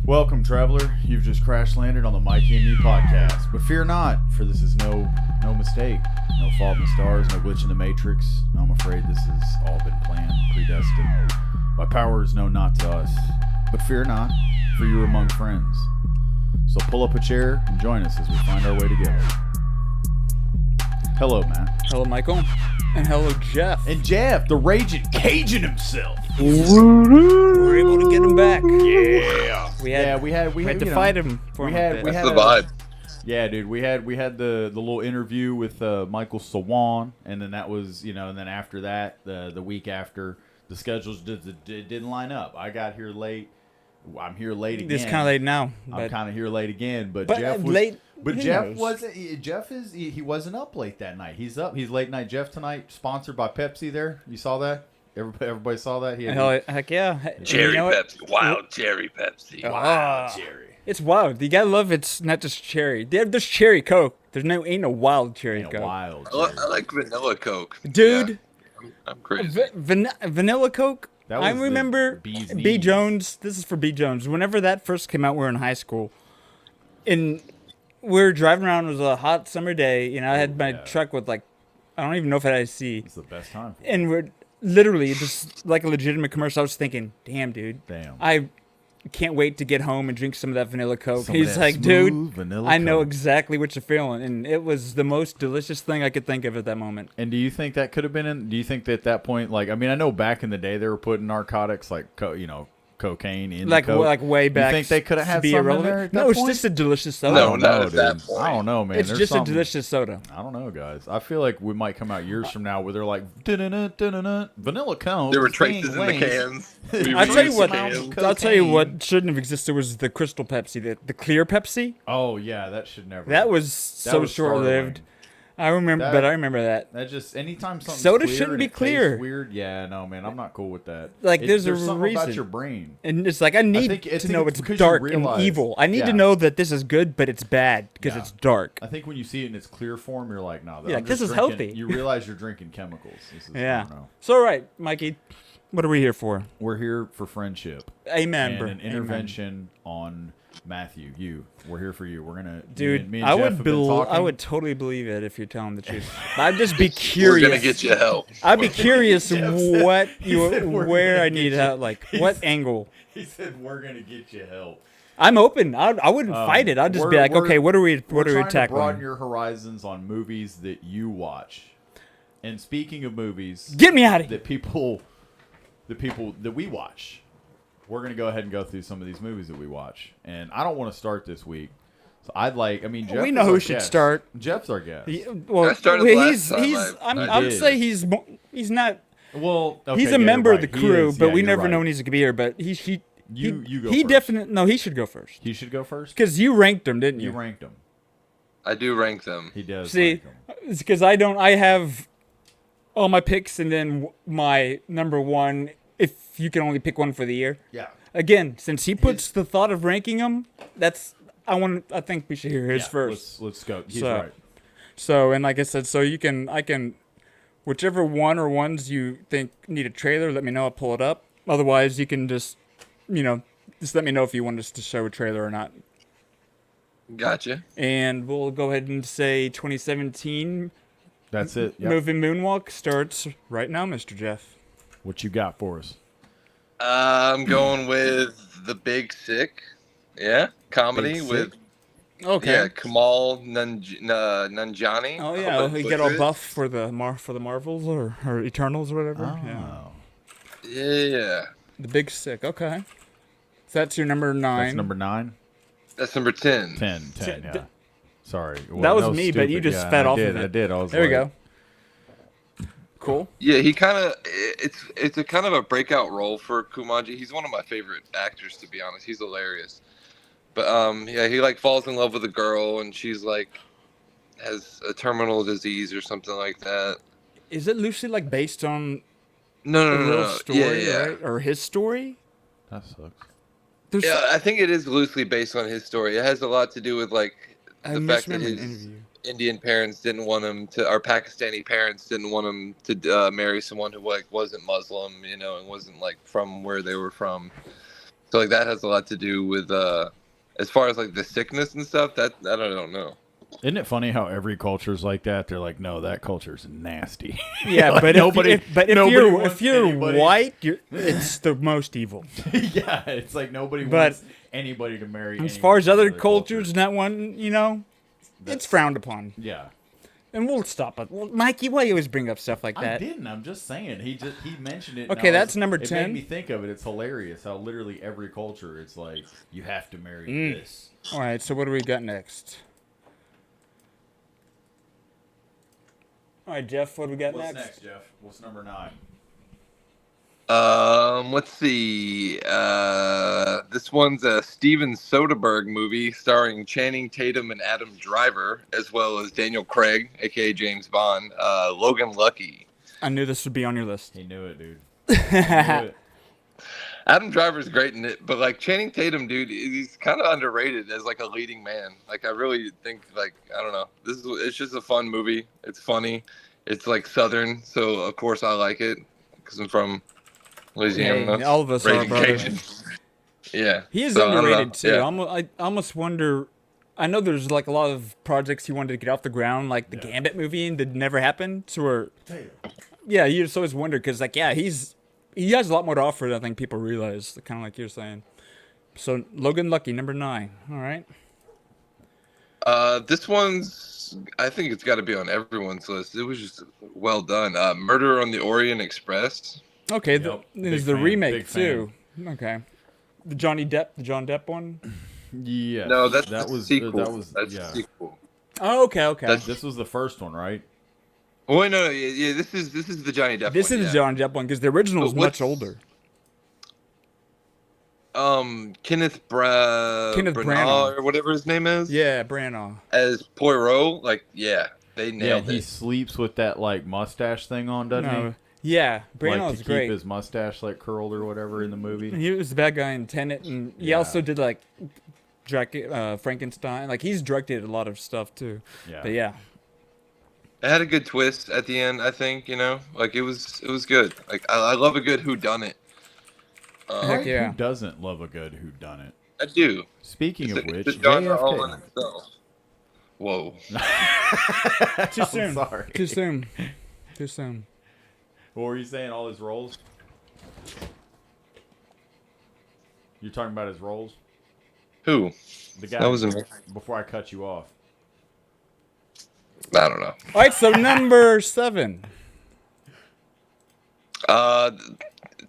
Welcome, traveler. You've just crash landed on the Mikey and Me podcast. But fear not, for this is no mistake, no fault in the stars, no glitch in the matrix. I'm afraid this has all been planned, predestined. By powers known not to us. But fear not, for you're among friends. So pull up a chair and join us as we find our way together. Hello, Matt. Hello, Michael. And hello, Jeff. And Jeff, the raging Cajun himself. We're able to get him back. Yeah. We had to fight him for That's the vibe. Yeah, dude, we had the little interview with Michael Sawan, and then that was, and then after that, the week after, the schedules didn't line up. I got here late. I'm here late again. It's kind of late now. I'm kind of here late again, but Jeff was late. But Jeff wasn't. He wasn't up late that night. He's up. He's late night Jeff tonight. Sponsored by Pepsi. There, you saw that. Everybody saw that. Heck yeah. Cherry Pepsi. Wild cherry Pepsi. Wild cherry. It's wild. You gotta love it's not just cherry. There's cherry Coke. Ain't no wild cherry Coke. Wild. I like vanilla Coke. Dude. Yeah, I'm crazy. Vanilla Coke. I remember B. Jones. This is for B. Jones. Whenever that first came out, we were in high school. And we were driving around. It was a hot summer day. I had my truck with I don't even know if it had AC. It's the best time. And we're literally just like a legitimate commercial. I was thinking, damn, dude. I can't wait to get home and drink some of that vanilla Coke. He's like, dude, I know exactly what you're feeling. And it was the most delicious thing I could think of at that moment. And do you think that could have been do you think that at that point, I know back in the day they were putting narcotics cocaine in the Coke. Like way back. You think they could have had something in there at that No, it's point? just a delicious soda. No, not at that point. I don't know, man. It's just a delicious soda. I don't know, guys. I feel like we might come out years from now where they're like, vanilla Coke. There were traces in the cans. I'll tell you what shouldn't have existed was the Crystal Pepsi, the clear Pepsi. Oh, yeah, that should never. That was so short-lived. I remember that. That just anytime something soda clear shouldn't be it clear. Weird. Yeah, no, man, I'm not cool with that. There's a something reason about your brain, and it's I need to know it's dark and evil. I need to know that this is good, but it's bad because it's dark. I think when you see it in its clear form, you're like, no, this is healthy. You realize you're drinking chemicals. Yeah. So, right, Mikey, what are we here for? We're here for friendship. Amen, and bro. an intervention on Matthew. We're here for you. We're gonna, dude. Me and Jeff I would totally believe it if you're telling the truth. I'd just be curious. We're gonna get you help. I'd be curious where I need help. What angle? He said we're gonna get you help. I'm open. I wouldn't fight it. I'd just be like, okay, what are we tackling? To broaden your horizons on movies that you watch. And speaking of movies, get me out of here. The people that we watch. We're going to go ahead and go through some of these movies that we watch. And I don't want to start this week. So Jeff we know who should start. Jeff's our guest. I started last time. I would say he's not. Well, okay, he's a member of the crew, but we never right. know when he's going to be here. But he go he first. definitely, no, he should go first. He should go first? Because you ranked him, didn't you? You ranked him. I do rank them. He does. See, it's because I have all my picks and then my number one, if you can only pick one for the year. Yeah. Again, since he puts the thought of ranking them, I think we should hear his first. Let's go. He's right. So, and like I said, I can, whichever one or ones you think need a trailer, let me know. I'll pull it up. Otherwise, you can just let me know if you want us to show a trailer or not. Gotcha. And we'll go ahead and say 2017. That's it. Yep. Movie Moonwalk starts right now, Mr. Jeff. What you got for us? I'm going with The Big Sick. Yeah, comedy with Kamal Nanjiani. Oh yeah, he got all buff for the Marvels or Eternals or whatever. Oh. Yeah. The Big Sick. Okay. So that's your number 9. That's number 9. That's number 10. 10. Yeah. Sorry. That was me, but you just fed off of it. I did. There we go. Cool. Yeah, he it's a kind of a breakout role for Kumaji. He's one of my favorite actors, to be honest. He's hilarious. But he falls in love with a girl and she's has a terminal disease or something like that. Is it loosely based on no story, right? Or his story? That sucks. I think it is loosely based on his story. It has a lot to do with the fact that his Indian parents didn't want him to, or Pakistani parents didn't want him to marry someone who wasn't Muslim, and wasn't from where they were from. So like that has a lot to do with as far as like the sickness and stuff. That I don't know. Isn't it funny how every culture's like that? They're like, no, that culture's nasty. Yeah, like but if you're white, it's the most evil. Yeah, it's like nobody wants anybody to marry. As far as other cultures, that one, it's frowned upon. Yeah. And we'll stop it. Well, Mikey, why you always bring up stuff like that? I didn't. I'm just saying. He mentioned it. Okay, that's number 10. It made me think of it. It's hilarious how literally every culture, it's like you have to marry this. All right. So what do we got next? All right, Jeff. What do we got next? What's next, Jeff? What's number 9? Let's see. This one's a Steven Soderbergh movie starring Channing Tatum and Adam Driver, as well as Daniel Craig, aka James Bond. Logan Lucky. I knew this would be on your list. He knew it, dude. He knew it. Adam Driver's great in it, but like Channing Tatum, dude, he's kind of underrated as like a leading man. Like I really think, like I don't know, it's just a fun movie. It's funny. It's like Southern, so of course I like it because I'm from Louisiana. Hey, all of us are, brother. Yeah, he is underrated too. Yeah. I almost wonder. I know there's like a lot of projects he wanted to get off the ground, like the Gambit movie, and that never happened. So yeah, you just always wonder because like he has a lot more to offer than I think people realize. Kind of like you're saying. So Logan Lucky, number 9. All right. This one's. I think it's got to be on everyone's list. It was just well done. Murder on the Orient Express. Okay, there's the remake too. Okay, the John Depp one. Yeah. No, that was a sequel. That's a sequel. Oh, okay. This was the first one, right? Oh wait, no, yeah. This is the Johnny Depp. This is the Johnny Depp one because the original is much older. Kenneth Branagh or whatever his name is. Yeah, Branagh as Poirot. Like, yeah, they nailed it. He sleeps with that like mustache thing on, doesn't he? Yeah, Branagh's like, great. Keep his mustache like curled or whatever in the movie. He was the bad guy in Tenet, and he also did like Frankenstein. Like he's directed a lot of stuff too. Yeah. But yeah. It had a good twist at the end, I think. Like it was good. Like I love a good whodunit. Heck yeah. Who doesn't love a good whodunit? I do. Speaking of which, it's genre all in itself. Whoa. Too soon. Sorry. Too soon. What were you saying? All his roles? You're talking about his roles? Who? The guy. That was me. Before I cut you off. I don't know. All right, so number 7.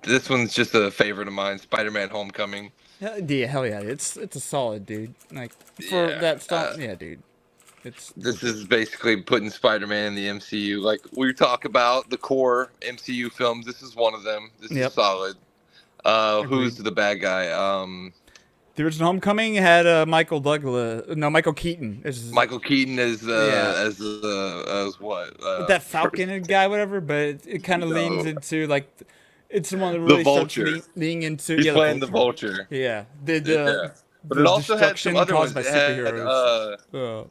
This one's just a favorite of mine. Spider-Man: Homecoming. Hell yeah! It's a solid, dude. Like for that stuff, dude. This is basically putting Spider-Man in the MCU. Like we talk about the core MCU films. This is one of them. This is solid. Who's the bad guy? The original Homecoming had Michael Keaton. Michael Keaton is as what? That Falcon guy, whatever. But it kind of leans into like. It's the one that really starts leaning into. He's playing the Vulture. Yeah. But it also had some other ones. By superheroes.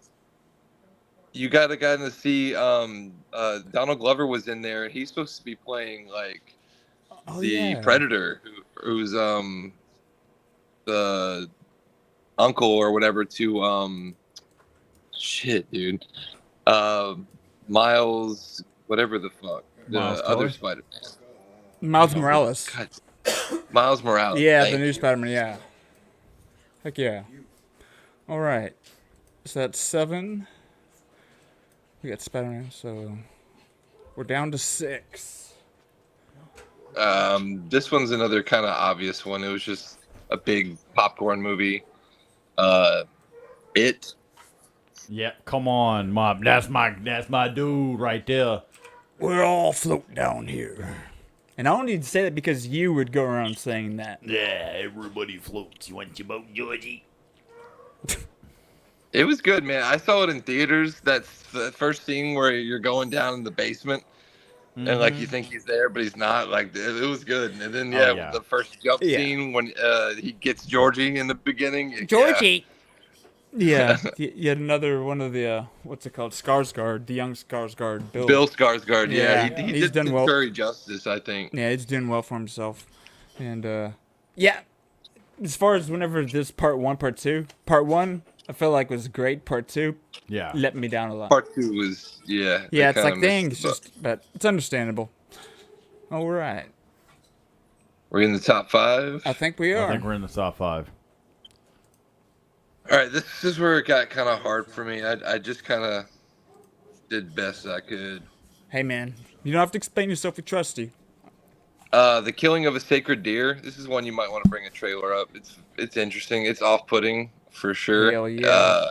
You got a guy to see. Donald Glover was in there. He's supposed to be playing like the Predator, who's the uncle or whatever to shit, dude. Miles, whatever the fuck, the other Spider-Man. Miles Morales. God. Miles Morales. Yeah, the new Spider-Man. Yeah. Heck yeah. All right. So that's 7. We got Spider-Man, so we're down to 6. This one's another kind of obvious one. It was just a big popcorn movie. It. Yeah, come on, Mom. That's my dude right there. We're all floating down here. And I don't need to say that because you would go around saying that. Yeah, everybody floats. You want your boat, Georgie? It was good, man. I saw it in theaters. That's the first scene where you're going down in the basement. And like you think he's there, but he's not. Like it was good. And then the first jump scene when he gets Georgie in the beginning. Georgie. Yeah, yet another one of the what's it called? Skarsgård, the young Skarsgård, Bill Skarsgård. Yeah, he's done well. Very justice, I think. Yeah, he's doing well for himself, and as far as whenever this part 1, part 2, part 1, I felt like was great. Part 2, Yeah. let me down a lot. Part 2 was yeah. Yeah, it's like dang, it's just, but it's understandable. All right. We're in the top 5. I think we are. I think we're in the top 5. All right, this is where it got kind of hard for me. I just kind of did best I could. Hey man, you don't have to explain yourself. We trust you. The Killing of a Sacred Deer. This is one you might want to bring a trailer up. It's interesting. It's off-putting for sure. Hell yeah.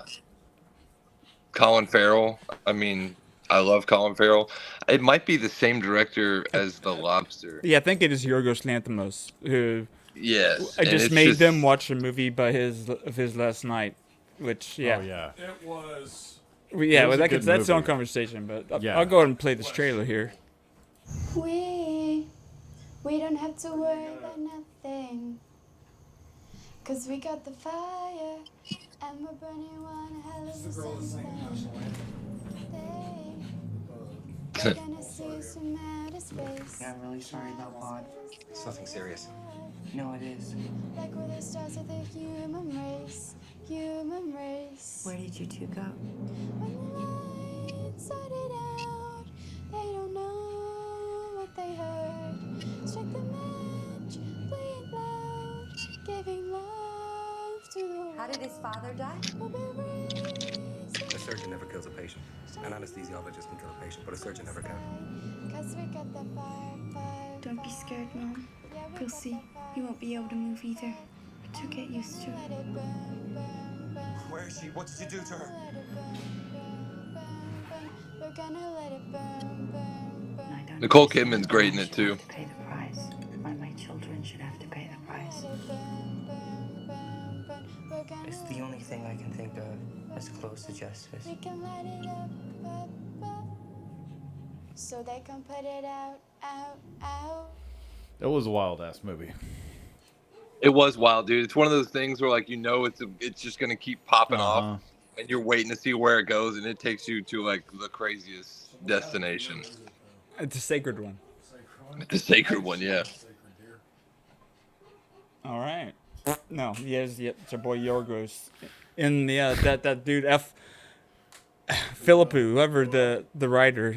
Colin Farrell. I mean, I love Colin Farrell. It might be the same director as The Lobster. Yeah, I think it is Yorgos Lanthimos who. Yes. I just made them watch a movie by his last night, which yeah. Oh yeah. It was. Yeah, well, that's its own movie. conversation, but Yeah. I'll go ahead and play this trailer here. We don't have to worry about nothing, 'cause we got the fire, and we're burning one hell of a something. They're gonna see us from outer space. Yeah, I'm really sorry about Maud. It's nothing serious. No, it is. Like we're the stars of the human race, human race. Where did you two go? When the lights started out, they don't know what they heard. Strike the match, play it loud, giving love to the world. How did his father die? We'll be raised A surgeon never kills a patient. An anesthesiologist can kill a patient, but a surgeon never can. 'cause we got the fire. Don't be scared, Mom. Yeah, we You'll got see. the fire. You won't be able to move either. But you'll get used to Let it. it burn, burn, burn. Where is she? What did you do to her? Let it burn, burn, burn, burn. We're gonna let it burn, burn, burn. I don't Nicole understand Kidman's why great in I it, should too. have to pay the price. Why my children should have to pay the price. Let it burn, burn, burn, burn. We're gonna It's the only thing I can think of as close to justice. We can light it up, up, up, so they can put it out, out, out. It was a wild ass movie. It was wild, dude. It's one of those things where like it's just gonna keep popping Uh-huh. off, and you're waiting to see where it goes, and it takes you to like the craziest destination. It's a sacred one. The sacred one, yeah. All right. No, yes, yep. It's our boy Yorgos. In the that dude Philippou, whoever the writer,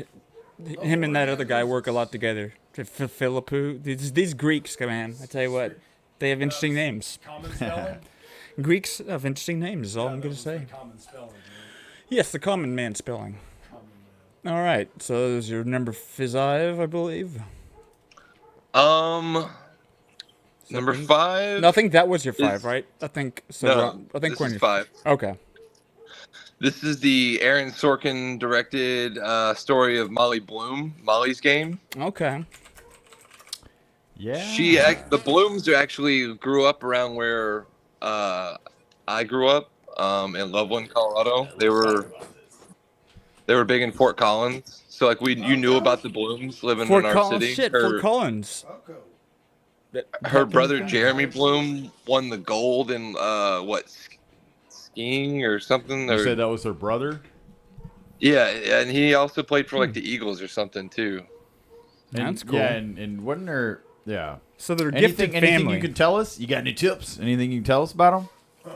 him and that other guy work a lot together. Philippou, these Greeks, man. I tell you what, they have interesting names. Common spelling? Greeks have interesting names. Is all I'm gonna say. Common spelling. Yes, the common man spelling. All right, so there's your number 5, I believe. Number 5. No, I think that was your 5, Is- right? I think so. No, I think this we're in is your 5. Okay. This is the Aaron Sorkin directed story of Molly Bloom, Molly's Game. Okay. Yeah. The Blooms actually grew up around where I grew up in Loveland, Colorado. They were big in Fort Collins, so like you knew about the Blooms living Fort in our Collins, city. shit, Fort Collins. Her brother Jeremy Bloom won the gold in skiing or something. You said that was her brother? Yeah, and he also played for like the Eagles or something too. And, That's cool. Yeah, and wasn't there? Yeah. So they're Anything gifted family. you can tell us? You got any tips? Anything you can tell us about them?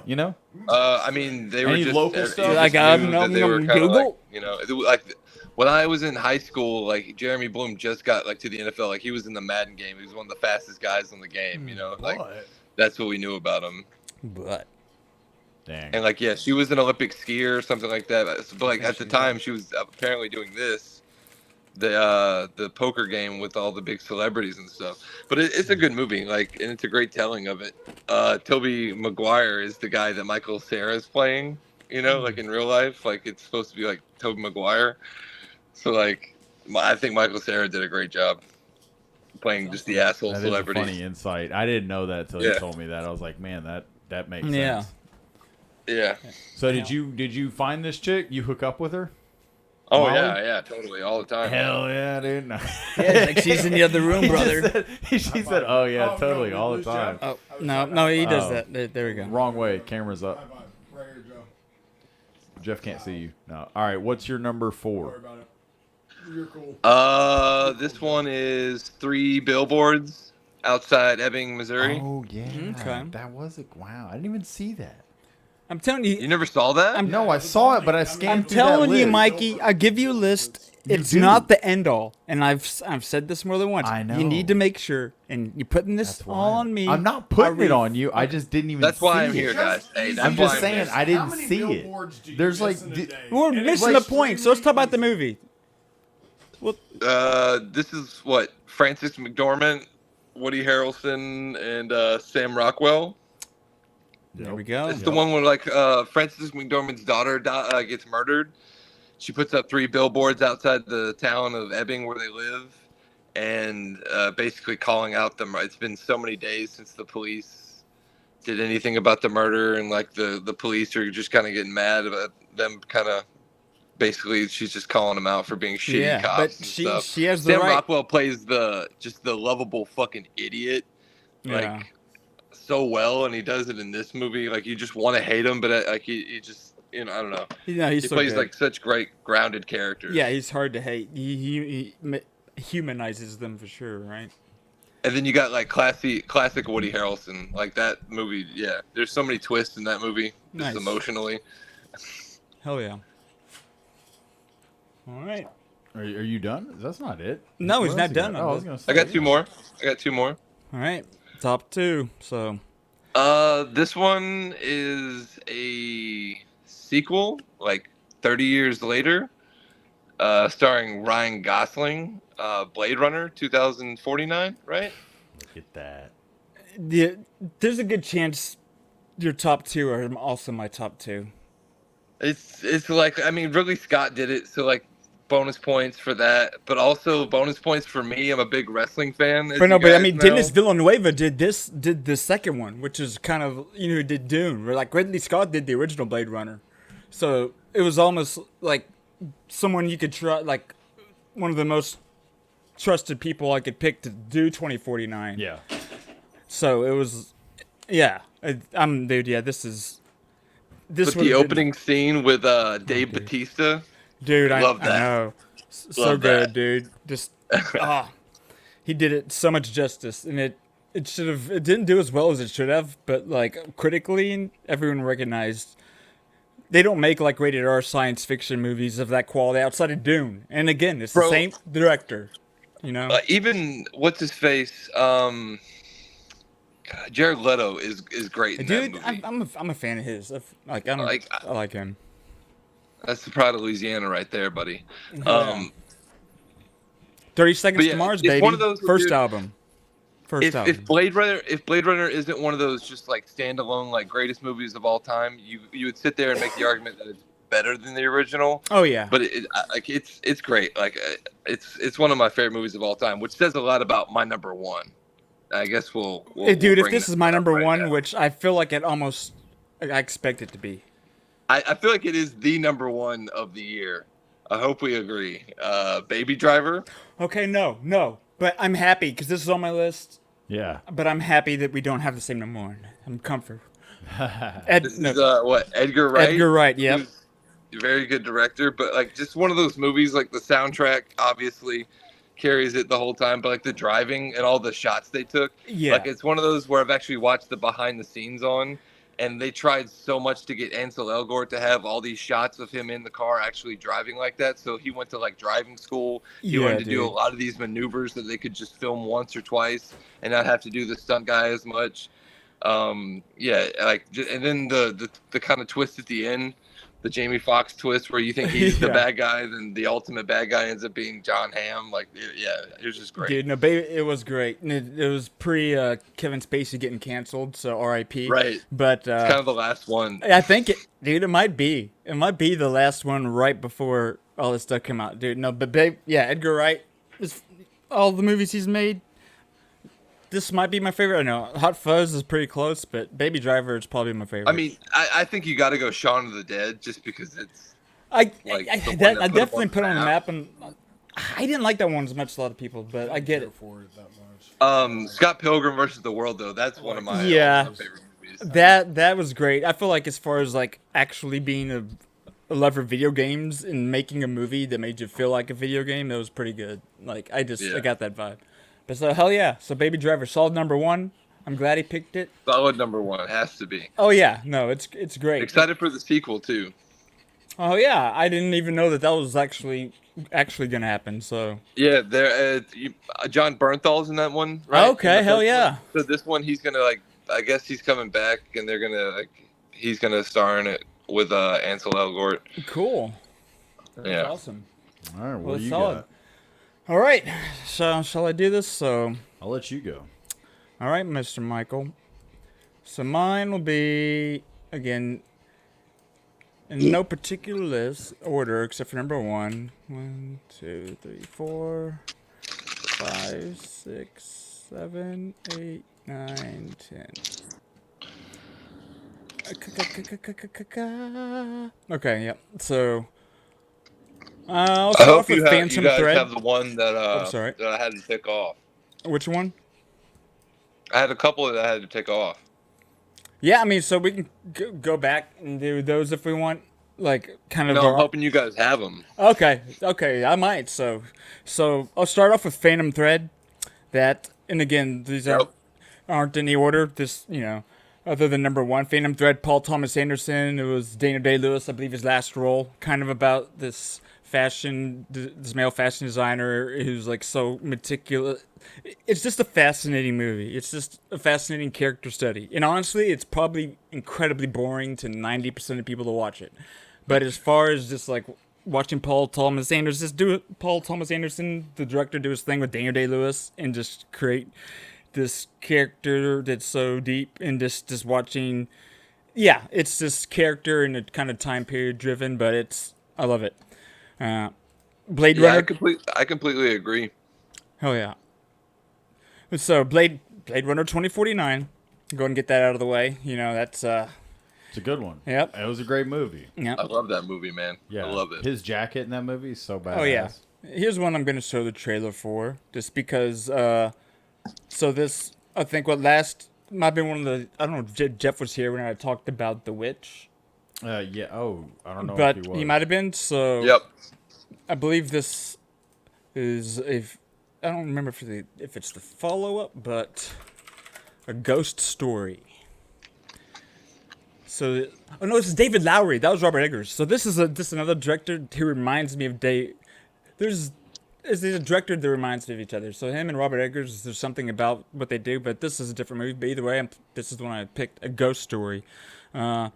You know? I mean, they were Any just local you stuff? just Like, knew that they were kinda Google? like, you know, like when I was in high school, like Jeremy Bloom just got like to the NFL. Like he was in the Madden game. He was one of the fastest guys in the game. You know, like that's what we knew about him. But Dang. And like, yeah, she was an Olympic skier or something like that. But like at the time, she was apparently doing the poker game with all the big celebrities and stuff. But it's a good movie, like, and it's a great telling of it. Tobey Maguire is the guy that Michael Cera is playing. You know, like in real life, like it's supposed to be like Tobey Maguire. So like, I think Michael Cera did a great job playing just the asshole That celebrity. is a funny insight. I didn't know that until you told me that. I was like, man, that makes Yeah. sense. Yeah. So did you find this chick? You hook up with her? Oh Molly? yeah, totally, all the time. Hell yeah, dude. No. yeah, like she's in the other room, brother. She said, oh yeah, totally, all the time. Oh no, he does Oh. that. There we go. Wrong way. Camera's up. Right here, Joe. Jeff can't see you. No. All right. What's your number Don't worry 4? about it. You're cool. This one is 3 Billboards outside Ebbing, Missouri. Oh yeah, Okay. that was a wow. I didn't even see that. I'm telling you. You never saw that? No, I saw it, but I scanned I'm through that telling you, list. Mikey. I give you a list. It's do. not the end all, and I've said this more than once. I know. You need to make sure, and you're putting this That's all wild. on me. I'm not putting it on you. I just didn't even. That's why see I'm here, it. guys. Hey, that's I'm why just saying here. I How didn't many see billboards it. do you There's miss like in a day? We're And it's missing the point, so let's talk about the movie. This is what Francis McDormand, Woody Harrelson, and Sam Rockwell. There we go. It's the one where like Francis McDormand's daughter gets murdered. She puts up 3 billboards outside the town of Ebbing where they live, and basically calling out them. It's been so many days since the police did anything about the murder, and like the police are just kind of getting mad about them. Kind of basically, she's just calling them out for being shitty Yeah, cops but and she stuff. she has the Sam right. Rockwell plays the lovable fucking idiot. Yeah. Like so well, and he does it in this movie. Like you just want to hate him, but like he just I don't know. Yeah, he's He so plays good. like such great grounded characters. Yeah, he's hard to hate. He humanizes them for sure, right? And then you got like classic Woody Harrelson. Like that movie, yeah. There's so many twists in that movie, just Nice. emotionally. Hell yeah. All right. Are you done? That's not it. No, What he's else not you done. got? Oh, I was gonna say. I got 2 more. All right. Top 2. So. This one is a sequel, like 30 years later, starring Ryan Gosling, Blade Runner 2049, right? Look at that. There's a good chance your top 2 are also my top 2. It's like, I mean, Ridley Scott did it, so like bonus points for that, but also bonus points for me. I'm a big wrestling fan. But I mean, Dennis Villanueva did the second one, which is kind of did Dune. Where like Ridley Scott did the original Blade Runner, so it was almost like someone you could try, like one of the most trusted people I could pick to do 2049. Yeah. So it was, yeah. Dude. Yeah, this But the opening scene with Dave Bautista. Dude, I love that. I know. So Love good, that. dude. Just he did it so much justice, and it didn't do as well as it should have, but like critically, everyone recognized they don't make like rated R science fiction movies of that quality outside of Dune. And again, it's the same director, Even what's his face, Jared Leto is great in dude. that movie. I'm a fan of his. I like him. That's the Pride of Louisiana right there, buddy. 30 Seconds yeah, to Mars, it's baby. one of those, First dude, album. If Blade Runner isn't one of those just like standalone like greatest movies of all time, you would sit there and make the argument that it's better than the original. Oh yeah. But it's great. Like it's one of my favorite movies of all time, which says a lot about my number one. I guess we'll dude, if bring this that is my up number right one, now. which I feel like I expect it to be. I feel like it is the number one of the year. I hope we agree. Baby Driver. Okay, no. But I'm happy because this is on my list. Yeah. But I'm happy that we don't have the same number one. I'm comfort. This is what, Edgar Wright? Edgar Wright, yep. Who's a very good director, but like just one of those movies, like the soundtrack obviously carries it the whole time, but like the driving and all the shots they took. Yeah. Like it's one of those where I've actually watched the behind the scenes on, and they tried so much to get Ansel Elgort to have all these shots of him in the car actually driving like that. So he went to like driving school. He wanted to do a lot of these maneuvers that they could just film once or twice and not have to do the stunt guy as much. Yeah, like, and then the kind of twist at the end, the Jamie Foxx twist where you think he's the bad guy, then the ultimate bad guy ends up being John Hamm. Like, it was just great. Dude, no, baby, it was great. And it was pre Kevin Spacey getting canceled, so R.I.P. Right. But it's kind of the last one. I think it might be. It might be the last one right before all this stuff came out, dude. No, but Edgar Wright, all the movies he's made. This might be my favorite. I know Hot Fuzz is pretty close, but Baby Driver is probably my favorite. I mean, I think you got to go Shaun of the Dead just because it's. I put definitely put it on the map, and I didn't like that one as much as a lot of people, but I get it. Scott Pilgrim versus the World, though, that's one of my favorite movies. That was great. I feel like as far as like actually being a lover of video games and making a movie that made you feel like a video game, that was pretty good. Like I got that vibe. But so hell yeah. So Baby Driver, solid number one. I'm glad he picked it. Solid number one, has to be. Oh yeah, no, it's great. Excited for the sequel too. Oh yeah, I didn't even know that was actually gonna happen. So yeah, there. John Bernthal's in that one, right? Okay, hell yeah. So this one, he's gonna I guess he's coming back, and they're gonna he's gonna star in it with Ansel Elgort. Cool. That's Yeah. awesome. All right, what Well, do you solid. got? All right, so shall I do this? So, I'll let you go. all right, Mr. Michael. So mine will be again in no particular order except for number one. 1, 2, 3, 4, 5, 6, 7, 8, 9, 10. Okay, yep. So I'll I start hope off with you Phantom guys Thread. have the one that sorry. that I had to take off. Which one? I had a couple that I had to take off. Yeah, I mean, so we can go back and do those if we want, like kind of. No, I'm hoping you guys have them. Okay, I might. So I'll start off with Phantom Thread. That, and again, these aren't in any order. This, other than number one, Phantom Thread, Paul Thomas Anderson. It was Daniel Day-Lewis, I believe, his last role. Kind of about this male fashion designer who's like so meticulous. It's just a fascinating movie. It's just a fascinating character study. And honestly, it's probably incredibly boring to 90% of people to watch it. But as far as just like watching Paul Thomas Anderson, the director, do his thing with Daniel Day-Lewis and just create this character that's so deep, and just watching, it's this character in a kind of time period driven, but I love it. Blade Runner. I completely agree. Hell yeah. So Blade Runner 2049. Go ahead and get that out of the way. That's it's a good one. Yep. It was a great movie. Yep. I love that movie, man. Yeah. I love it. His jacket in that movie is so badass. Oh yeah. Here's one I'm gonna show the trailer for, just because. So this, I think, might have been one of the. I don't know if Jeff was here when I talked about The Witch. Yeah. Oh, I don't know. But if he was. he might have been. So. Yep. I believe this is I don't remember if it's the follow-up, but a ghost story. So, oh no, this is David Lowery. That was Robert Eggers. So this is just another director who reminds me of There's a director that reminds me of each other. So him and Robert Eggers, there's something about what they do, but this is a different movie. But either way, this is the one I picked, a ghost story. So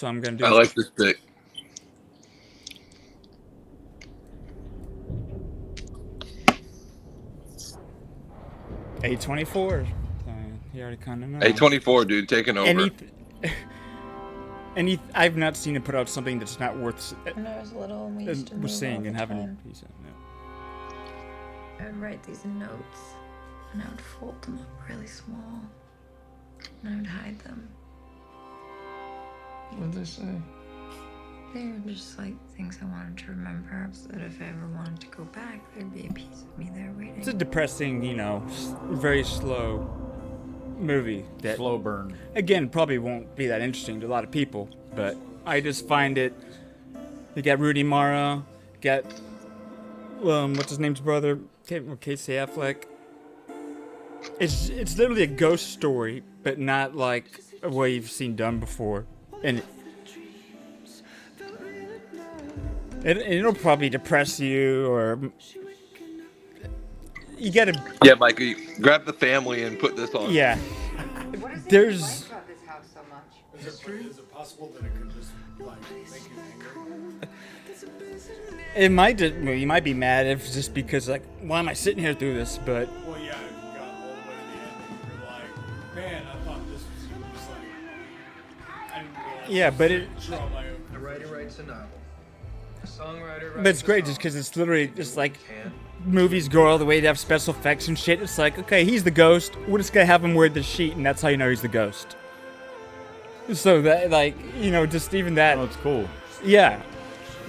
I'm gonna do. I like this pick. A24. You already kind of know. A24, dude, taking over. I've not seen it put out something that's not worth When I was little, we used to seeing and having time. a piece of. I would write these in notes, and I would fold them up really small, and I would hide them. What did they say? They were just like things I wanted to remember, so that if I ever wanted to go back, there'd be a piece of me there waiting. It's a depressing, very slow movie. That slow burn. Again, probably won't be that interesting to a lot of people, but I just find it. You got Rudy Mara, got what's his name's brother, Casey Affleck. It's literally a ghost story, but not like a way you've seen done before, and it'll probably depress you, or you gotta. Yeah, Mike, grab the family and put this on. Yeah. What is There's. it about this house so much? Is it possible that it could just make you angry? It might. You might be mad if just because why am I sitting here through this? But. Well, yeah, you got all the way to the end. You're like, man, I thought this was just I didn't realize. Yeah, but it. The writer writes a novel. The songwriter writes But it's great just because it's literally just movies go all the way to have special effects and shit. It's like, okay, he's the ghost. We're just gonna have him wear the sheet, and that's how you know he's the ghost. So that, just even that. Oh, it's cool. Yeah.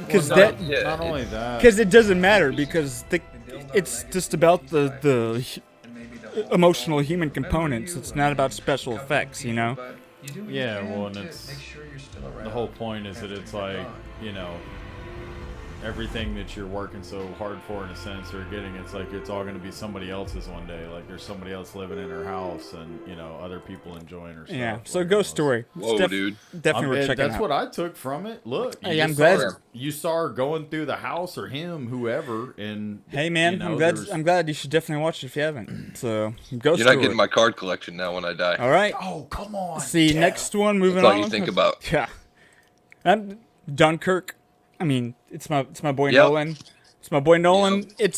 Because not only that. Because it doesn't matter, because it's just about the emotional human components. It's not about special effects, Yeah, well, and it's the whole point is that it's everything that you're working so hard for, in a sense, or getting, it's like it's all going to be somebody else's one day. Like there's somebody else living in her house, and you know, other people enjoying her stuff. Yeah. So like, Ghost Story. Whoa, dude. Definitely worth checking that's out. what I took from it. Look, Hey, I'm glad you saw her going through the house, or him, whoever, and hey man, you know, I'm glad you should definitely watch it if you haven't. So Ghost You're not Story. getting my card collection now when I die. All right. Oh, come on. See, next one, moving That's all on. you think about. Yeah. Dunkirk. I mean, it's my boy Yep. Nolan. It's my boy Nolan. Yep.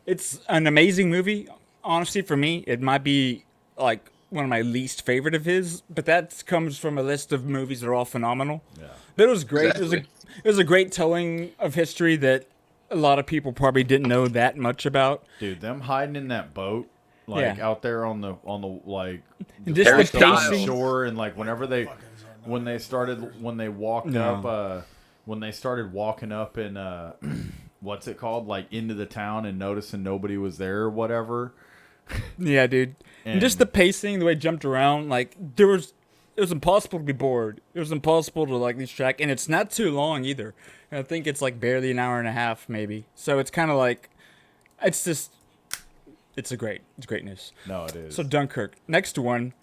It's an amazing movie. Honestly, for me, it might be like one of my least favorite of his, but that comes from a list of movies that are all phenomenal. Yeah. But it was great. Exactly. It was a great telling of history that a lot of people probably didn't know that much about. Dude, them hiding in that boat, like Yeah. out there on the like And just Harry the Styles. pacing. shore, and like when they walked No. up, when they started walking up in what's it called, like into the town, and noticing nobody was there or whatever. Yeah, dude. And just the pacing, the way it jumped around, like it was impossible to be bored. It was impossible to like lose track, and it's not too long either. I think it's like barely an hour and a half, maybe. So it's kind of like, it's greatness. No, it is. So Dunkirk. Next one,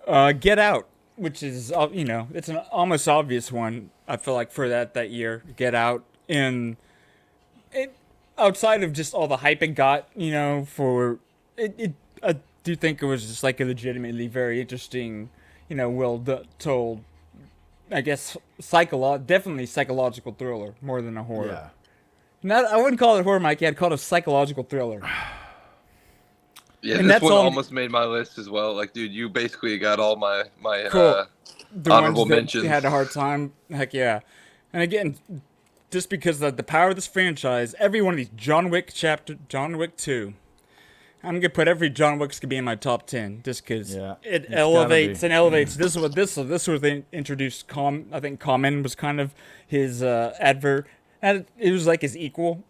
Get Out, which is it's an almost obvious one. I feel like for that year, Get Out, and it outside of just all the hype it got, for it I do think it was just like a legitimately very interesting, told, I guess definitely psychological thriller more than a horror. Yeah. I wouldn't call it horror, Mikey. I'd call it a psychological thriller. Yeah, And this that's one all- almost made my list as well. Like, dude, you basically got all my Cool. The honorable ones that mentions. had a hard time. Heck yeah. And again, just because of the power of this franchise, every one of these John Wick 2. I'm gonna put every John Wick's gonna be in my top 10 just because Yeah, it it's elevates gotta and elevates. This is where they introduced I think Common was kind of his advert, and it was like his equal.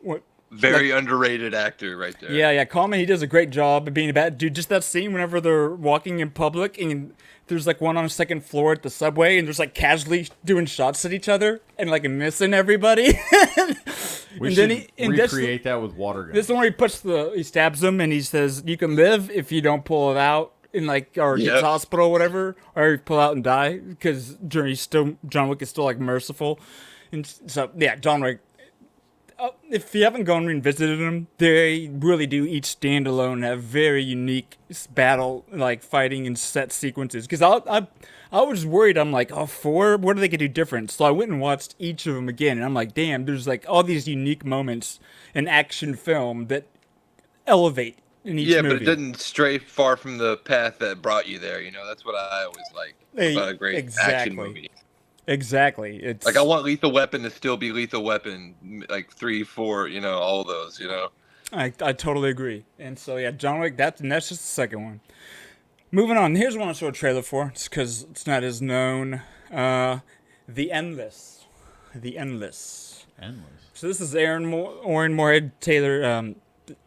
Very underrated actor right there. Yeah, Common, he does a great job of being a bad dude. Just that scene whenever they're walking in public and there's like one on the second floor at the subway and there's like casually doing shots at each other and like missing everybody. We should recreate that with water guns. This is the one where he stabs him and he says, "You can live if you don't pull it out." Or get to hospital or whatever, or pull out and die, because John Wick is still like merciful. And so, yeah, John Wick. If you haven't gone and revisited them, they really do each stand alone, have very unique battle, like fighting and set sequences. Because I was worried. I'm like, 4? What are they gonna do different? So I went and watched each of them again, and I'm like, damn, there's like all these unique moments in action film that elevate in each movie. But it didn't stray far from the path that brought you there. That's what I always like about a great action movie. Exactly. It's like I want Lethal Weapon to still be Lethal Weapon, like 3, 4, all those. I totally agree. And so yeah, John Wick. That's just the second one. Moving on. Here's one I saw a trailer for, just because it's not as known. The Endless. So this is Aaron Moorhead Taylor.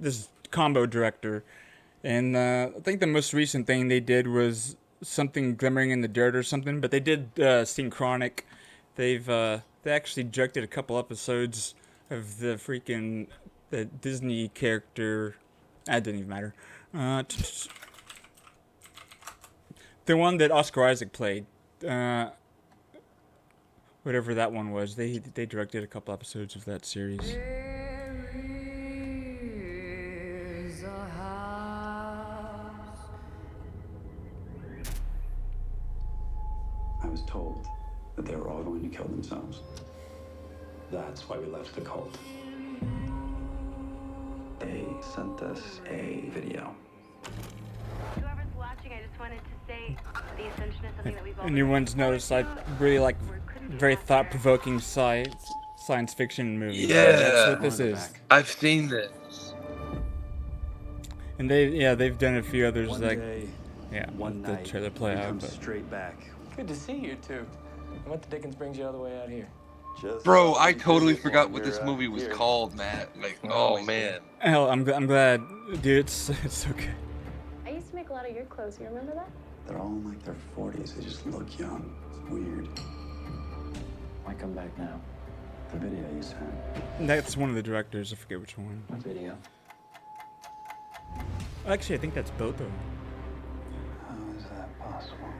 This combo director, and I think the most recent thing they did was something Glimmering in the Dirt or something, but they did Synchronic. They actually directed a couple episodes of the Disney character. That didn't even matter. The one that Oscar Isaac played, whatever that one was. They directed a couple episodes of that series. I was told that they were all going to kill themselves. That's why we left the cult. They sent us a video. Whoever's watching, I just wanted to say the ascension is something that we've all Anyone's noticed I really like very thought-provoking science fiction movies. Yeah, That's what this is. I've seen this. And they've done a few others One the night, trailer play we out. come But straight back. Good to see you two. What the dickens brings you all the way out here? Bro, I totally forgot what this movie was called, Matt. Like, oh man. Hell, I'm glad, dude. It's so good. I used to make a lot of your clothes. You remember that? They're all in like their 40s. They just look young. It's weird. Why come back now? The video you sent. That's one of the directors. I forget which one. A video? Actually, I think that's both of them. How is that possible?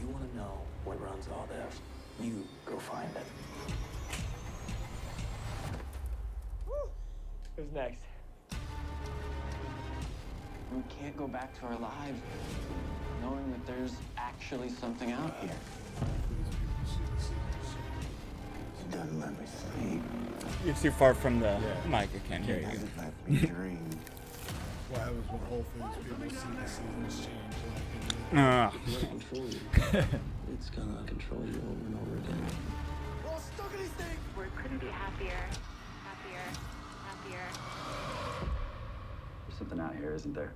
You want to know what runs all this? You go find it. Who's next? We can't go back to our lives knowing that there's actually something out here. It doesn't let me sleep. You're too far from the mic. I can't hear It you. doesn't let me dream. What happens when Whole Foods people see the seasons change? It's gonna control you. It's gonna control you over and over again. We couldn't be happier. Happier. There's something out here, isn't there?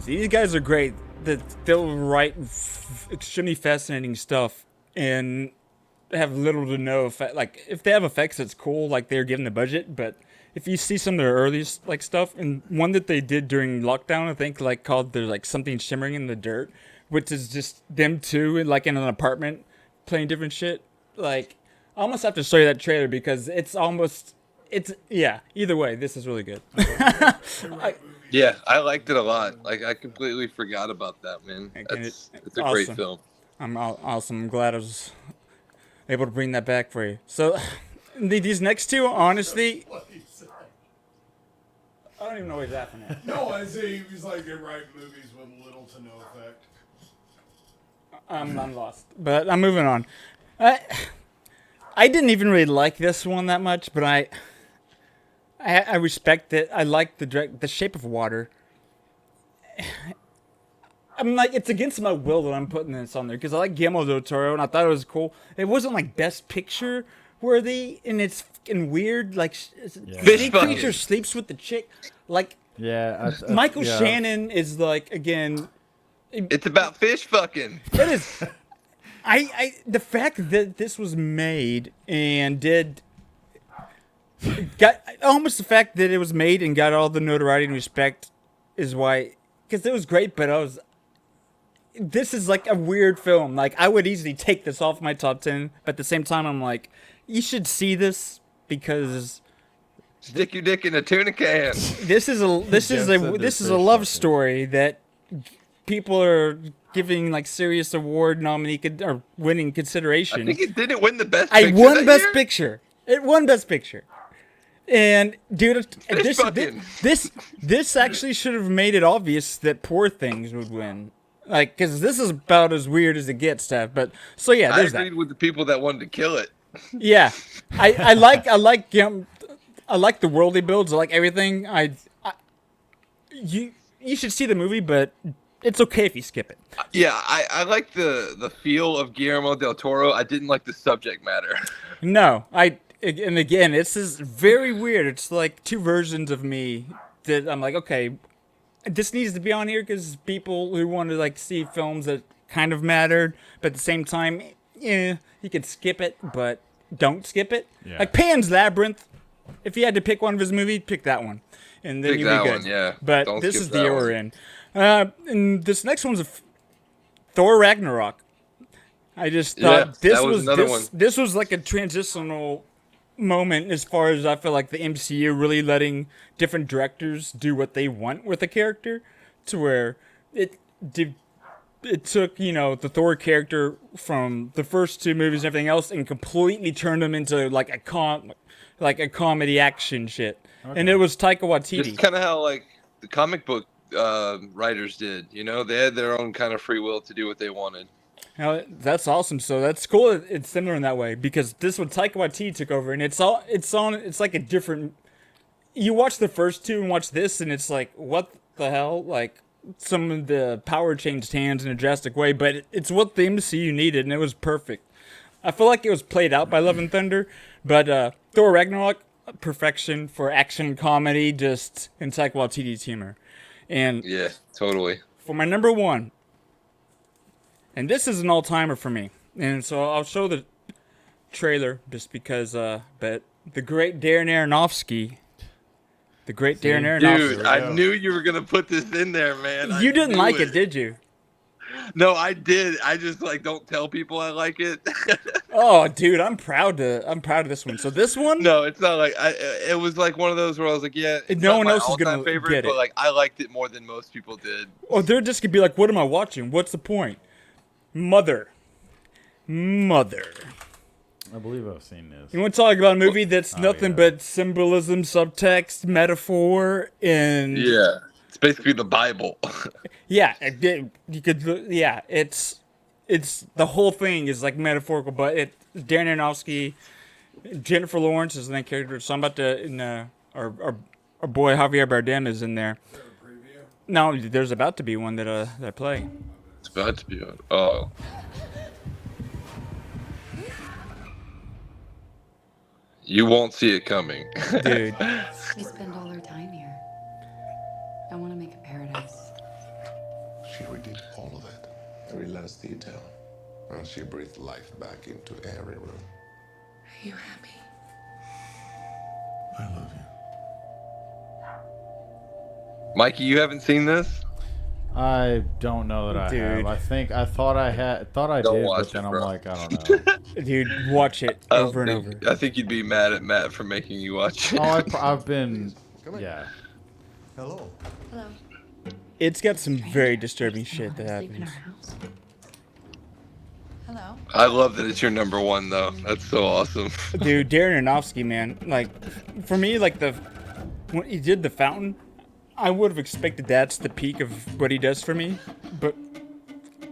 See, these guys are great. They'll write extremely fascinating stuff and have little to no effect. Like, if they have effects, it's cool. Like, they're given the budget. But if you see some of their earliest like stuff, and one that they did during lockdown, I think, like called "There's like something shimmering in the dirt," which is just them two, like in an apartment, playing different shit. Like, I almost have to show you that trailer because either way, this is really good. Yeah, I liked it a lot. Like, I completely forgot about that, man. It's a awesome. great film. Awesome. I'm glad I was able to bring that back for you. So, these next two, honestly, I don't even know what he's laughing at. No, I say he was like, they write movies with little to no effect. I'm lost, but I'm moving on. I didn't even really like this one that much, but I respect it. I like the Shape of Water. I'm like, it's against my will that I'm putting this on there because I like Guillermo del Toro and I thought it was cool. It wasn't like Best Picture worthy, and it's fucking weird. Like, the creature sleeps with the chick. Like, Michael Shannon is like, again. It's about fish fucking. It is. The fact that this was made and got almost the fact that it was made and got all the notoriety and respect is why, because it was great, but this is like a weird film. Like, I would easily take this off my top 10, but at the same time, I'm like, you should see this because stick your dick in a tuna can. This is a love story that people are giving like serious award nominee or winning consideration. I think it didn't win the best picture. I won Best Picture. It won Best Picture. And dude, this actually should have made it obvious that Poor Things would win. Like, because this is about as weird as it gets, Steph. But so yeah, there's that. I agreed with the people that wanted to kill it. Yeah, I like the world he builds. I like everything. You should see the movie, but it's okay if you skip it. Yeah, I like the feel of Guillermo del Toro. I didn't like the subject matter. No, and again, it's just very weird. It's like two versions of me that I'm like, okay, this needs to be on here because people who want to like see films that kind of mattered, but at the same time, you could skip it, but don't skip it. Yeah. Like Pan's Labyrinth. If you had to pick one of his movies, pick that one, and then you'd be good. One, yeah. But don't this is the year we're in. And this next one's Thor Ragnarok. I just thought this was like a transitional moment as far as I feel like the MCU really letting different directors do what they want with a character, to where it took, the Thor character from the first two movies and everything else and completely turned them into like a comedy action shit. Okay. And it was Taika Waititi. It's kind of how like the comic book writers did. They had their own kind of free will to do what they wanted. Now, that's awesome. So that's cool. It's similar in that way because this one Taika Waititi took over, and it's like a different. You watch the first two and watch this, and it's like, what the hell? Like, some of the power changed hands in a drastic way, but it's what the MCU needed, and it was perfect. I feel like it was played out by Love and Thunder, but Thor Ragnarok, perfection for action comedy, just in Taika Waititi's humor. And yeah, totally. For my number one. And this is an all-timer for me. And so I'll show the trailer just because, but the great Darren Aronofsky The great See? Darren Aronofsky. Dude, I knew you were gonna put this in there, man. You didn't like it, did you? No, I did. I just like don't tell people I like it. Oh, dude, I'm proud of this one. So this one, No, it's not like it was like one of those where I was like, yeah, it's no not one my else is all-time gonna favorite, get but it. like I liked it more than most people did. Or they're just gonna be like, "What am I watching? What's the point?" Mother. I believe I've seen this. You want to talk about a movie that's nothing but symbolism, subtext, metaphor, and Yeah, it's basically the Bible. yeah, you could, yeah, it's the whole thing is like metaphorical, but Darren Aronofsky, Jennifer Lawrence is the main character. So I'm about to, our boy Javier Bardem is in there. No, there's about to be one that I play. It's about to be on. Oh. You won't see it coming. Dude. We spend all our time here. I want to make a paradise. She redid all of it, every last detail. And she breathed life back into every room. Are you happy? I love you. Mikey, you haven't seen this? I don't know that I have. I thought I did, but then I'm like, I don't know. Dude, watch it over and over. I think you'd be mad at Matt for making you watch it. Oh, I've been, yeah. Hello. Hello. It's got some very disturbing shit that happens. Hello. I love that it's your number one, though. That's so awesome. Dude, Darren Aronofsky, man. Like, for me, like, when he did The Fountain, I would have expected that's the peak of what he does for me. But,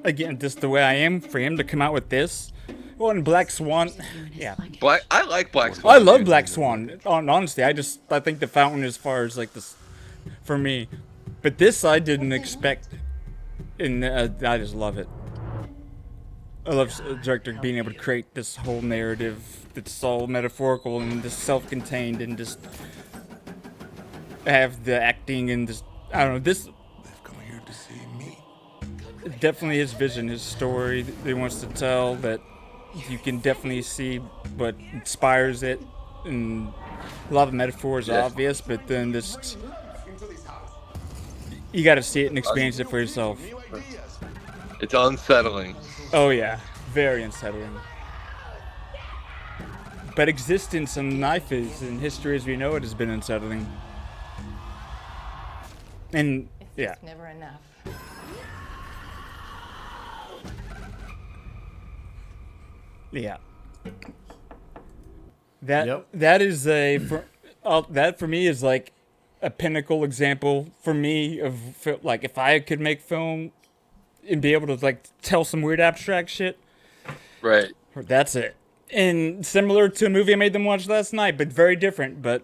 again, just the way I am, for him to come out with this. Well, and Black Swan, yeah. I like Black Swan. I love Black Swan. Honestly, I think The Fountain, as far as, like, this, for me. But this I didn't expect, and I just love it. I love a director being able to create this whole narrative that's all metaphorical and just self-contained and just have the acting and just, I don't know, this. They've come here to see me. Definitely his vision, his story that he wants to tell, that you can definitely see what inspires it, and a lot of the metaphors are obvious, but then just, you gotta see it and experience it for yourself. It's unsettling. Oh yeah, very unsettling. But existence in life is, and history as we know it, has been unsettling. And yeah. It's never enough. Yeah. That is that for me is like a pinnacle example for me of like if I could make film and be able to like tell some weird abstract shit. Right. That's it. And similar to a movie I made them watch last night, but very different. But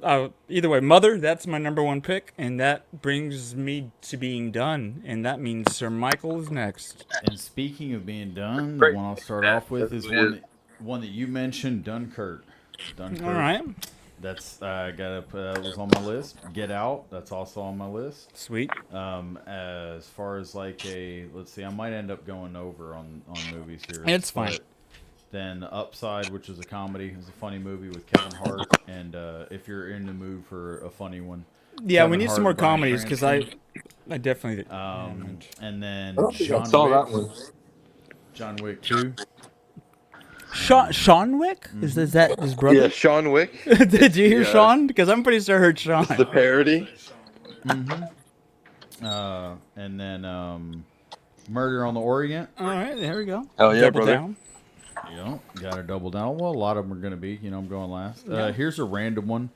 either way, Mother, that's my number one pick, and that brings me to being done, and that means Sir Michael is next. And speaking of being done, the one I'll start off with is one that you mentioned, Dunkirk. All right. That's that was on my list. Get Out, that's also on my list. Sweet. As far as like let's see, I might end up going over on movies here. It's fine. Then The Upside, which is a comedy, is a funny movie with Kevin Hart. And if you're in the mood for a funny one, yeah, Kevin we need Hart, some more Bryan comedies because Cranston. I definitely. And then I saw that one. John Wick 2. Sean Wick? Is that his brother? Yeah, Sean Wick. Did you hear Sean? Because I'm pretty sure I heard Sean. It's the parody. And then Murder on the Orient. All right, there we go. Oh yeah, Double brother. down. Got to double down. Well, a lot of them are going to be. I'm going last. Here's a random one,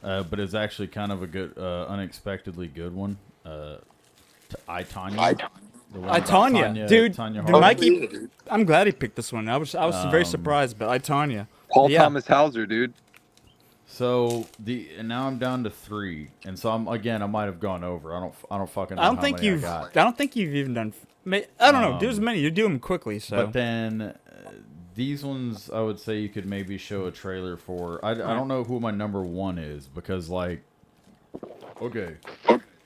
but it's actually kind of a good, unexpectedly good one. I, Tonya. I, Tonya. Dude, Mikey, I'm glad he picked this one. I was very surprised, but I, Tonya. Paul Thomas Hauser, dude. So and now I'm down to 3, and so I might have gone over. I don't fucking know I don't think you've even done. I don't know. There's many. You do them quickly, so. But then these ones, I would say you could maybe show a trailer for. I don't know who my number 1 is because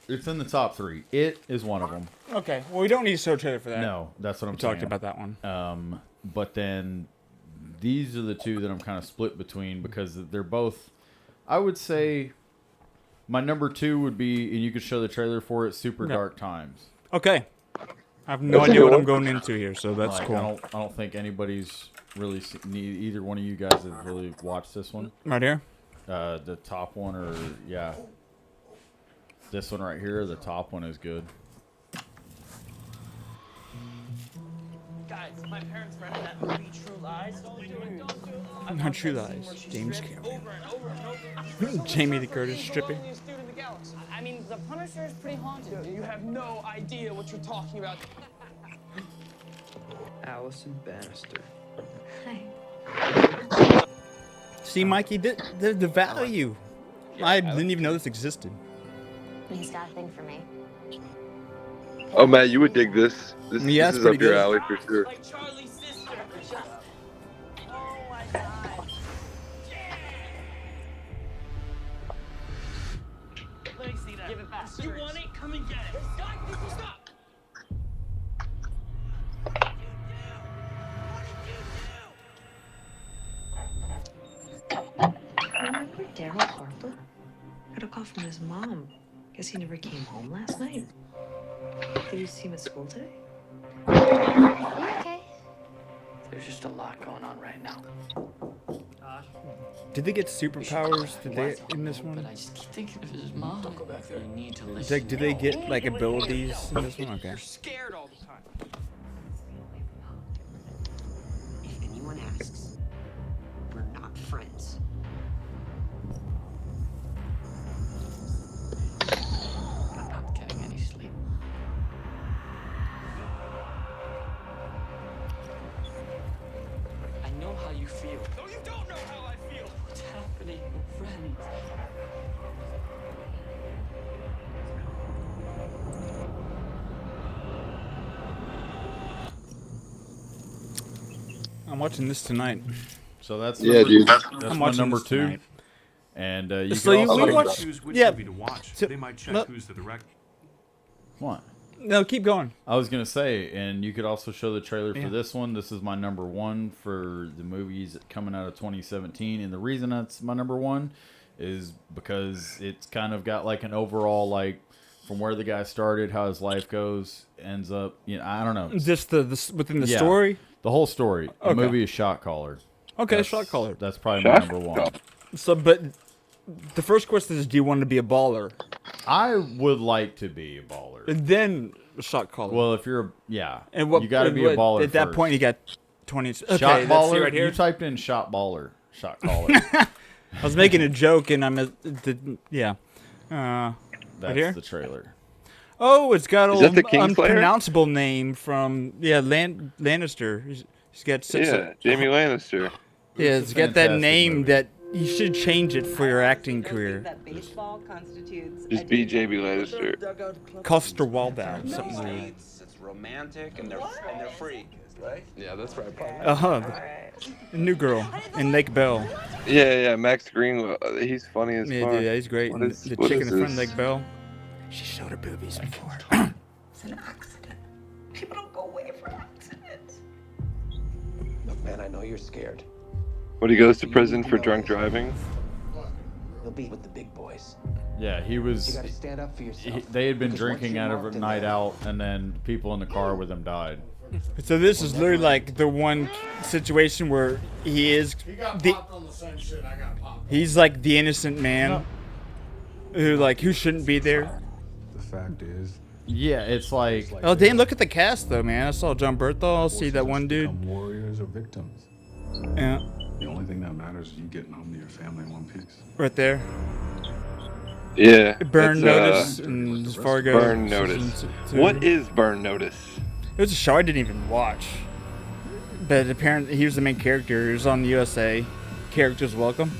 it's in the top 3. It is one of them. Okay. Well, we don't need to show a trailer for that. No, that's what I'm saying. saying. We talked about that one. But then these are the two that I'm kind of split between because they're both, I would say, My number 2 would be, and you could show the trailer for it, Super Dark Times. Okay. I have no idea what I'm going into here, so that's cool. I don't think anybody's really either one of you guys have really watched this one. Right here? The top one, or yeah, this one right here. The top one is good. Guys, my parents rented that movie True Lies. Not True Lies. James Cameron. Jamie Lee Curtis stripping. I mean, the Punisher is pretty haunted. You have no idea what you're talking about. Allison Bannister. Hi. See, Mikey, the value. I didn't even know this existed. He's got a thing for me. Oh, Matt, you would dig this. This is pretty up your good. alley for sure. Like Charlie's sister. Oh my God. Let me see that. Give it back. You want it? Come and get it. Stop! Stop! Remember Daryl Harper? Got a call from his mom. Guess he never came home last night. Did you see him at school today? Okay. There's just a lot going on right now. Did they get superpowers? Did they in this one? But I just keep thinking of his mom. Don't go back there. You need to It's listen. like, do they get like abilities in this one? Okay. You're scared all the time. If anyone asks, we're not friends. I'm not getting any sleep. I know how you feel. No, you don't know how I feel. What's happening, friends? I'm watching this tonight. So that's dude. That's I'm my watching number this 2. tonight. And you So can you also watch? Choose which Yeah. movie to watch. So- They might check no. who's the director. What? No, keep going. I was gonna say, and you could also show the trailer for Yeah. this one. This is my number 1 for the movies coming out of 2017, and the reason that's my number 1 is because it's kind of got like an overall, like, from where the guy started, how his life goes, ends up. You know, I don't know. Just the within the Yeah, story. the whole story. The Okay. movie is Shot Caller. Okay, That's- Shot Caller. That's probably my number 1. So, but the first question is, do you want to be a baller? I would like to be a baller. And then Shot Caller. Well, if you're and what you got to and be a what- baller At that first. point, you got 20. Okay, Shot let's see baller. right here. You typed in shot baller, shot caller. I was making a joke, and yeah. Right That's here. the trailer. Oh, it's got Is an that the Kingslayer? unpronounceable name from Lannister. He's got such Yeah, Jamie Lannister. yeah, it's got that fantastic name movie. that you should change it for your acting career. That baseball constitutes Just be Jamie Lannister. Custer Waldau, something like that. It's romantic and they're free, right? Yeah, that's right, partner. New Girl in Lake Bell. Yeah, Max Greenwell. He's funny as Yeah, fuck. dude, he's great. What And is- the what chick in is the front, this? Lake Bell. She showed her boobies before. It's an accident. People don't go away for accidents. Look, man, I know you're scared. When he goes to prison for drunk driving. You'll be with the big boys. Yeah, he You was. gotta stand up for yourself. They had been Because once drinking you're out of a marked in night there- out, and then people in the car with him died. So this is literally like the one situation where he is He got the popped on the same shit I got popped on. he's like the innocent man who shouldn't be there. The fact is, Yeah, it's like. Oh damn! Look at the cast though, man. I saw John Berthel. I see that one dude. become warriors or victims. Yeah, The only thing that matters is you getting home to your family in one piece. right there. Yeah. Burn that's, Notice and Fargo. Burn Notice. What is Burn Notice? It was a show I didn't even watch. But apparently he was the main character. He was on the USA. Characters welcome.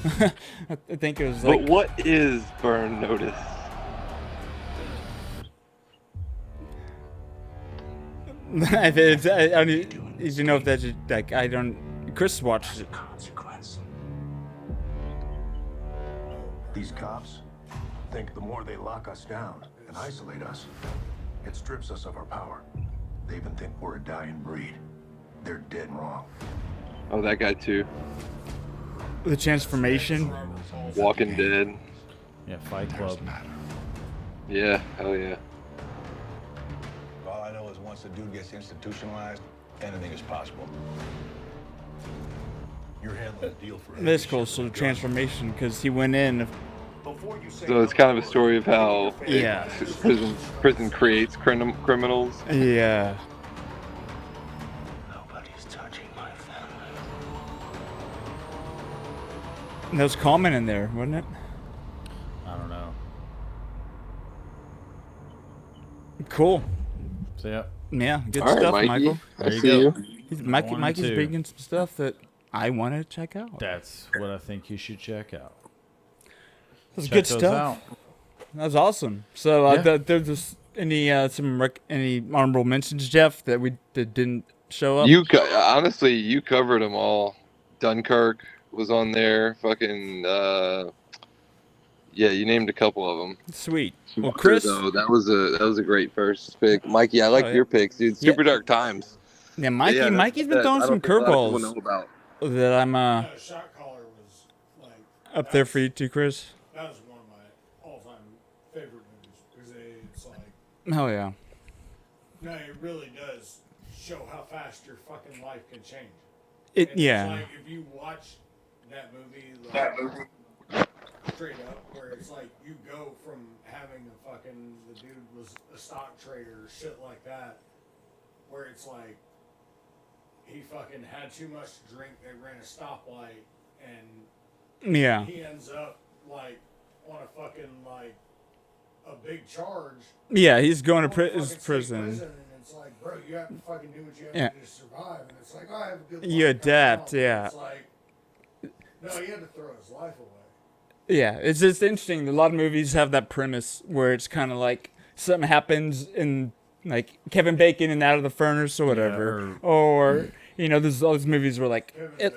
I think it was like. But what is Burn Notice? I don't even know if that's like I don't. Chris watched it. Consequence. These cops think the more they lock us down and isolate us, it strips us of our power. They even think we're a dying breed. They're dead wrong. Oh, that guy too. The transformation. Walking Dead. Yeah, Fight Club. Yeah, hell yeah. All I know is once the dude gets institutionalized, anything is possible. You're handling a deal for him. This cool sort of transformation because he went in. So it's kind of a story of how Yeah. prison creates criminals. Yeah. Nobody's touching my family. And there was comment in there, wasn't it? I don't know. Cool. So yeah. Yeah, good All right, stuff, Mikey. Michael. There you go. Mikey's bringing some stuff that I want to check out. That's what I think you should check out. That's good stuff. That was awesome. So there's just any honorable mentions, Jeff, that didn't show up. Honestly, you covered them all. Dunkirk was on there. Fucking yeah, you named a couple of them. Sweet. Well, Chris, though, that was a great first pick. Mikey, I like your picks, dude. Super Dark Times. Yeah, Mikey's been throwing some curveballs that I'm Shot Caller was like up there for you too, Chris. That was one of my all-time favorite movies because it's like. Oh yeah. No, it really does show how fast your fucking life can change. It's like if you watch that movie, straight up, where it's like you go from having the dude was a stock trader, shit like that, where it's like he fucking had too much to drink, they ran a stoplight, and he ends up like on a fucking like a big charge. Yeah, he's going to prison. And it's like, bro, you have to fucking do what you have to do to survive. And it's like, oh, I have a good life. You adapt, yeah. It's like, no, he had to throw his life away. Yeah, it's just interesting. A lot of movies have that premise where it's kind of like something happens in like Kevin Bacon and Out of the Furnace or whatever, or you know, there's all these movies where like in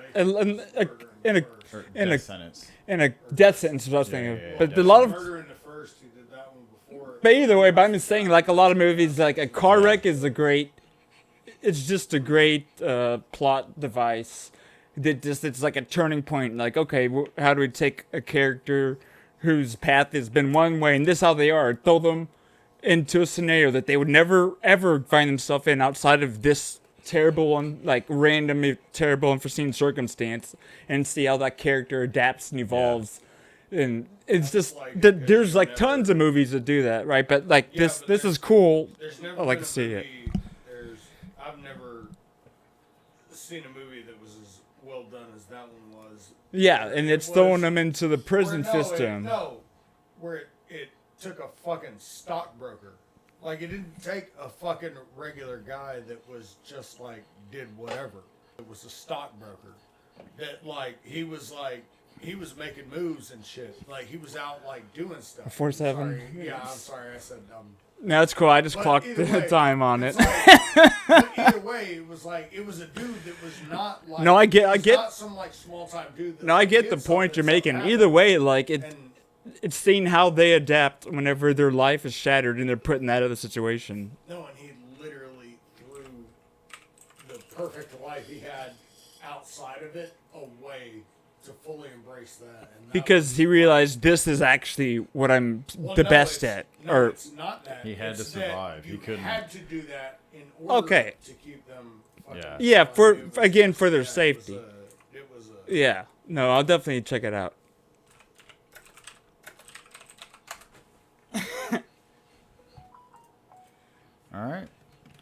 a death sentence. What I was thinking, but a lot of. But either way, but I'm just saying, like a lot of movies, like a car wreck is it's just a great plot device. It's like a turning point. Like, okay, how do we take a character whose path has been one way, and this is how they are, throw them into a scenario that they would never ever find themselves in outside of this terrible and like randomly terrible unforeseen circumstance, and see how that character adapts and evolves. And it's just there's like tons of movies that do that, right? But like this is cool. I like to see it. I've never seen a movie that was as well done as that one was. Yeah, and it's throwing them into the prison system. Where it took a fucking stockbroker. Like it didn't take a fucking regular guy that was just like did whatever. It was a stockbroker that like he was making moves and shit. Like he was out like doing stuff. 4-7. Yeah, I'm sorry, I said dumb. No, that's cool. I just clocked the time on it. But either way, it was a dude that was not like. No, I get. Not some like small time dude. No, I get the point you're making. Either way, like it's seeing how they adapt whenever their life is shattered and they're put in that other situation. No, and he literally threw the perfect life he had outside of it away to fully embrace that. And because he realized this is actually what I'm the best at. Or it's not that. He had to survive. He couldn't. Had to do that in order to keep them. Yeah, for their safety. Yeah, no, I'll definitely check it out. All right.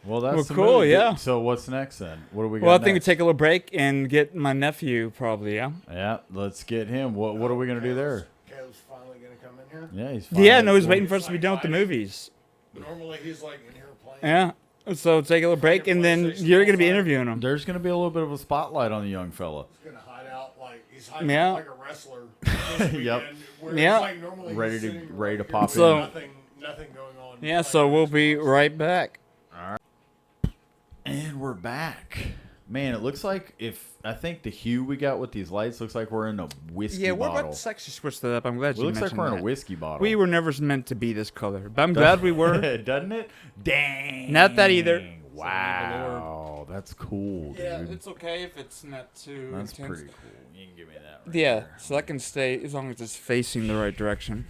Well, that's cool. movie. Yeah. So what's next then? What do we got? Well, I think we take a little break and get my nephew probably. Yeah. Yeah. Let's get him. What are we gonna do there? Caleb's finally gonna come in here. Yeah, he's. He's waiting for us to be done with the movies. Normally he's like in here playing. Yeah. So take a little break and then you're gonna be interviewing him. There's gonna be a little bit of a spotlight on the young fella. He's gonna hide out like he's hiding out like a wrestler. Yep. Yeah. Like normally ready to pop in. Nothing going on. Yeah. So we'll be right back. All right. And we're back. Man, it looks like I think the hue we got with these lights looks like we're in a whiskey bottle. Yeah, we're about to actually switch that up. I'm glad you mentioned that. Looks like we're in a whiskey bottle. We were never meant to be this color, but I'm glad we were. Doesn't it? Dang. Not that either. Wow, that's cool, dude. Yeah, it's okay if it's not too That's intense. pretty cool. You can give me that right Yeah, there. so that can stay as long as it's facing the right direction.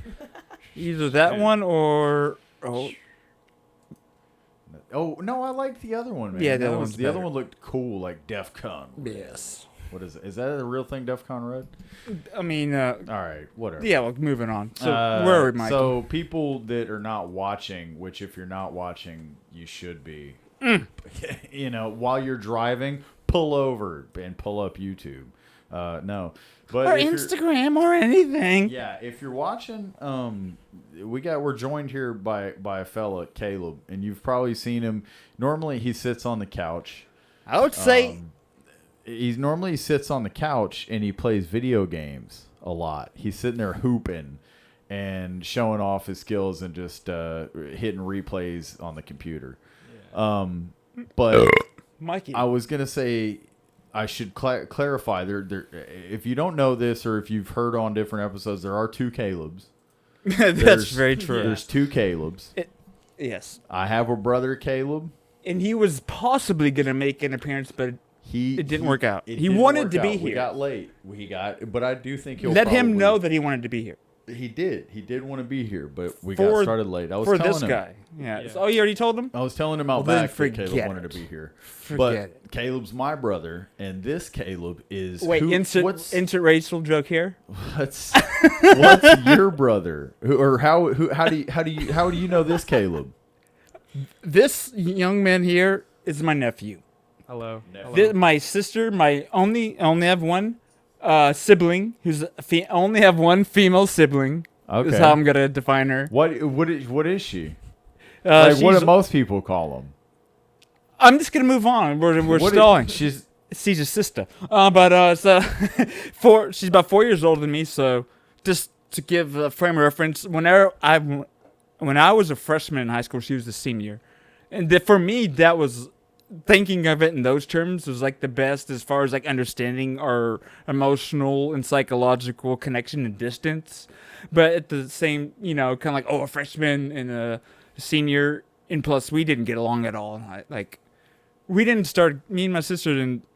Either that one or... Oh, no, I like the other one, man. Yeah, the other one's the other better. one looked cool, like DEF CON. Yes. What is it? Is that a real thing, DEF CON Red? I mean... all right, whatever. Yeah, well, moving on. So, where are we, Michael? So, people that are not watching, which if you're not watching, you should be. You know, while you're driving, pull over and pull up YouTube. No. But or Instagram or anything. Yeah, if you're watching, we're joined here by a fella, Caleb, and you've probably seen him. Normally, he sits on the couch. I would say he normally sits on the couch and he plays video games a lot. He's sitting there hooping and showing off his skills and just hitting replays on the computer. Yeah. But Mikey, I was gonna say. I should clarify. There. If you don't know this, or if you've heard on different episodes, there are two Calebs. That's very true. There's two Calebs. Yes. I have a brother, Caleb, and he was possibly gonna make an appearance, but it didn't work out. He wanted to be here. We got late. But I do think he'll let him know that he wanted to be here. He did. He did want to be here, but we got started late. I was for telling this him. guy. Yeah. Oh, you already told him? I was telling him out back that Caleb wanted to be here. But Caleb's my brother, and this Caleb is interracial joke here. What's your brother? How do you know this Caleb? This young man here is my nephew. Hello. My sister, only have one sibling who's only have one female sibling. Okay. Is how I'm gonna define her. What is she? What do most people call them? I'm just gonna move on. We're stalling. She's a sister. She's about 4 years older than me. So just to give a frame of reference, when I was a freshman in high school, she was a senior, and for me that was. Thinking of it in those terms was like the best as far as like understanding our emotional and psychological connection and distance. But at the same, kind of like, a freshman and a senior, and plus we didn't get along at all. Me and my sister didn't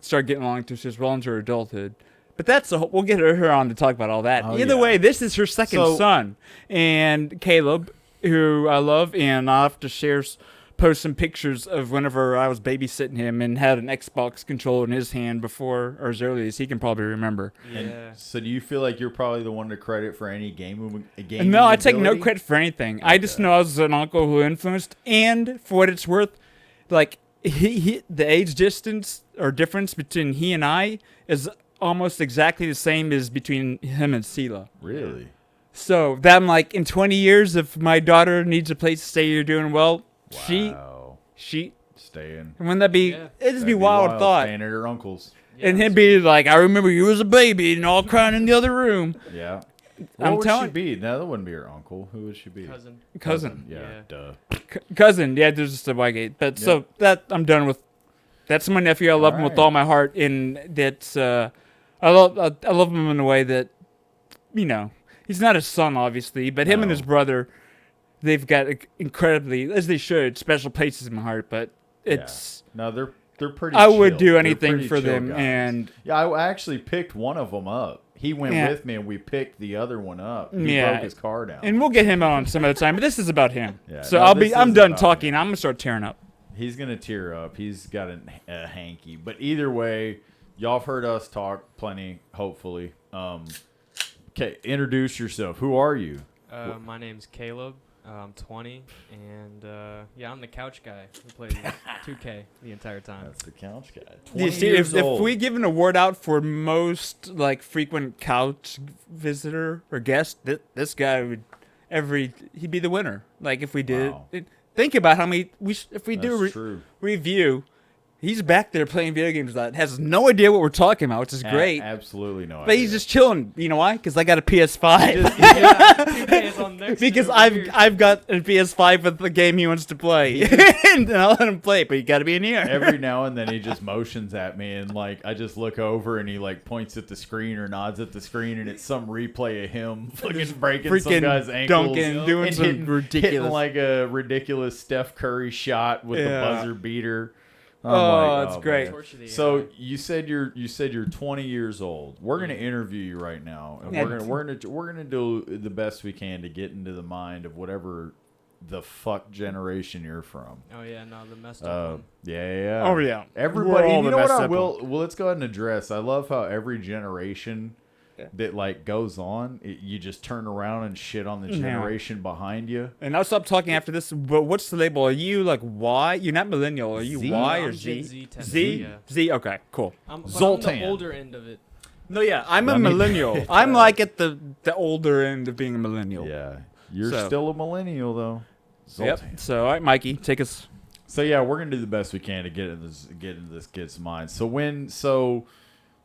start getting along until she was well into her adulthood. But we'll get her on to talk about all that. Either way, this is her second son, and Caleb, who I love, and I'll have to post some pictures of whenever I was babysitting him and had an Xbox controller in his hand before, or as early as he can probably remember. Yeah. And so do you feel like you're probably the one to credit for any game? No, I take no credit for anything. Okay. I just know I was an uncle who influenced, and for what it's worth, like the age distance or difference between he and I is almost exactly the same as between him and Sela. Really? So that I'm like, in 20 years, if my daughter needs a place to stay, you're doing well. Wow. She staying. Wouldn't that be? Yeah. It'd just be wild thought. Staying at her uncle's. Yeah, and he'd be like, "I remember you as a baby and all crying in the other room." Yeah. What would she be? No, that wouldn't be her uncle. Who would she be? Cousin. Yeah. Duh. Cousin. Yeah. There's just a Wygate. But so that I'm done with. That's my nephew. I love him with all my heart, and that's I love him in a way that, he's not his son, obviously, but him and his brother. They've got incredibly, as they should, special places in my heart. But it's no, they're pretty. I would do anything for them, guys. And I actually picked one of them up. He went with me, and we picked the other one up. He broke his car down, and we'll get him on some other time. But this is about him. So I'm done talking. Him. I'm gonna start tearing up. He's gonna tear up. He's got a hanky. But either way, y'all have heard us talk plenty. Hopefully, okay. Introduce yourself. Who are you? My name's Caleb. I'm 20, and I'm the couch guy who plays 2K the entire time. That's the couch guy. 20 years old. If we give an award out for most frequent couch visitor or guest, this guy would he'd be the winner. Like if we did, think about how many if we do review, He's back there playing video games that has no idea what we're talking about, which is great. Absolutely no idea. But he's just chilling. You know why? Because I got a PS5. Because I've got a PS5 with the game he wants to play, and I'll let him play. But you got to be in here. Every now and then he just motions at me, and like I just look over, and he like points at the screen or nods at the screen, and it's some replay of him fucking breaking some guy's ankles, dunking, doing some ridiculous, hitting like a ridiculous Steph Curry shot with the buzzer beater. That's great. Man. So you said you're 20 years old. We're gonna interview you right now, and we're gonna do the best we can to get into the mind of whatever the fuck generation you're from. Oh yeah, no, the messed up one. Yeah. Oh yeah. Everybody. You know what I will? Well, let's go ahead and address. I love how every generation that like goes on, you just turn around and shit on the generation behind you. And I'll stop talking after this. But what's the label? Are you like Y? You're not millennial. Are you Z? Y or I'm Z? Gen Z, Z? yeah. Z. Okay, cool. I'm Zoltan. the older end of it. No, yeah, I'm a millennial. I'm like at the older end of being a millennial. Yeah, you're still a millennial though. Zoltan. Yep. So all right, Mikey, take us. So yeah, we're gonna do the best we can to get into this kid's mind.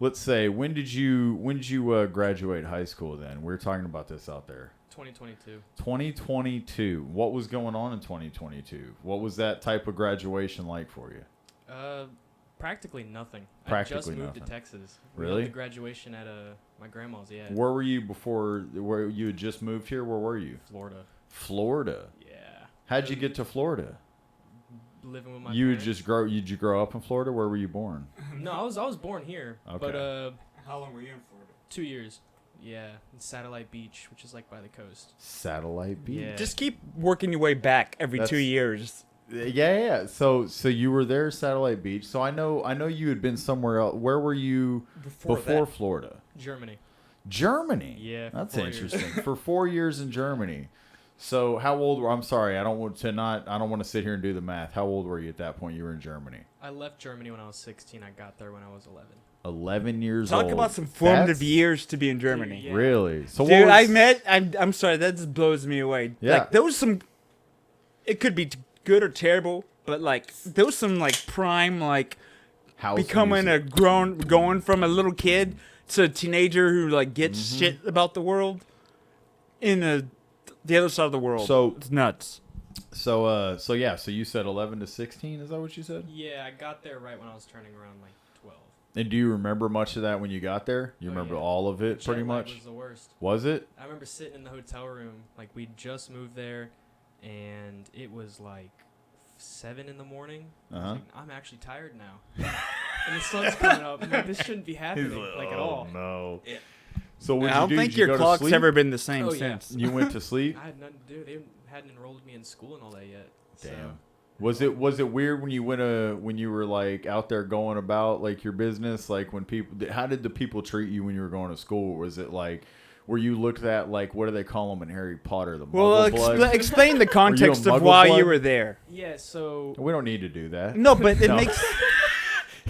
Let's say when did you graduate high school? Then we were talking about this out there. 2022. 2022. What was going on in 2022? What was that type of graduation like for you? Practically nothing. I just moved to Texas. Really? We had the graduation at my grandma's. Yeah. Where were you before? Where you had just moved here? Where were you? Florida. Florida. Yeah. How'd you get to Florida? Living with my parents. Did you grow up in Florida? Where were you born? No, I was born here. Okay. But how long were you in Florida? 2 years. Yeah, in Satellite Beach, which is like by the coast. Satellite Beach. Yeah. Just keep working your way back every 2 years. Yeah. So you were there, Satellite Beach. So I know you had been somewhere else. Where were you before Florida? Germany. Yeah. That's interesting. For 4 years in Germany. So how old were? I'm sorry, I don't want to sit here and do the math. How old were you at that point? You were in Germany. I left Germany when I was 16. I got there when I was 11. 11 years old. Talk about some formative years to be in Germany. Yeah. Really? So dude, I'm sorry, that just blows me away. Yeah. Like there was some. It could be good or terrible, but like there was some like prime like house becoming music. going from a little kid to a teenager who like gets shit about the world in the other side of the world. So it's nuts. So you said 11 to 16, is that what you said? Yeah, I got there right when I was turning around like 12. And do you remember much of that when you got there? You remember all of it pretty much? Was the worst. Was it? I remember sitting in the hotel room, like we just moved there, and it was like 7 in the morning. I was like, I'm actually tired now. And the sun's coming up. I'm like, this shouldn't be happening like at all. No. Yeah. So what I don't think your clock's ever been the same since. You went to sleep? I had nothing to do. They hadn't enrolled me in school and all that yet. Damn. So. Was it weird when you when you were like out there going about like your business? Like how did the people treat you when you were going to school? Was it like, were you looked at like, what do they call them in Harry Potter? The Muggle blood? Explain the context of why you were there. Yeah, so we don't need to do that. No, but it makes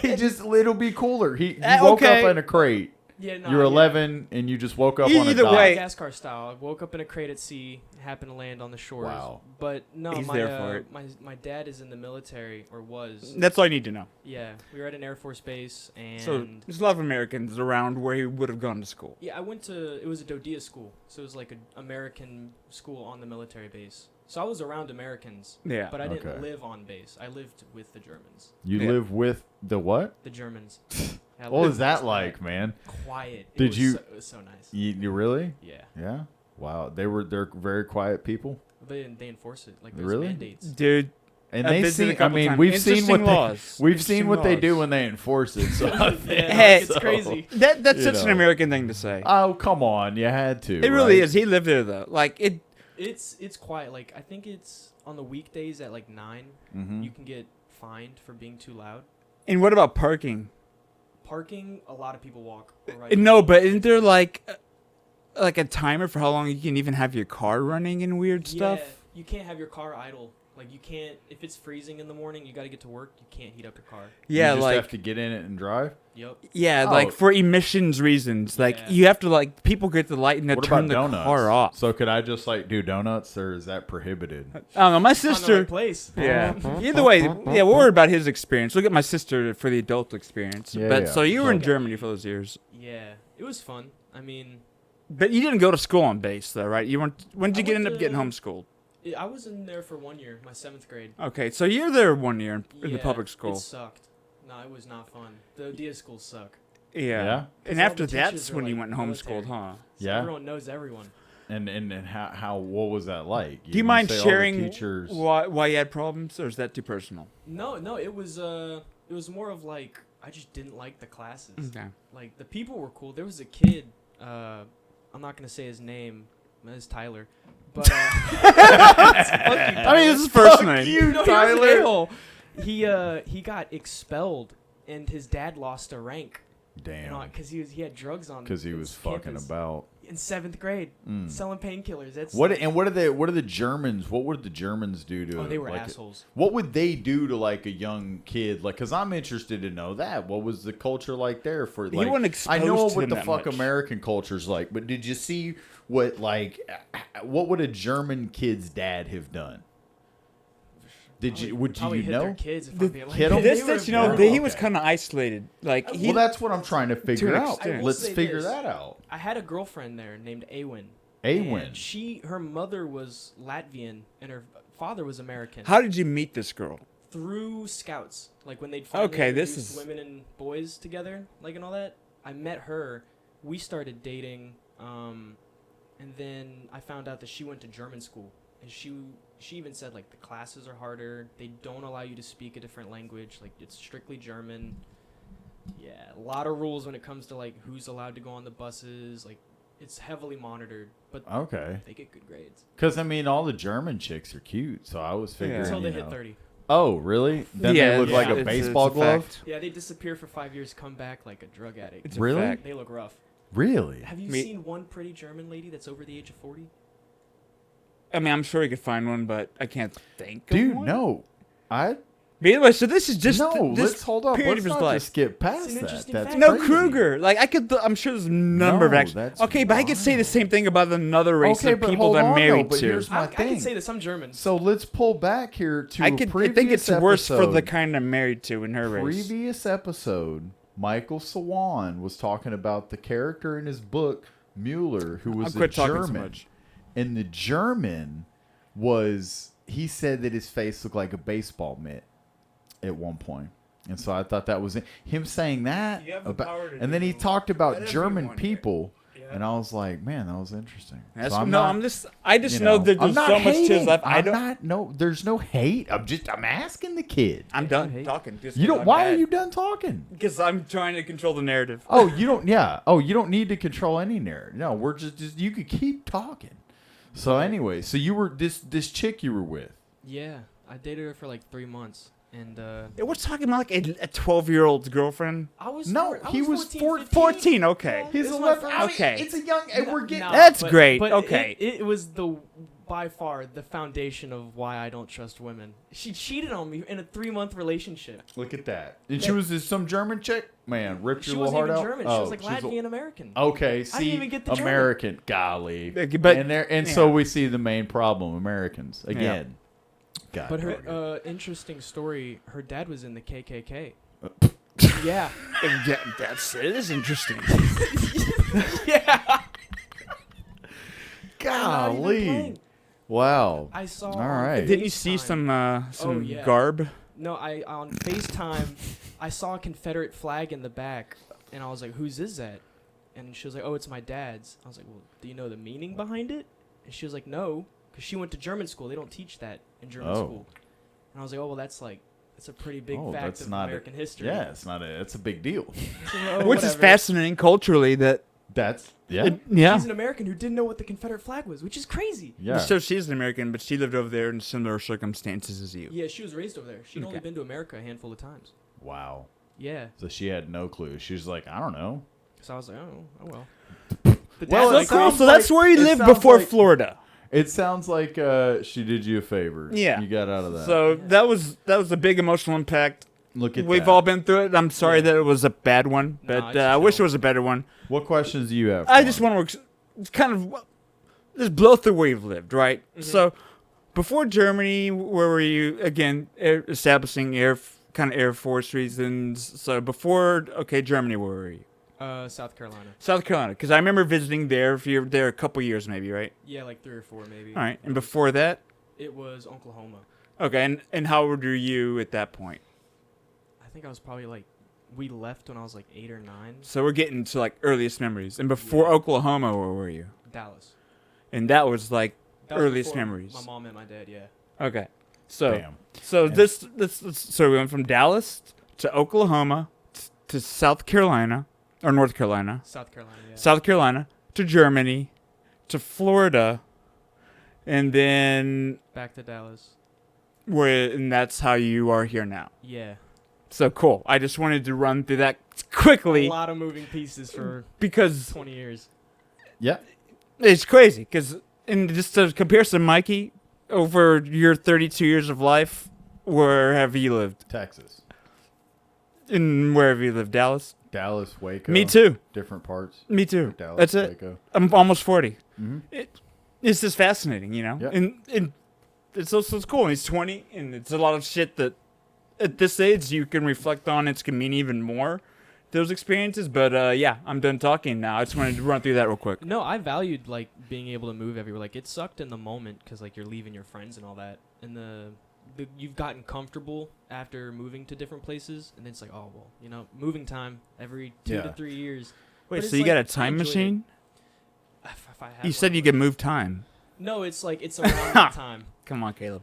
it'll be cooler. He woke up in a crate. Yeah, no, you're 11 and you just woke up on a dock. Either way, Madagascar style. I woke up in a crate at sea, happened to land on the shores. Wow. But no, He's there for it. My dad is in the military, or was. That's all you need to know. Yeah, we were at an Air Force base, and so there's a lot of Americans around where he would have gone to school. Yeah, I went to. It was a Dodia school, so it was like an American school on the military base. So I was around Americans. Yeah. But I didn't live on base. I lived with the Germans. You live with the what? The Germans. What was that like, man? Quiet. It was so nice. You really? Yeah. Yeah. Wow. They're very quiet people. They enforce it like there's really? mandates. Dude. And they see. I mean, we've seen what they do when they enforce it. So it's crazy. That's such an American thing to say. Oh, come on, you had to. It really is. He lived there though. Like it. It's quiet. Like I think it's on the weekdays at like 9. You can get fined for being too loud. And what about parking? Parking, a lot of people walk. Right. No, but isn't there like a timer for how long you can even have your car running and weird stuff? Yeah, you can't have your car idle. Like you can't if it's freezing in the morning, you got to get to work. You can't heat up your car. Yeah, you just like have to get in it and drive. Yep. Yeah, like for emissions reasons, like you have to like people get the light and What turn the about donuts? car off. So could I just like do donuts, or is that prohibited? I don't know. My sister. Place. Yeah. Either way, yeah, we'll worry about his experience. Look at my sister for the adult experience. Yeah, but yeah. so you were in Germany for those years. Yeah, it was fun. I mean, but you didn't go to school on base though, right? You weren't. When did you end up getting homeschooled? I was in there for 1 year, my 7th grade. Okay, so you're there 1 year in the public school. It sucked. No, it was not fun. The idea schools suck. Yeah. And after that's when you went homeschooled, huh? So everyone knows everyone. And how what was that like? Do you mind sharing teachers? why you had problems, or is that too personal? No, it was more of like I just didn't like the classes. Okay. Like the people were cool. There was a kid. I'm not gonna say his name. It's Tyler. But I mean, his first name. You, Tyler. He got expelled, and his dad lost a rank. Damn. Because he had drugs on. Because he was fucking about. In 7th grade, selling painkillers. That's what are the Germans? What would the Germans do to? Oh, they were like, assholes. What would they do to like a young kid? Like, because I'm interested to know that. What was the culture like there for? Like, he wasn't exposed I know to what them the that fuck much. American culture's like, but did you see what what would a German kid's dad have done? Did you hit know? Their kids if Did I'm being like, hit 'em? He was kind of isolated. Like well, that's what I'm trying to figure out. extent. Let's figure that out. I had a girlfriend there named Awin. Awin. Her mother was Latvian and her father was American. How did you meet this girl? Through scouts, like when they'd finally introduce women and boys together, like and all that. I met her. We started dating, and then I found out that she went to German school, and she even said like the classes are harder. They don't allow you to speak a different language. Like it's strictly German. Yeah, a lot of rules when it comes to like who's allowed to go on the buses. Like it's heavily monitored, but they get good grades. Because I mean, all the German chicks are cute, so I was figuring. Until they hit 30. Oh, really? Then they look like a baseball glove. Yeah, they disappear for 5 years, come back like a drug addict. Really? They look rough. Really? Have you seen one pretty German lady that's over the age of 40? I mean, I'm sure you could find one, but I can't think. Dude, of one. no. But anyway, so this is just let's hold up. Period Let's of his not life. just skip past that. That's no crazy. Kruger. Like I could, I'm sure there's a number of actions. that's Okay, but I could say the same thing about another race of people that I'm married but to. here's my I thing. can say this. I'm German. So let's pull back here to I think it's worse for the kind I'm married to in her race. Previous episode, Michael Swan was talking about the character in his book Mueller, who was a German, and the German he said that his face looked like a baseball mitt at one point. And so I thought that was him saying that about, and then he talked about German people, and I was like, man, that was interesting. That's, so I just know that there's so much to his life. There's no hate. I'm asking the kid. I'm done talking. Why are you done talking? Because I'm trying to control the narrative. Oh, you don't. Yeah. Oh, you don't need to control any narrative. No, we're just you could keep talking. So anyway, so you were this chick you were with. Yeah, I dated her for like 3 months. And we're talking about like a 12-year-old's girlfriend. He was 14. Okay, he's 11. Okay, it's a young. And we're getting. That's great. But okay, it was by far the foundation of why I don't trust women. She cheated on me in a 3-month relationship. Look at that. And she was some German chick. Man, ripped your little heart out. She wasn't even German. She was like Latvian American. Okay, see, I didn't even get the American. German. Golly, but so we see the main problem: Americans again. Yeah. God, but her interesting story, her dad was in the KKK. Yeah. It is interesting. Yeah. Golly. Wow. I saw. All right. Didn't you see some garb? No, on FaceTime, I saw a Confederate flag in the back, and I was like, "Whose is that?" And she was like, "Oh, it's my dad's." I was like, "Well, do you know the meaning behind it?" And she was like, "No." Because she went to German school. They don't teach that in German school. And I was like, oh, well, that's a pretty big fact of American history. Yeah, it's a big deal. Which is fascinating culturally that's yeah. She's an American who didn't know what the Confederate flag was, which is crazy. Yeah. So she's an American, but she lived over there in similar circumstances as you. Yeah, she was raised over there. She'd only been to America a handful of times. Wow. Yeah. So she had no clue. She was like, I don't know. So I was like, oh well. Well, that's cool. So that's where you lived before Florida. It sounds like she did you a favor. Yeah. You got out of that. So that was a big emotional impact. Look at We've that. all been through it. I'm sorry that it was a bad one, but I wish it was a better one. What questions do you have? I just want to kind of just blow through where you've lived, right? Mm-hmm. So before Germany, where were you? Again, establishing Air Force reasons. So before, Germany, where were you? South Carolina. South Carolina, because I remember visiting there. If you were there a couple years, maybe, right? Yeah, like 3 or 4, maybe. All right, and before that? It was Oklahoma. Okay, and how old were you at that point? I think I was probably like, we left when I was like 8 or 9. So we're getting to like earliest memories. And before Oklahoma, where were you? Dallas. And that was like that was earliest memories. My mom and my dad, yeah. Okay, so Bam. so so we went from Dallas to Oklahoma to South Carolina or North Carolina. South Carolina, yeah. South Carolina to Germany to Florida, and then back to Dallas. And that's how you are here now. Yeah. So cool. I just wanted to run through that quickly. A lot of moving pieces for because 20 years. Yeah. It's crazy because in just a comparison, Mikey, over your 32 years of life, where have you lived? Texas. And where have you lived? Dallas? Dallas, Waco. Me too. Different parts. Me too. Dallas, That's it. Waco. I'm almost 40. Mm-hmm. It's just fascinating, you know? Yep. And it's also cool. And he's 20, and it's a lot of shit that at this age you can reflect on. It's going to mean even more, those experiences. But yeah, I'm done talking now. I just wanted to run through that real quick. No, I valued like being able to move everywhere. Like it sucked in the moment because like you're leaving your friends and all that. And you've gotten comfortable after moving to different places. And then it's like, oh, well, you know, moving time every 2 to 3 years. Wait, so you got a time machine? If I had You said you could move time. No, it's like it's around that time. Come on, Caleb.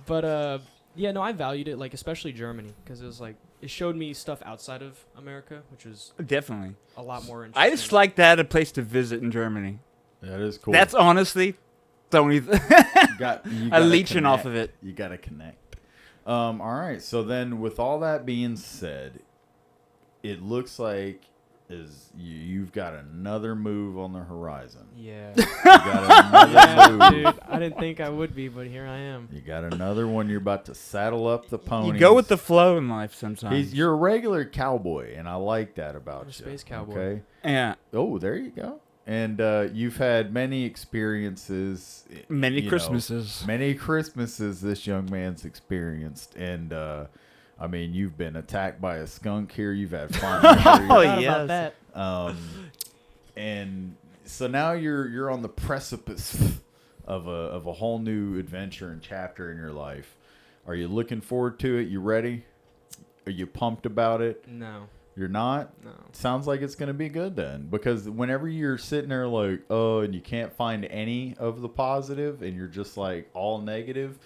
But yeah, no, I valued it, like especially Germany, because it was like it showed me stuff outside of America, which was definitely a lot more interesting. I just like that a place to visit in Germany. That is cool. That's honestly the only I'm leeching off of it. You got to connect. All right. So then, with all that being said, it looks like you've got another move on the horizon. Yeah. You got another move. Dude, I didn't think I would be, but here I am. You got another one. You're about to saddle up the ponies. You go with the flow in life sometimes. You're a regular cowboy, and I like that about you. Space cowboy. Okay. Yeah. Oh, there you go. And you've had many experiences. Many Christmases. Many Christmases this young man's experienced. And, I mean, you've been attacked by a skunk here. You've had fun. Oh, yes. And so now you're on the precipice of a whole new adventure and chapter in your life. Are you looking forward to it? You ready? Are you pumped about it? No. You're not? No. Sounds like it's going to be good then. Because whenever you're sitting there like, oh, and you can't find any of the positive and you're just like all negative,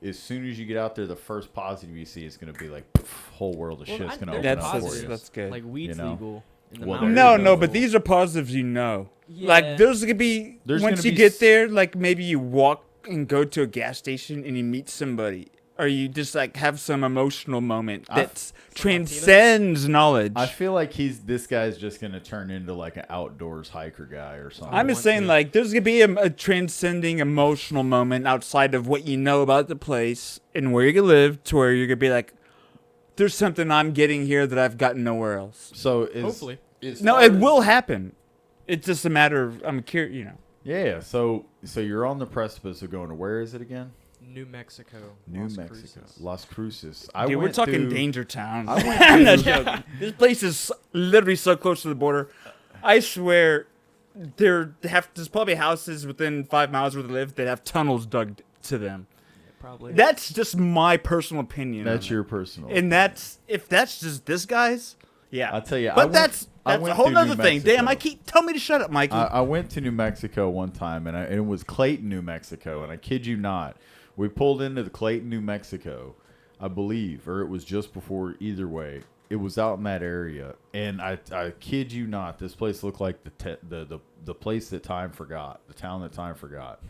as soon as you get out there, the first positive you see is going to be like, poof, whole world of shit's going to open up for you. That's good. Like weed's legal. In the No, but these are positives you know. Yeah. Like, those could be, There's once gonna you be get there, like maybe you walk and go to a gas station and you meet somebody. Or you just like have some emotional moment that transcends knowledge. I feel like this guy's just going to turn into like an outdoors hiker guy or something. I'm just saying, like, there's going to be a transcending emotional moment outside of what you know about the place and where you live to where you're going to be like, there's something I'm getting here that I've gotten nowhere else. So hopefully. No, it will happen. It's just a matter of, I'm curious, you know. Yeah, so you're on the precipice of going to, where is it again? New Mexico. Las Cruces. Dude, we're talking Danger Town. I'm not joking. This place is literally so close to the border. I swear, there's probably houses within 5 miles where they live that have tunnels dug to them. Yeah, probably. That's just my personal opinion. That's your personal. And if that's just this guy's, yeah. I'll tell you. But that's a whole other thing. Mexico. Damn, tell me to shut up, Mikey. I went to New Mexico one time, and it was Clayton, New Mexico, and I kid you not. We pulled into the Clayton, New Mexico, I believe, or it was just before. Either way, it was out in that area, and I kid you not, this place looked like the place that time forgot, the town that time forgot,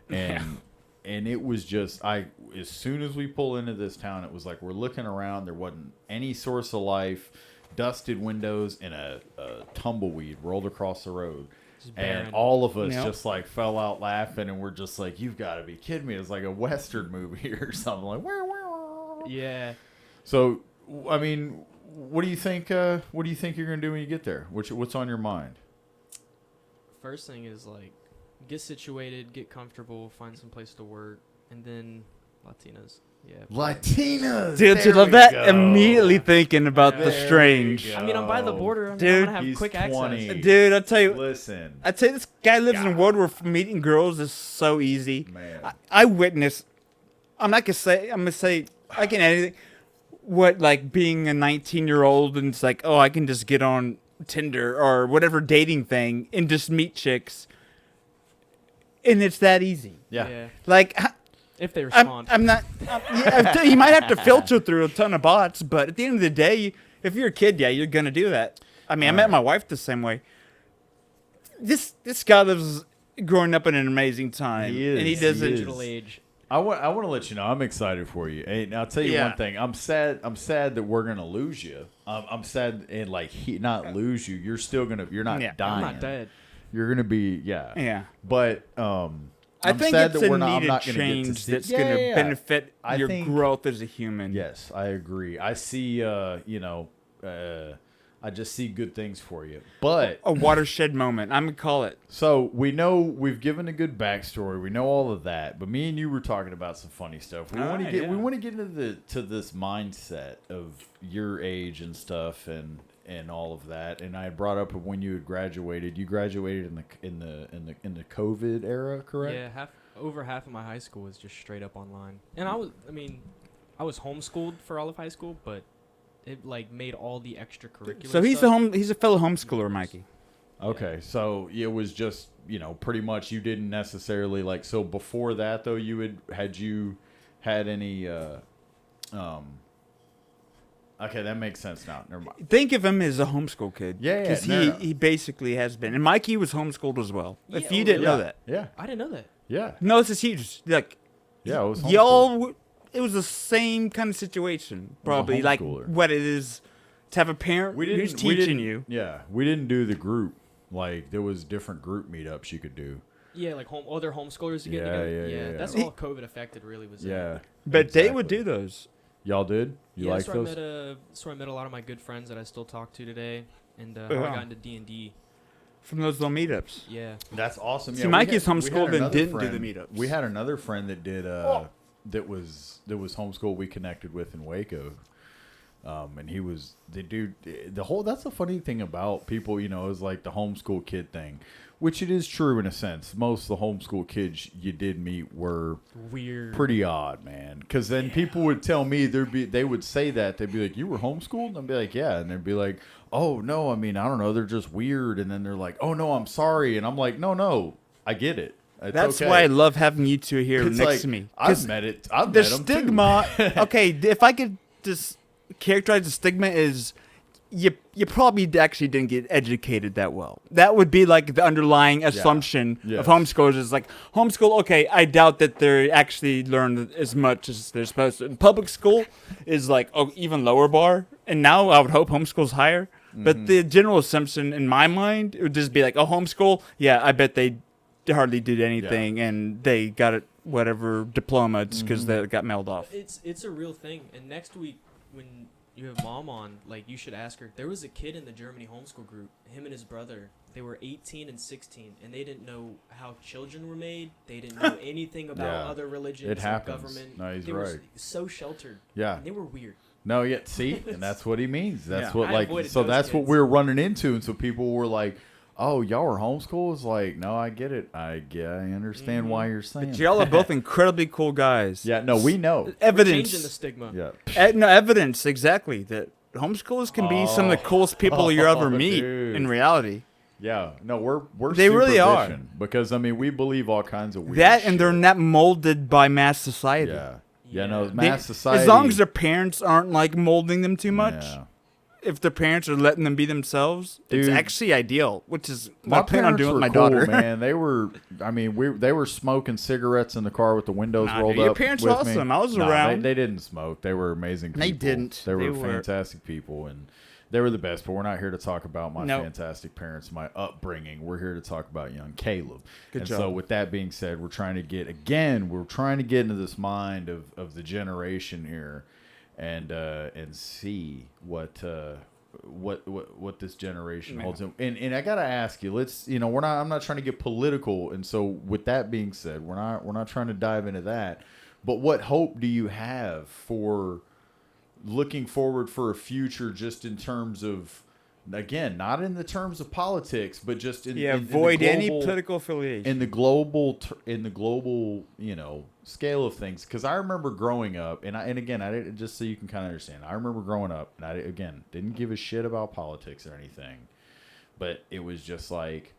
and it was just as soon as we pull into this town, it was like we're looking around, there wasn't any source of life, dusted windows, and a tumbleweed rolled across the road. And all of us just like fell out laughing, and we're just like, "You've got to be kidding me!" It's like a Western movie or something. Like, yeah. So, I mean, what do you think? What do you think you're gonna do when you get there? What's on your mind? First thing is like, get situated, get comfortable, find some place to work, and then Latinas. Yeah. Latinas. Dude, you love that? Immediately thinking about the strange. I mean, I'm by the border. I mean, Dude, I'm gonna have quick 20. access. Dude, I'll tell you. Listen. I'd say this guy lives in a world where meeting girls is so easy. Man. I witnessed. I'm not gonna say. I'm gonna say I can anything. What like being a 19-year-old and it's like, oh, I can just get on Tinder or whatever dating thing and just meet chicks, and it's that easy. Yeah. Like. If they respond. I'm not. You might have to filter through a ton of bots, but at the end of the day, if you're a kid, yeah, you're gonna do that. I mean, I met my wife the same way. This guy lives growing up in an amazing time, and he doesn't. Digital age. I want to let you know I'm excited for you. And I'll tell you one thing. I'm sad that we're gonna lose you. I'm sad and like not lose you. You're still gonna. You're not dying. I'm not dead. You're gonna be yeah. But I think it's a needed change that's going to benefit your growth as a human. Yes, I agree. I see, I just see good things for you. But a watershed moment, I'm going to call it. So we know we've given a good backstory. We know all of that. But me and you were talking about some funny stuff. We want to get into this mindset of your age and stuff and all of that. And I had brought up when you had graduated. You graduated in the COVID era, correct? Yeah, over half of my high school was just straight up online. And I was homeschooled for all of high school, but it like made all the extracurricular So he's stuff. He's a fellow homeschooler, Mikey. Okay, so it was just, pretty much you didn't necessarily like. So before that though, had you had any okay, that makes sense now. Never mind. Think of him as a homeschool kid. Yeah, because he basically has been. And Mikey was homeschooled as well. If you didn't know that. Yeah. I didn't know that. Yeah. No, this is huge. Like, yeah, it was y'all. It was the same kind of situation, probably like what it is to have a parent who's teaching you. Yeah, we didn't do the group. Like there was different group meetups you could do. Yeah, like other homeschoolers to get together. Yeah. That's all COVID affected really was. Yeah, but they would do those. Y'all did? You like those? I met a lot of my good friends that I still talk to today, and I got into D&D. From those little meetups. Yeah, that's awesome. See, Mikey's homeschooled and didn't do the meetups. We had another friend that did. That was homeschool we connected with in Waco, and he was the dude. That's the funny thing about people, is like the homeschool kid thing, which it is true in a sense. Most of the homeschool kids you did meet were weird, pretty odd, man. Because then people would tell me they would say that they'd be like, "You were homeschooled?" And I'd be like, "Yeah," and they'd be like, "Oh no, I mean I don't know, they're just weird." And then they're like, "Oh no, I'm sorry," and I'm like, "No, I get it." That's why I love having you two here next to me. I've met it. I've the met them stigma. Okay, if I could just characterize the stigma is you probably actually didn't get educated that well. That would be like the underlying assumption of homeschoolers is like homeschool. Okay, I doubt that they actually learn as much as they're supposed to. And public school is like even lower bar, and now I would hope homeschool's higher. Mm-hmm. But the general assumption in my mind it would just be like, homeschool. Yeah, I bet they hardly did anything, and they got it whatever diploma because they got mailed off. It's a real thing. And next week when you have Mom on, like you should ask her. There was a kid in the Germany homeschool group. Him and his brother. They were 18 and 16, and they didn't know how children were made. They didn't know anything about other religions or government. No, he's they right. were so sheltered. Yeah, and they were weird. No, yet see, and that's what he means. That's what that's kids. what we're running into, and so people were like, "Oh, y'all were homeschooled?" It's like, no, I get it. I understand why you're saying. But y'all are both incredibly cool guys. Yeah, no, we know. Evidence. We're changing the stigma. Yeah. No evidence exactly that homeschoolers can be some of the coolest people you ever meet in reality. Yeah, no, we're they really are because I mean we believe all kinds of weird that, shit. And they're not molded by mass society. Yeah, no, mass society. As long as their parents aren't like molding them too much. Yeah. If their parents are letting them be themselves, it's actually ideal. Which is what I plan on doing with my daughter. Man, they were. I mean, they were smoking cigarettes in the car with the windows rolled up. Your parents were awesome. I was around. They didn't smoke. They were amazing people. They didn't. They were fantastic people, and They were the best, but we're not here to talk about my fantastic parents, my upbringing. We're here to talk about young Caleb. Good job. So with that being said, we're trying to get into this mind of the generation here and see what this generation holds. And I gotta ask you, I'm not trying to get political, and so with that being said, we're not trying to dive into that. But what hope do you have for looking forward for a future, just in terms of, again, not in the terms of politics, but just in avoid in the global, any political affiliation in the global scale of things. Because I remember growing up, and I just so you can kind of understand, I remember growing up, and I didn't give a shit about politics or anything, but it was just like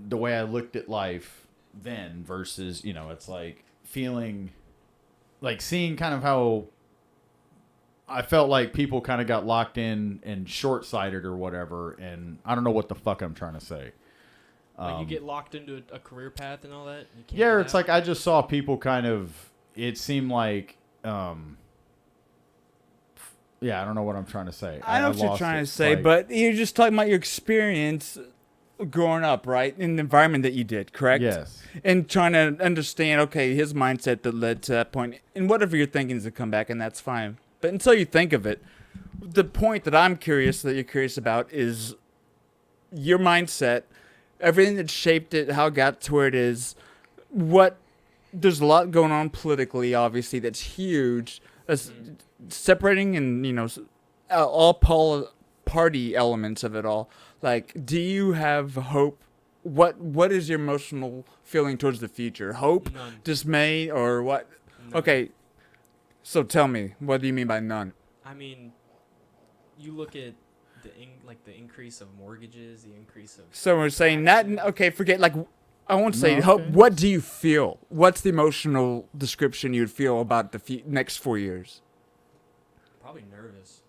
the way I looked at life then versus it's like feeling like seeing kind of how I felt like people kind of got locked in and short-sighted or whatever, and I don't know what the fuck I'm trying to say. Like you get locked into a career path and all that? It's like I just saw people kind of, it seemed like, I don't know what I'm trying to say. I know what you're trying to say, but you're just talking about your experience growing up, right? In the environment that you did, correct? Yes. And trying to understand, okay, his mindset that led to that point, and whatever you're thinking is to come back, and that's fine. But until you think of it, the point that you're curious about is your mindset, everything that shaped it, how it got to where it is, there's a lot going on politically, obviously, that's huge, that's separating and, all party elements of it all. Like, do you have hope? What is your emotional feeling towards the future? Hope, None. dismay, or what? None. Okay. So tell me, what do you mean by none? I mean, you look at the increase of mortgages, the increase of... So we're saying that, okay, forget, like, I won't say hope. What do you feel? What's the emotional description you'd feel about the next 4 years? Probably nervous.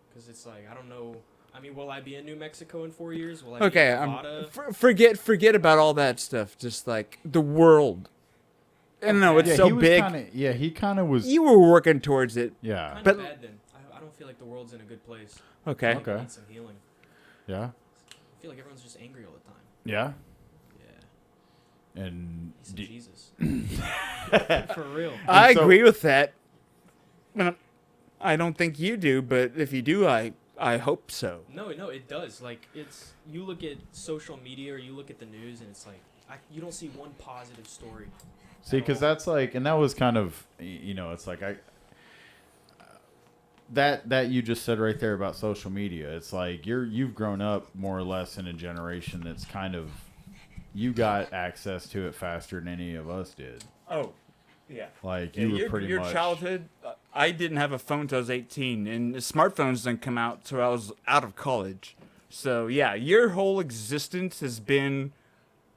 Because it's like, I don't know... I mean, will I be in New Mexico in 4 years? Will I be in Nevada? Forget about all that stuff. Just, like, the world. I don't know, it's so big. He kind of was... You were working towards it. Yeah. Kind of bad then. I don't feel like the world's in a good place. Okay. I need some healing. Yeah. I feel like everyone's just angry all the time. Yeah. Yeah. And Jesus. For real. I agree with that. I don't think you do, but if you do, I hope so. No, it does. Like, you look at social media or you look at the news, and it's like you don't see one positive story. See, because that's like, and that was kind of, it's like that you just said right there about social media. It's like you've grown up more or less in a generation that's kind of, you got access to it faster than any of us did. Oh, yeah. Like you were pretty much. Your childhood, I didn't have a phone until I was 18, and smartphones didn't come out till I was out of college. So yeah, your whole existence has been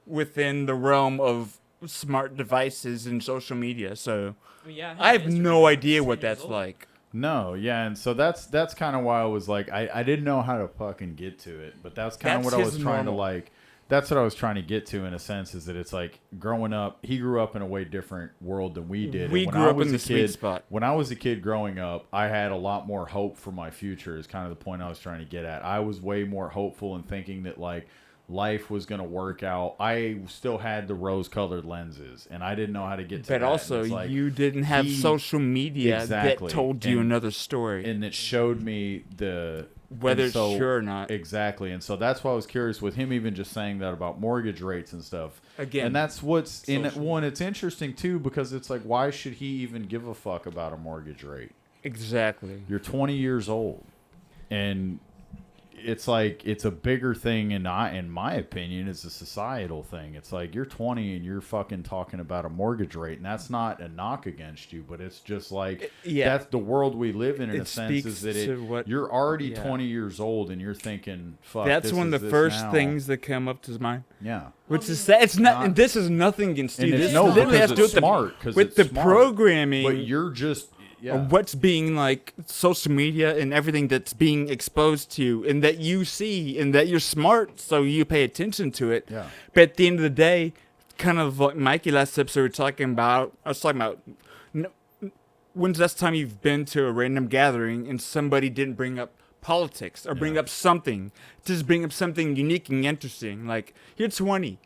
within the realm of smart devices and social media, so I have no idea what that's like. No, yeah, and so that's kind of why I was like, I didn't know how to fucking get to it, but that's kind of what I was trying to like. That's what I was trying to get to in a sense, is that it's like growing up, he grew up in a way different world than we did. We grew up in the sweet spot. When I was a kid growing up, I had a lot more hope for my future, is kind of the point I was trying to get at. I was way more hopeful and thinking that like life was going to work out. I still had the rose-colored lenses, and I didn't know how to get to that. But also, like, you didn't have social media that told you another story. And that showed me whether it's true or not. Exactly. And so that's why I was curious with him even just saying that about mortgage rates and stuff. Again. And that's what's in it. One, it's interesting, too, because it's like, why should he even give a fuck about a mortgage rate? Exactly. You're 20 years old. And it's like, it's a bigger thing, and in my opinion, it's a societal thing. It's like, you're 20 and you're fucking talking about a mortgage rate, and that's not a knock against you, but it's just like, that's the world we live in a sense, is that you're already 20 years old and you're thinking, fuck, that's one of the first things that come up to mind. Yeah. Which is sad. It's not, and this is nothing against you. This literally has to do with the programming. But you're just, what's being like social media and everything that's being exposed to you, and that you see, and that you're smart, so you pay attention to it. Yeah. But at the end of the day, kind of like Mikey last episode, we were talking about, when's the last time you've been to a random gathering and somebody didn't bring up politics or bring up something. Just bring up something unique and interesting. Like, you're 20.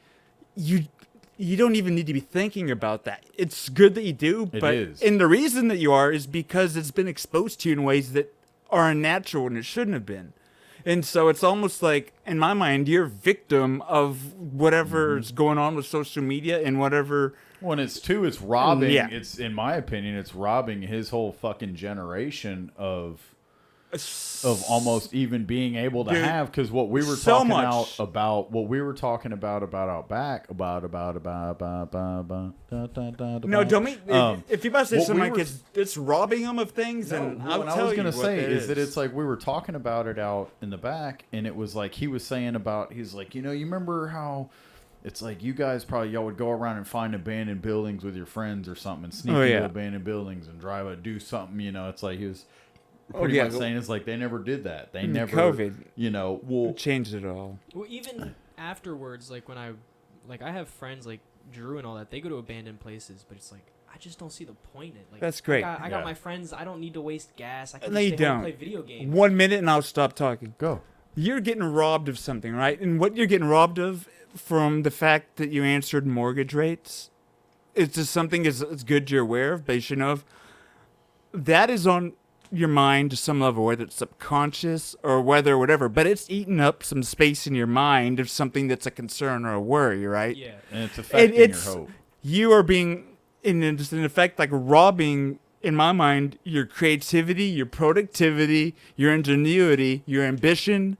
You don't even need to be thinking about that. It's good that you do, but and the reason that you are is because it's been exposed to you in ways that are unnatural and it shouldn't have been. And so it's almost like, in my mind, you're a victim of whatever's going on with social media and whatever. When it's robbing. Yeah. It's, in my opinion, it's robbing his whole fucking generation of almost even being able to have, because what we were talking about Outback no, don't me if you about to say something like it's robbing them of things, and what I was gonna say is that it's like we were talking about it out in the back, and it was like he was saying about, he's like, you remember how it's like you guys y'all would go around and find abandoned buildings with your friends or something and sneak into abandoned buildings and do something, it's like he was pretty much saying it's like they never did that. They never COVID, changed it all. Well, even afterwards, like when I have friends like Drew and all that, they go to abandoned places, but it's like I just don't see the point in it. Like, that's great. I got my friends. I don't need to waste gas. I can just stay home and play video games. 1 minute and I'll stop talking. Go. You're getting robbed of something, right? And what you're getting robbed of from the fact that you answered mortgage rates, it's just something as good you're aware of, but you should know of. That is on your mind to some level, whether it's subconscious or whatever, but it's eating up some space in your mind of something that's a concern or a worry, right? Yeah. And it's affecting your hope. You are being, in effect, like robbing, in my mind, your creativity, your productivity, your ingenuity, your ambition,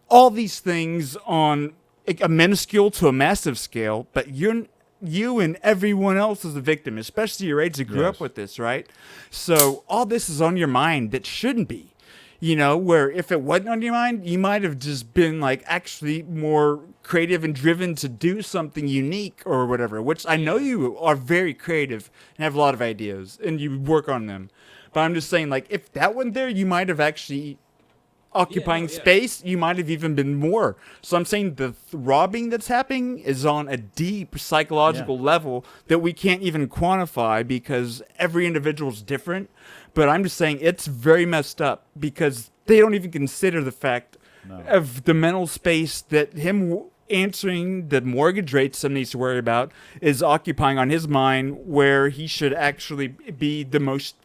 all these things on a minuscule to a massive scale, but you and everyone else is a victim, especially your age that grew up with this, right? So all this is on your mind that shouldn't be, where if it wasn't on your mind, you might have just been like actually more creative and driven to do something unique or whatever, which I know you are very creative and have a lot of ideas and you work on them. But I'm just saying, like, if that wasn't there, you might have actually occupying space, you might have even been more. So I'm saying the robbing that's happening is on a deep psychological level that we can't even quantify because every individual is different. But I'm just saying it's very messed up because they don't even consider the fact of the mental space that him answering the mortgage rates somebody needs to worry about is occupying on his mind, where he should actually be the most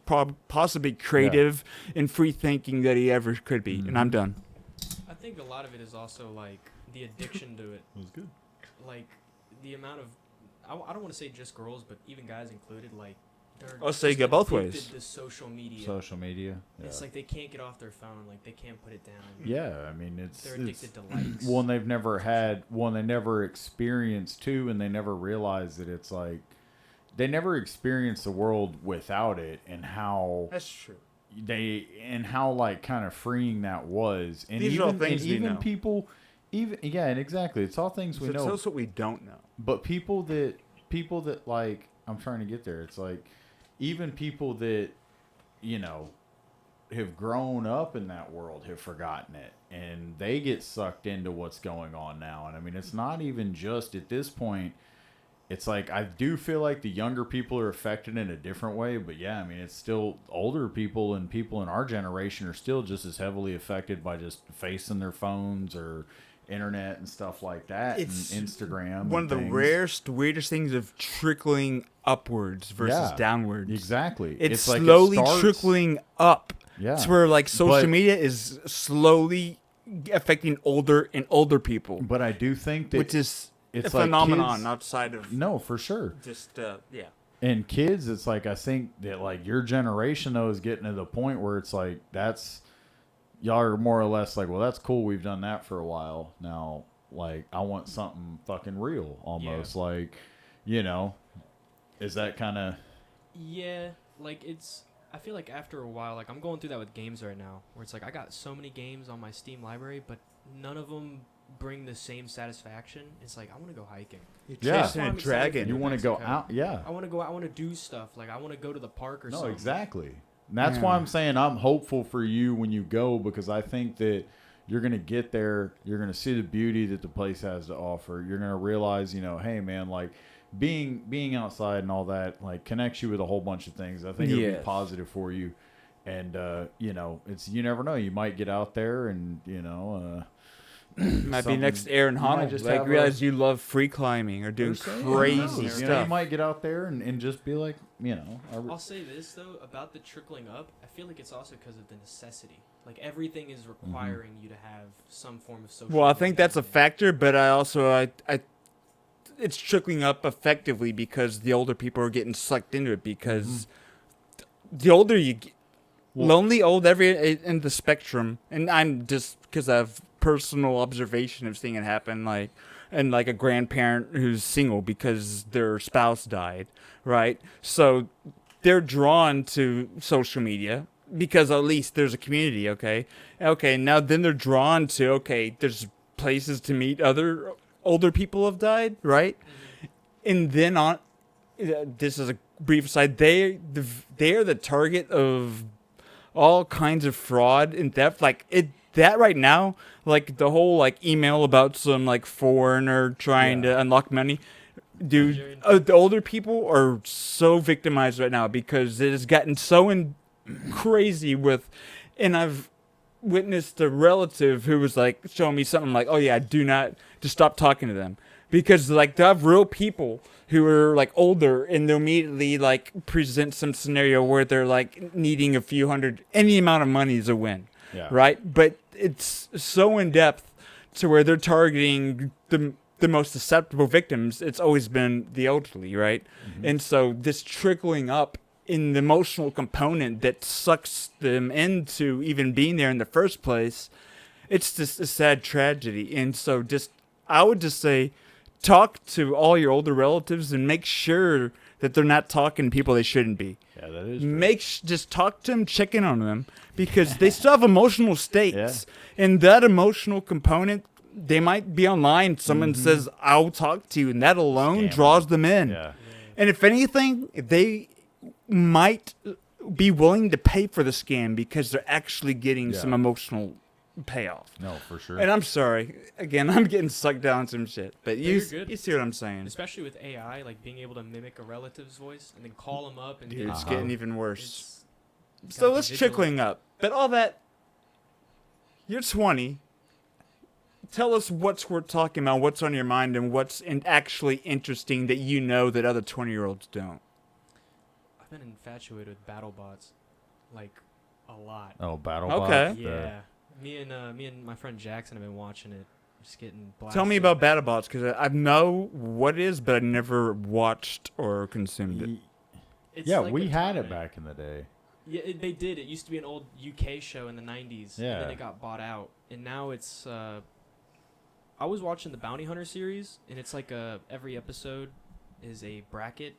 possibly creative and free thinking that he ever could be. And I'm done. I think a lot of it is also like the addiction to it. It was good. Like the amount of, I don't want to say just girls, but even guys included, like I'll say you go both ways. To social media. Yeah. It's like they can't get off their phone. Like they can't put it down. Yeah, I mean they're addicted to likes. One they never experienced too, and they never realized that it's like they never experienced the world without it, and how that's true. How like kind of freeing that was, and these are all things we know. People, and exactly, it's all things we know. It's what we don't know. But people that like, I'm trying to get there. It's like, even people that, have grown up in that world have forgotten it, and they get sucked into what's going on now. And I mean, it's not even just at this point. It's like, I do feel like the younger people are affected in a different way, but yeah, I mean, it's still older people, and people in our generation are still just as heavily affected by just facing their phones or internet and stuff like that. It's and Instagram. One of the rarest, weirdest things of trickling upwards versus downwards. Exactly. It's slowly trickling up. Yeah. To where like social media is slowly affecting older and older people. But I do think that which is it's a like phenomenon kids, outside of no, for sure. Just yeah. And kids, it's like, I think that like your generation though is getting to the point where it's like y'all are more or less like, well, that's cool. We've done that for a while now. Like, I want something fucking real, almost. Yeah. Like, is that kind of? Yeah, like I feel like after a while, like I'm going through that with games right now, where it's like I got so many games on my Steam library, but none of them bring the same satisfaction. It's like I want to go hiking. You're chasing a dragon. You want to go out? Yeah. I want to go. I want to do stuff. Like I want to go to the park or something. No, exactly. And that's why I'm saying I'm hopeful for you when you go, because I think that you're going to get there. You're going to see the beauty that the place has to offer. You're going to realize, hey, man, like being outside and all that, like, connects you with a whole bunch of things. I think it'll be positive for you. And you never know. You might get out there, and might be next Aaron Honnold. Like realize you love free climbing or doing crazy stuff. You might get out there and just be like, I'll say this though about the trickling up. I feel like it's also because of the necessity. Like everything is requiring you to have some form of social. Well, I think that's a factor, but I also it's trickling up effectively because the older people are getting sucked into it because the older you get, lonely, old, every in the spectrum, and I'm just because I have personal observation of seeing it happen, like a grandparent who's single because their spouse died, right? So they're drawn to social media because at least there's a community, okay? Now then they're drawn to, there's places to meet other older people have died, right? And then this is a brief aside, they are the target of all kinds of fraud and theft. That right now, like the whole like email about some like foreigner trying to unlock money. Dude, the older people are so victimized right now because it has gotten so crazy with, and I've witnessed a relative who was like showing me something like, oh yeah, do not just stop talking to them because like they have real people who are like older and they'll immediately like present some scenario where they're like needing a few hundred, any amount of money is a win, right? But it's so in depth to where they're targeting the most susceptible victims. It's always been the elderly, right? And so this trickling up in the emotional component that sucks them into even being there in the first place, it's just a sad tragedy. And so I would just say, talk to all your older relatives and make sure that they're not talking to people they shouldn't be. Yeah, that is true. Just talk to them, check in on them, because they still have emotional states. And that emotional component, they might be online. Someone says, I'll talk to you, and that alone draws them in. Yeah. And if anything, they might be willing to pay for the scam because they're actually getting some emotional payoff. No, for sure. And I'm sorry. Again, I'm getting sucked down some shit. But you see what I'm saying. Especially with AI, like being able to mimic a relative's voice and then call them up. And dude, it's getting even worse. So it's trickling up. But all that, you're 20. Tell us what's worth talking about, what's on your mind, and what's actually interesting that you know that other 20-year-olds don't. I've been infatuated with BattleBots, like a lot. Oh, BattleBots. Okay. Yeah. Me and my friend Jackson have been watching it, just getting blasted. Tell me about BattleBots, because I know what it is, but I never watched or consumed it. It's like we had it back in the day. Yeah, they did. It used to be an old UK show in the 90s, yeah. And then it got bought out. And now it's... I was watching the Bounty Hunter series, and it's like every episode is a bracket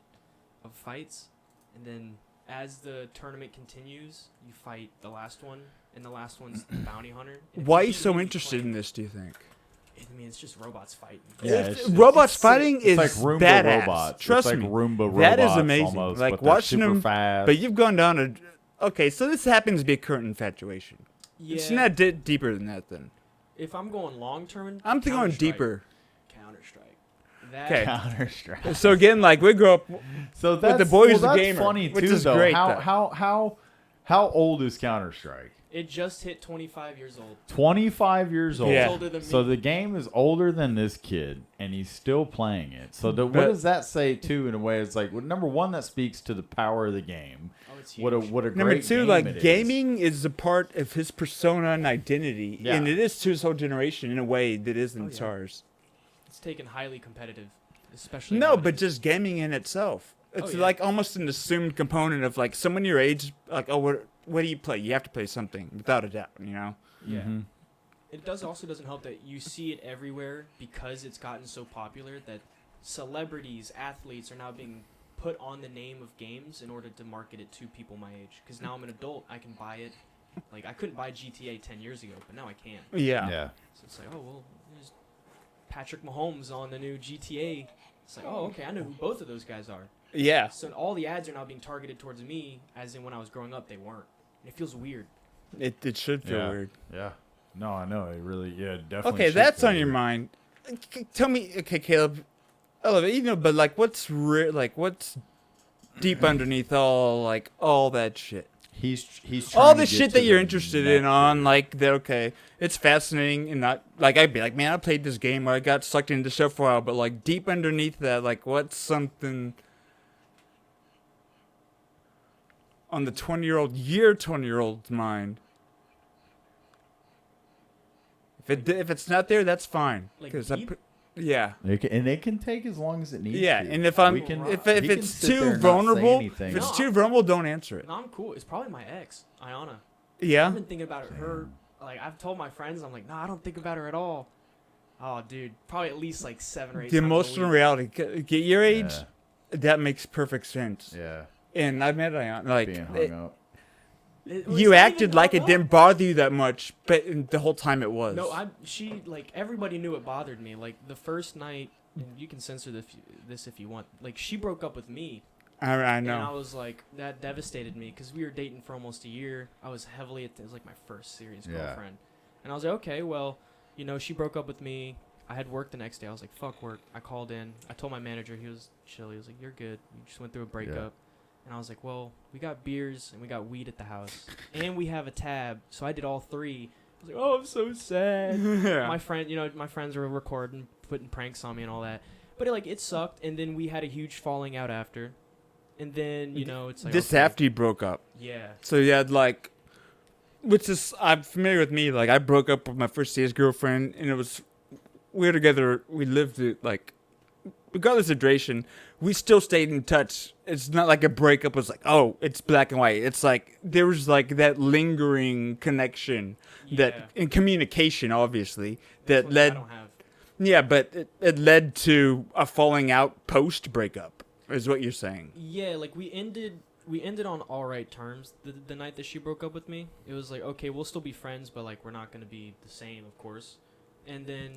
of fights, and then as the tournament continues, you fight the last one, and the last one's the Bounty Hunter. Why are you so interested in this, do you think? I mean, it's just robots fighting. Yeah, robots fighting is like Roomba badass. robots. Trust it's me, like Roomba robots that is amazing. Almost, like but watching them, fast. But you've gone down a. Okay, so this happens to be a current infatuation. Yeah. It's not deeper than that, then. If I'm going long term, I'm going deeper. Counter-Strike. Okay. Counter-Strike. So again, like we grew up with the boys that's gamer, funny which too, is though. great. How old is Counter-Strike? It just hit 25 years old. 25 years old. Yeah. Older than me. So the game is older than this kid, and he's still playing it. So what does that say too? In a way, it's like, well, number one, that speaks to the power of the game. Oh, it's huge. What a great Number two, game like it gaming is a part of his persona and identity, Yeah. and it is to his whole generation in a way that isn't ours. It's taken highly competitive, especially. No, nowadays. but just gaming in itself. It's yeah. like almost an assumed component of like someone your age, like, oh, what do you play? You have to play something, without a doubt, you know? Yeah. Mm-hmm. It doesn't help that you see it everywhere because it's gotten so popular that celebrities, athletes are now being put on the name of games in order to market it to people my age. Because now I'm an adult, I can buy it. Like, I couldn't buy GTA 10 years ago, but now I can. Yeah. So it's like, oh, well, there's Patrick Mahomes on the new GTA. It's like, oh, okay, I know who both of those guys are. Yeah. So all the ads are now being targeted towards me, as in when I was growing up, they weren't. And it feels weird. It should feel weird. Yeah. No, I know. It really, definitely. Okay, should that's feel on your weird. mind. Tell me, okay, Caleb. Oh, you know, but like, what's what's deep underneath all that shit? He's all trying the to get shit to that you're the interested in all on, like, they're okay. It's fascinating and not, like, I'd be like, man, I played this game or I got sucked into the show for a while, but, like, deep underneath that, like, what's something on the 20-year-old's mind? If it's not there, that's fine. Because yeah. It can take as long as it needs to. Yeah, and if it's too vulnerable, don't answer it. No, I'm cool. It's probably my ex, Ayana. Yeah. I've been thinking about her. Like, I've told my friends, I'm like, no, I don't think about her at all. Oh, dude, probably at least like 7 or 8 The times emotional a week. reality. Get your age, that makes perfect sense. Yeah. And I met Ayana, like, being hung up. You acted like it didn't bother you that much, but the whole time it was. No, she, like, everybody knew it bothered me. Like, the first night, and you can censor this if you want. Like, she broke up with me. I know. And I was like, that devastated me because we were dating for almost a year. I was it was like my first serious girlfriend. And I was like, okay, well, you know, she broke up with me. I had work the next day. I was like, fuck work. I called in. I told my manager. He was chill. He was like, you're good. You just went through a breakup. Yeah. And I was like, well, we got beers and we got weed at the house. And we have a tab. So I did all three. I was like, oh, I'm so sad. Yeah. My friends were recording, putting pranks on me and all that. But it sucked. And then we had a huge falling out after. And then, you know, it's like... This okay. after you broke up. Yeah. So you had, like... Which is... I'm familiar with me. Like, I broke up with my first serious girlfriend, and it was... We were together. We lived it, like... Regardless of duration, we still stayed in touch. It's not like a breakup was like, oh, it's black and white. It's like, there was, like, that lingering connection that... In communication, obviously, that led... I don't have. Yeah, but it led to a falling out post-breakup. Is what you're saying? Yeah, like we ended on all right terms the night that she broke up with me. It was like, okay, we'll still be friends, but like we're not gonna be the same, of course. And then,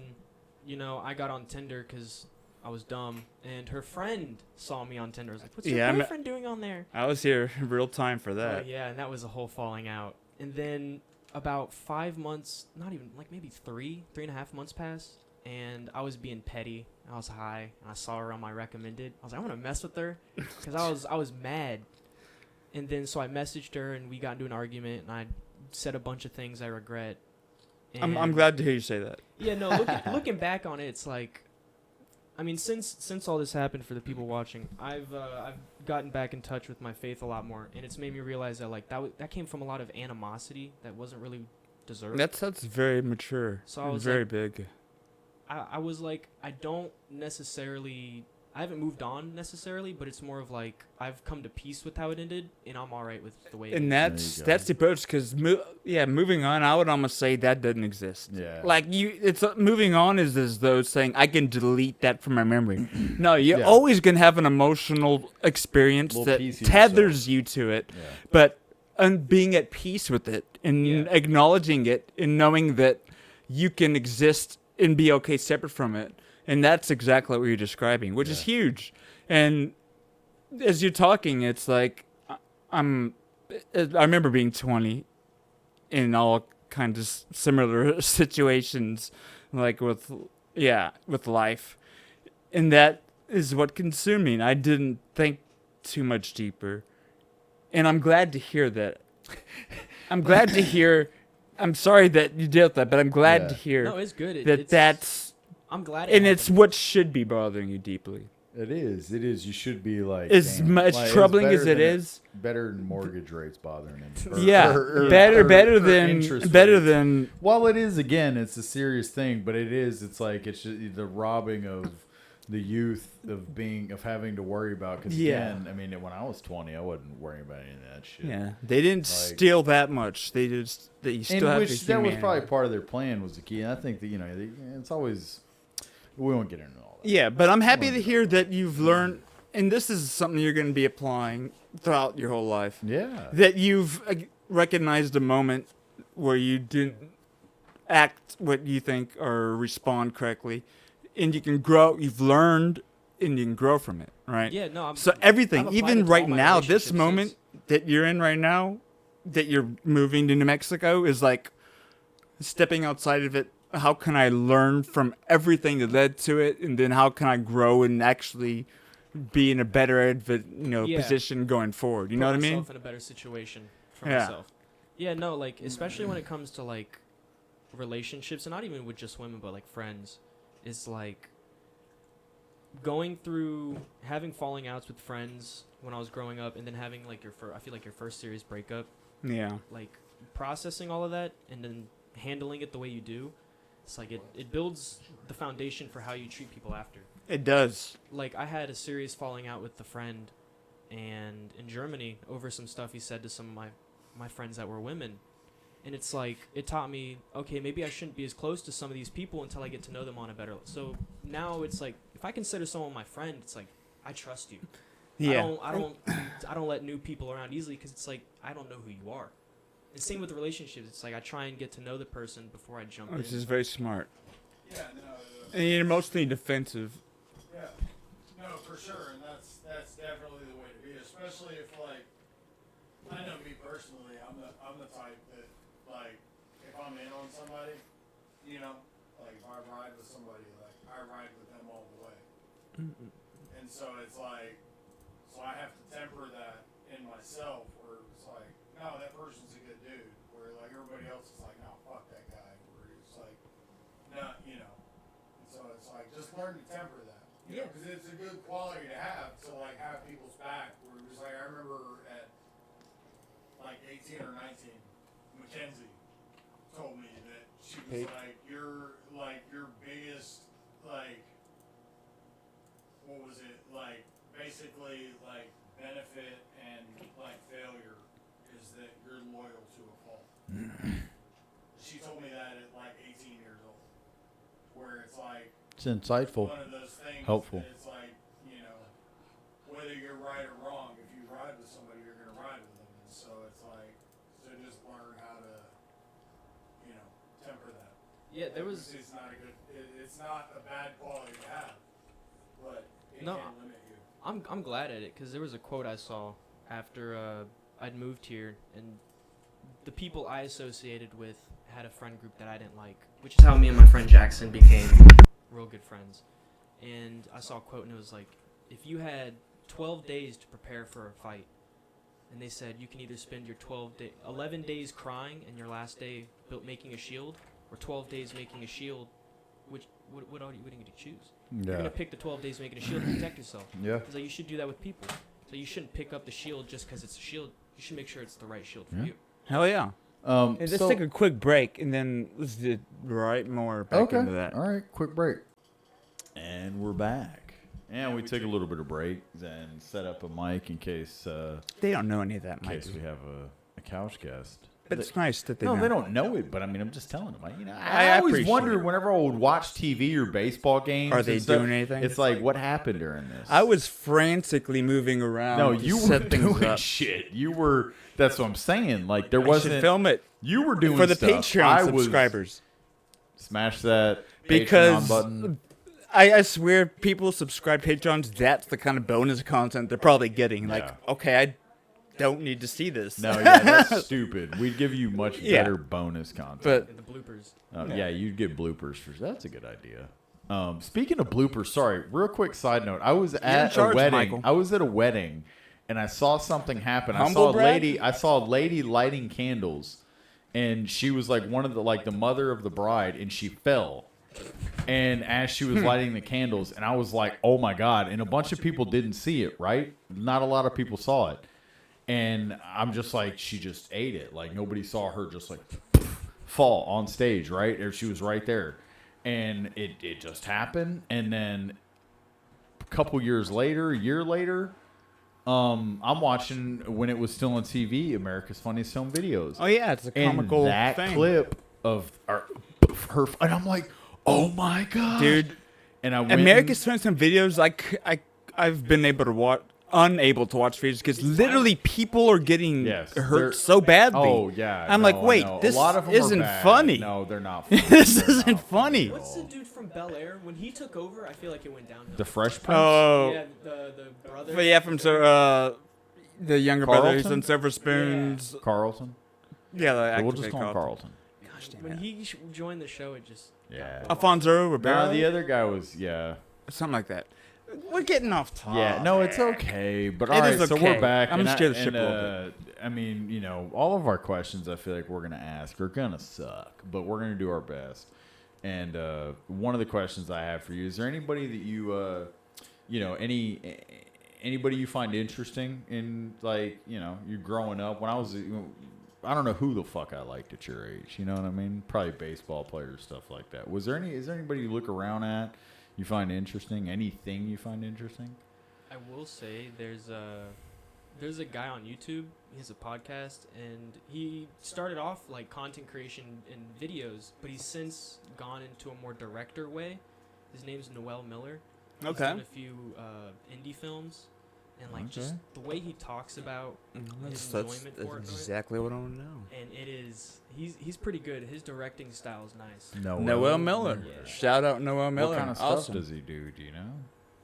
you know, I got on Tinder because I was dumb, and her friend saw me on Tinder. I was like, "What's your boyfriend doing on there?" I was here real time for that. Yeah, and that was a whole falling out. And then about 5 months, not even like maybe 3.5 months passed, and I was being petty. I was high, and I saw her on my recommended. I was like, I want to mess with her, because I was mad. And then so I messaged her, and we got into an argument, and I said a bunch of things I regret. And I'm glad to hear you say that. Yeah, no, looking back on it, it's like, I mean, since all this happened, for the people watching, I've gotten back in touch with my faith a lot more, and it's made me realize that like that came from a lot of animosity that wasn't really deserved. That's very mature. So I was very like, big. I was like, I haven't moved on necessarily, but it's more of like I've come to peace with how it ended, and I'm all right with the way it and ended. that's the approach, because moving on, I would almost say that doesn't exist. Yeah. Like moving on is as though saying I can delete that from my memory. No, you're always gonna have an emotional experience that tethers you to it, but being at peace with it and acknowledging it and knowing that you can exist and be okay separate from it. And that's exactly what you're describing, which is huge. And as you're talking, it's like I remember being 20 in all kinds of similar situations, like with life. And that is what consumed me. And I didn't think too much deeper. And I'm glad to hear that. I'm glad to hear. I'm sorry that you dealt with that, but I'm glad to hear no, it's good. That's. I'm glad. And it's what should be bothering you deeply. It is. You should be like as much troubling as it is. Better than mortgage rates bothering him. Better than. Well, it is. Again, it's a serious thing, but it's like it's just the robbing of the youth of having to worry about. Because again, I mean, when I was 20, I wasn't worrying about any of that shit. Yeah, they didn't steal that much. They just you still have to. That was probably part of their plan was the key. And I think that it's always. We won't get into all that. Yeah, but I'm happy to hear that you've learned, and this is something you're going to be applying throughout your whole life. Yeah. That you've recognized a moment where you didn't act what you think or respond correctly, and you can grow. You've learned, and you can grow from it, right? Yeah, no. So everything, even right now, this moment that you're in right now, that you're moving to New Mexico, is like stepping outside of it. How can I learn from everything that led to it, and then how can I grow and actually be in a better position going forward? You know what I mean? Put myself in a better situation. for myself. Yeah, no, like especially when it comes to like relationships, and not even with just women, but like friends, is like going through having falling outs with friends when I was growing up, and then having like I feel like your first serious breakup. Yeah. Like processing all of that and then handling it the way you do. It's like it builds the foundation for how you treat people after. It does. Like I had a serious falling out with a friend, and in Germany over some stuff he said to some of my friends that were women, and it's like it taught me, okay, maybe I shouldn't be as close to some of these people until I get to know them on a better. So now it's like if I consider someone my friend, it's like I trust you. Yeah. I don't let new people around easily because it's like I don't know who you are. And same with relationships. It's like I try and get to know the person before I jump in. Which is very smart. Yeah, no. And you're mostly defensive. Yeah, no, for sure, and that's definitely the way to be. Especially if like, I know me personally, I'm the type that like, if I'm in on somebody, you know, like if I ride with somebody, like I ride with them all the way. Mm-mm. And so it's like, so I have to temper that in myself, where it's like, no, that person's a good dude. Where like everybody else is like, no, fuck that guy. Where it's like, no, you know. And so it's like, just learn to temper that. You know, because it's a good quality to have people's back. Where it was like, I remember at like 18 or 19, Mackenzie told me that she was like your biggest like, what was it, like basically like benefit and like failure is that you're loyal to a fault. She told me that at like 18 years old, where it's like it's insightful, one of those things, helpful. It's like, you know, whether you're right or wrong, if you ride with somebody, you're gonna ride with them, and so it's like, so just learn how to, you know, temper that. Yeah, there was. It's not a good. It's not a bad quality to have, but it No, can limit you. I'm glad at it because there was a quote I saw after I'd moved here, and the people I associated with had a friend group that I didn't like, which is how me and my friend Jackson became real good friends. And I saw a quote, and it was like, if you had 12 days to prepare for a fight, and they said you can either spend your 11 days crying and your last day making a shield, or 12 days making a shield, what are you going to choose? Yeah. You're going to pick the 12 days making a shield to protect yourself. Yeah. Because like, you should do that with people. So you shouldn't pick up the shield just because it's a shield. You should make sure it's the right shield for you. Hell yeah. Hey, let's take a quick break, and then let's get right more back into that. All right, quick break. And we're back. And we took a little bit of break and set up a mic in case... they don't know any of that, in case we have a couch guest. But it's nice that they know. No, they don't know it, but I mean, I'm just telling them. I always appreciate wondered it. whenever I would watch TV or baseball games. Are they doing anything? It's like, what happened during this? I was frantically moving around. No, to you set were things doing up. shit. You were. That's what I'm saying. Like there wasn't. Should film it. You were doing for the stuff. Patreon I subscribers. Smash that because Patreon button. I swear, people subscribe Patreons. That's the kind of bonus content they're probably getting. Like, okay, I don't need to see this. No, yeah, that's stupid. We'd give you much better bonus content. But the bloopers. Yeah, you'd get bloopers for. That's a good idea. Speaking of bloopers, sorry, real quick side note. I was at a wedding. Michael. I was at a wedding, and I saw something happen. I saw a lady lighting candles, and she was like one of the mother of the bride, and she fell. And as she was lighting the candles, and I was like, oh my God. And a bunch of people didn't see it, right? Not a lot of people saw it. And I'm just like, she just ate it. Like nobody saw her just like fall on stage, right? Or she was right there. And it just happened. And then a couple years later, a year later, I'm watching when it was still on TV, America's Funniest Home Videos. Oh yeah, it's a comical and that thing. clip of her, and I'm like, oh my God, dude! And I went America's Funniest Home Videos. I've been unable to watch videos because literally people are getting hurt so badly. Oh yeah, I'm like, wait, this isn't funny. No, they're not. Funny. This isn't funny. What's the dude from Bel Air? When he took over, I feel like it went downhill. The Fresh Prince. Oh, yeah, the brother. But yeah, from the younger brother who's on Silver Spoons. Yeah. Carlton. Yeah, we'll just call him Carlton. Gosh damn when he joined the show, it just yeah. Alfonso Ribeiro. No, the other guy was something like that. We're getting off topic. Yeah, no, it's okay. But It all right, is so okay. we're back. I'm and just scared I- to ship and, a little bit. I mean, all of our questions I feel like we're going to ask are going to suck, but we're going to do our best. And one of the questions I have for you, is there anybody that you, anybody you find interesting in, like, you growing up? When I was, I don't know who the fuck I liked at your age. You know what I mean? Probably baseball players, stuff like that. Is there anybody you look around at you find interesting? Anything you find interesting? I will say there's a guy on YouTube. He has a podcast, and he started off like content creation and videos, but he's since gone into a more director way. His name's Noel Miller. He's Okay. done a few indie films, and like just Okay. the way he talks about his That's enjoyment for it. exactly what I want to know. And it is he's pretty good. His directing style is nice. Noel Miller. Yeah. Shout out Noel Miller. What kind of Awesome. stuff does he do? Do you know?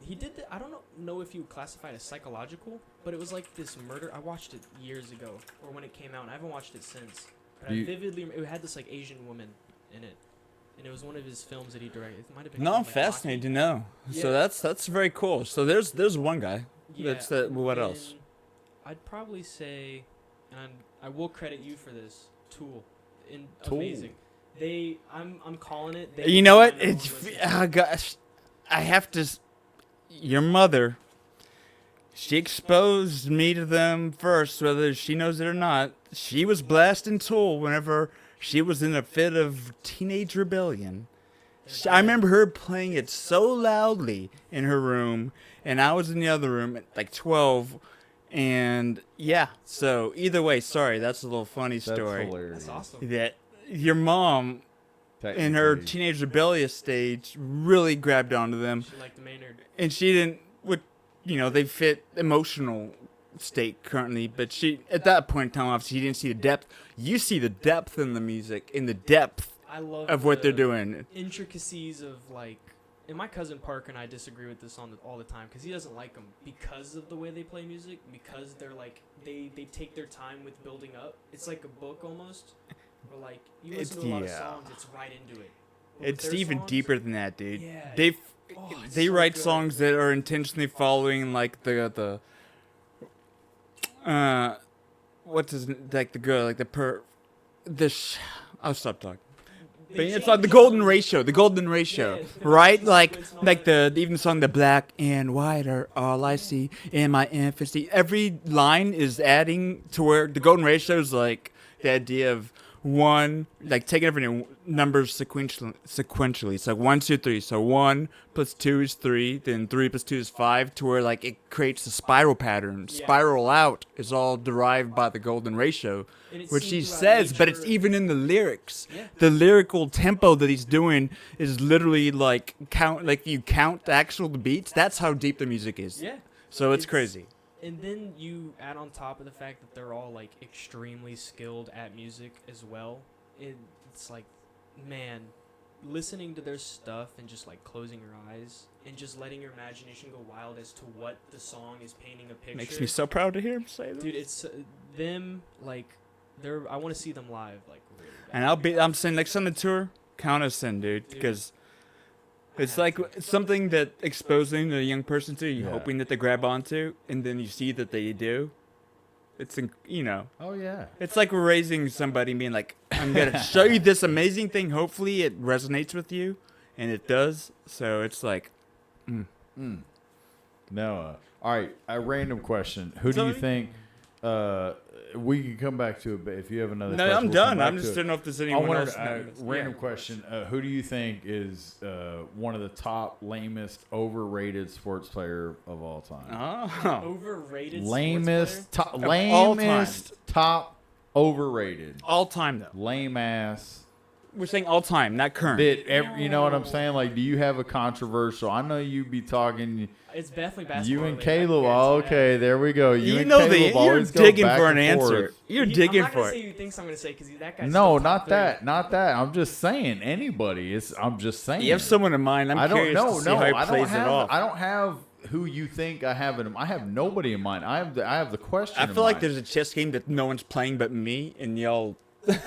He did I don't know if you would classify it as psychological, but it was like this murder. I watched it years ago, or when it came out, and I haven't watched it since. But I vividly it had this like Asian woman in it, and it was one of his films that he directed. It might have been. No, called, I'm like, fascinated to Rocky. know. So Yeah. that's very cool. So there's one guy. Yeah, That's that. What and else? I'd probably say, and I will credit you for this. Tool, Tool. amazing. I'm calling it. You know what? Oh gosh, I have to. Your mother. She exposed me to them first, whether she knows it or not. She was blasting Tool whenever she was in a fit of teenage rebellion. I remember her playing it so loudly in her room, and I was in the other room at like 12. And yeah, so either way, sorry, that's a little funny story. Hilarious. That's awesome. That your mom, in her Technically. teenage rebellious stage, really grabbed onto them. She liked Maynard. And she didn't, they fit emotional state currently, but she, at that point in time, obviously, she didn't see the depth. You see the depth in the music, in the depth I love of what they're the doing. Intricacies of like, and my cousin Parker and I disagree with this all the time because he doesn't like them because of the way they play music, because they're like they take their time with building up. It's like a book almost, where like you listen to a lot of songs, it's right into it. But with It's their even songs, deeper than that, dude. Yeah. They so write good. songs that are intentionally following like I'll stop talking. But it's like the golden ratio, Yeah, right? Like sequence and all like that. the even song "The Black and White are all I see in my infancy." Every line is adding to where the golden ratio is like the idea of one, like taking every numbers sequentially. So 1, 2, 3. So 1 plus 2 is 3. Then 3 plus 2 is 5. To where like it creates a spiral pattern. Yeah. Spiral out is all derived by the golden ratio, And it's which seen he throughout says. But it's nature. even in the lyrics. Yeah. The lyrical tempo that he's doing is literally like you count the actual beats. That's how deep the music is. Yeah. So it's crazy. And then you add on top of the fact that they're all like extremely skilled at music as well. It's like, man, listening to their stuff and just like closing your eyes and just letting your imagination go wild as to what the song is painting a picture. Makes me so proud to hear him say that. Dude, it's them like I want to see them live like really bad. And I'm saying next on the tour, count us in, dude, because it's like something that exposing a young person to, you're Yeah. hoping that they grab onto, and then you see that they do. It's Oh yeah. it's like we're raising somebody, being like, I'm gonna show you this amazing thing. Hopefully, it resonates with you, and it does. So it's like, No. All right. A random question. Who do Tell you me. think? We can come back to it, but if you have another No, question, I'm we'll come done. back I'm to just it. don't know if there's I anyone wanted else. random question. Who do you think is one of the top lamest overrated sports player of all time? Oh, Overrated Lamest, sports top, Of all lamest, top, overrated, all time though. lame ass. We're saying all time, not current. You know what I'm saying? Like, do you have a controversial? I know you be talking. It's definitely basketball. You and related, I can Caleb. guarantee Oh, that. okay, there we go. You and know Caleb you're always go digging back for an and answer. forth. You're I'm digging not for gonna it. say who thinks I'm gonna say because that guy's No, still top not three. that, not that. I'm just saying anybody. I'm just saying. You have someone in mind. I'm I don't curious know. to see No, how he I plays don't have. it off. I don't have who you think I have in. I have nobody in mind. I have the question. I in feel like mind. there's a chess game that no one's playing but me, and y'all.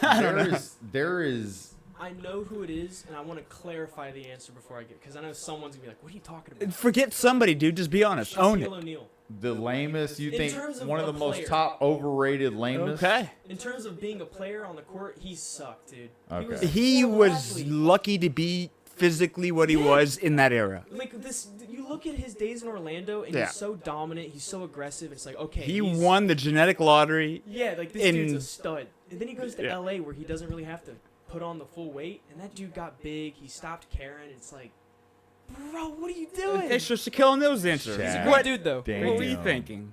I don't know. There is I know who it is, and I want to clarify the answer before I get, because I know someone's gonna be like, "What are you talking about?" Forget somebody, dude. Just be honest. Own it. Shaquille O'Neal. The lamest, you In think terms of one of a the most player. top overrated lamest? Okay. In terms of being a player on the court, he sucked, dude. Okay. He was lucky to be physically what he was in that era. Like this, you look at his days in Orlando, and Yeah. he's so dominant. He's so aggressive. It's like, okay, He he's, won the genetic lottery. Yeah, like this dude's a stud. And then he goes to Yeah. LA where he doesn't really have to put on the full weight, and that dude got big. He stopped caring. It's like, bro, what are you doing? It's just Shaquille O'Neal's answer. He's a What- great dude, though. Damn. What were you thinking?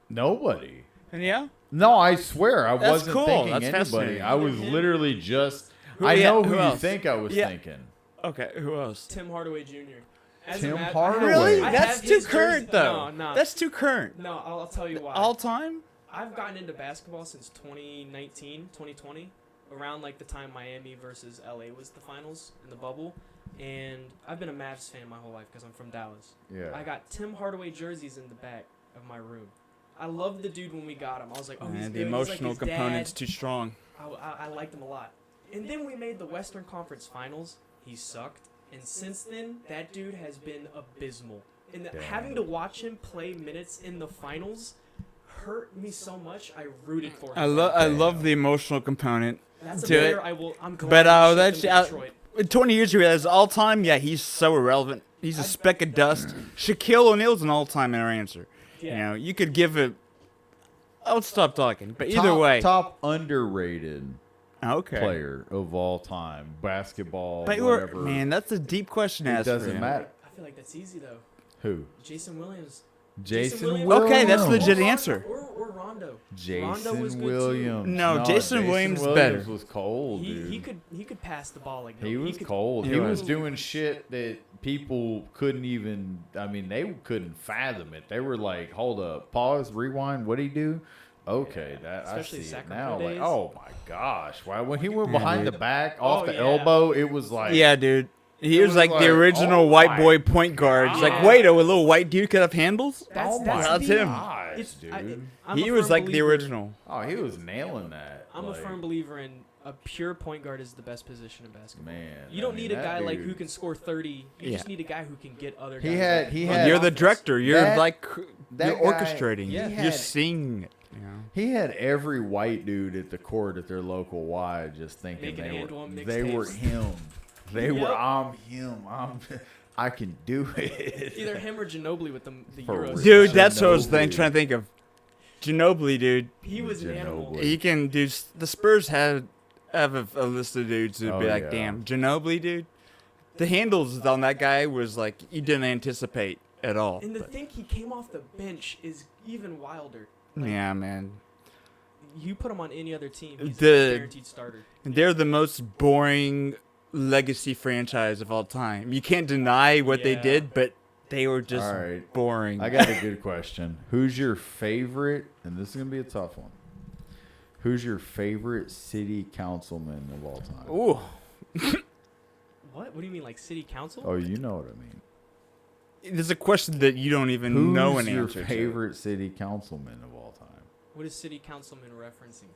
Nobody. And yeah? No, I swear I That's wasn't cool. thinking That's anybody. fascinating. I was literally just. Who- I yeah, know who who you else? think I was Yeah. thinking. Okay, who else? Tim Hardaway Jr. Tim Hardaway. Really? I That's have too his current, jersey- though. No. That's too current. No, I'll tell you why. All time? I've gotten into basketball since 2019, 2020, around like the time Miami versus LA was the finals in the bubble. And I've been a Mavs fan my whole life because I'm from Dallas. Yeah. I got Tim Hardaway jerseys in the back of my room. I loved the dude when we got him. I was like, oh, he's Man, good. the He's like emotional his component's dad. too strong. I liked him a lot. And then we made the Western Conference Finals. He sucked. And since then, that dude has been abysmal. And having to watch him play minutes in the finals hurt me so much. I rooted for him. I love the emotional component That's a to player it. I'm glad But he shipped that's him to Detroit. 20 years ago, as all time, yeah, he's so irrelevant. He's a speck of dust. Shaquille O'Neal's an all time answer. Yeah. You know, you could give it. I'll stop talking. But either way, top underrated player of all time, basketball, But whatever. man, that's a deep question to It ask. doesn't matter. I feel like that's easy, though. Who? Jason Williams. Jason Williams. Okay, that's a legit answer. Or Rondo. Jason Rondo was good Williams. too. No, Jason Williams better. was cold, dude. He could pass the ball like He was could- cold. He was doing shit that people couldn't even. I mean, they couldn't fathom it. They were like, "Hold up, pause, rewind. What'd he do?" Okay, that Especially I see it Sacramento now. Like, days. oh my gosh! Why when he went behind the dude. back, off Oh, the yeah. elbow, it was like, Yeah, dude. He It was was like like, the original oh white my boy point guard. It's like, God. wait, a little white dude could have handles? That's, oh that's my That's him. gosh, It's- dude. I'm He a was firm like the believer- original. Oh, he was nailing that. I'm a Like, firm believer in a pure point guard is the best position in basketball. Man, You don't I mean, need a that guy like dude- who can score 30. You just Yeah. need a guy who can get other guys. He had- open. he Run had- You're the offense. director. You're That- like that you're guy- orchestrating. he You're had- seeing it. You know? He had every white dude at the court at their local Y just thinking Making they and were one they were mixtapes. him. They were Yep. I'm him. I can do it. Either him or Ginobili with the For Euros. real. Dude, that's what I was Ginobili. trying to think of. Ginobili, dude. He was an animal. Ginobili. He can do. The Spurs have a list of dudes who'd be Oh, like, yeah. damn, Ginobili, dude. The handles on that guy was like you didn't anticipate at all. And the But, thing he came off the bench is even wilder. yeah, man. You put him on any other team, he's The- a guaranteed starter. They're the most boring legacy franchise of all time. You can't deny what they Yeah. did, but they were just All right. boring. I got a good question. Who's your favorite? And this is gonna be a tough one. Who's your favorite city councilman of all time? Ooh. What? What do you mean, like city council? Oh, you know what I mean. There's a question that you don't even Who's know an your answer favorite city councilman of all time? What is city councilman referencing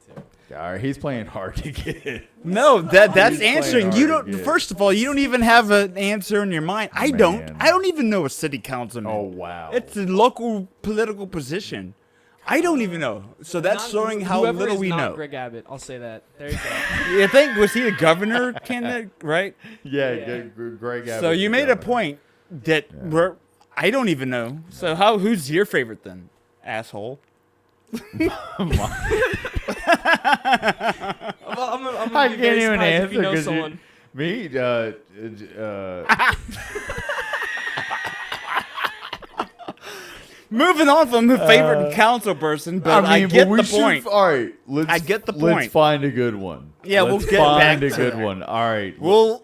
to? All right, he's playing hard to get. to. No, that's He's playing answering. You hard don't. to get. First of all, you don't even have an answer in your mind. I don't. Man. I don't even know a city councilman. Oh wow. It's a local political position. I don't even know. So that's Not- showing how whoever little is we not know. Greg Abbott, I'll say that. There you go. You think was he the governor candidate, right? yeah, Greg Abbott. So you made a point that I don't even know. So who's your favorite then, asshole? I'm I be can't very even surprised answer if you know 'cause someone. me. Moving on from the favorite council person, but I get we the should- point. All right, I get the Let's point. find a good one. Yeah, let's we'll get find back a to good that. one. All right, We'll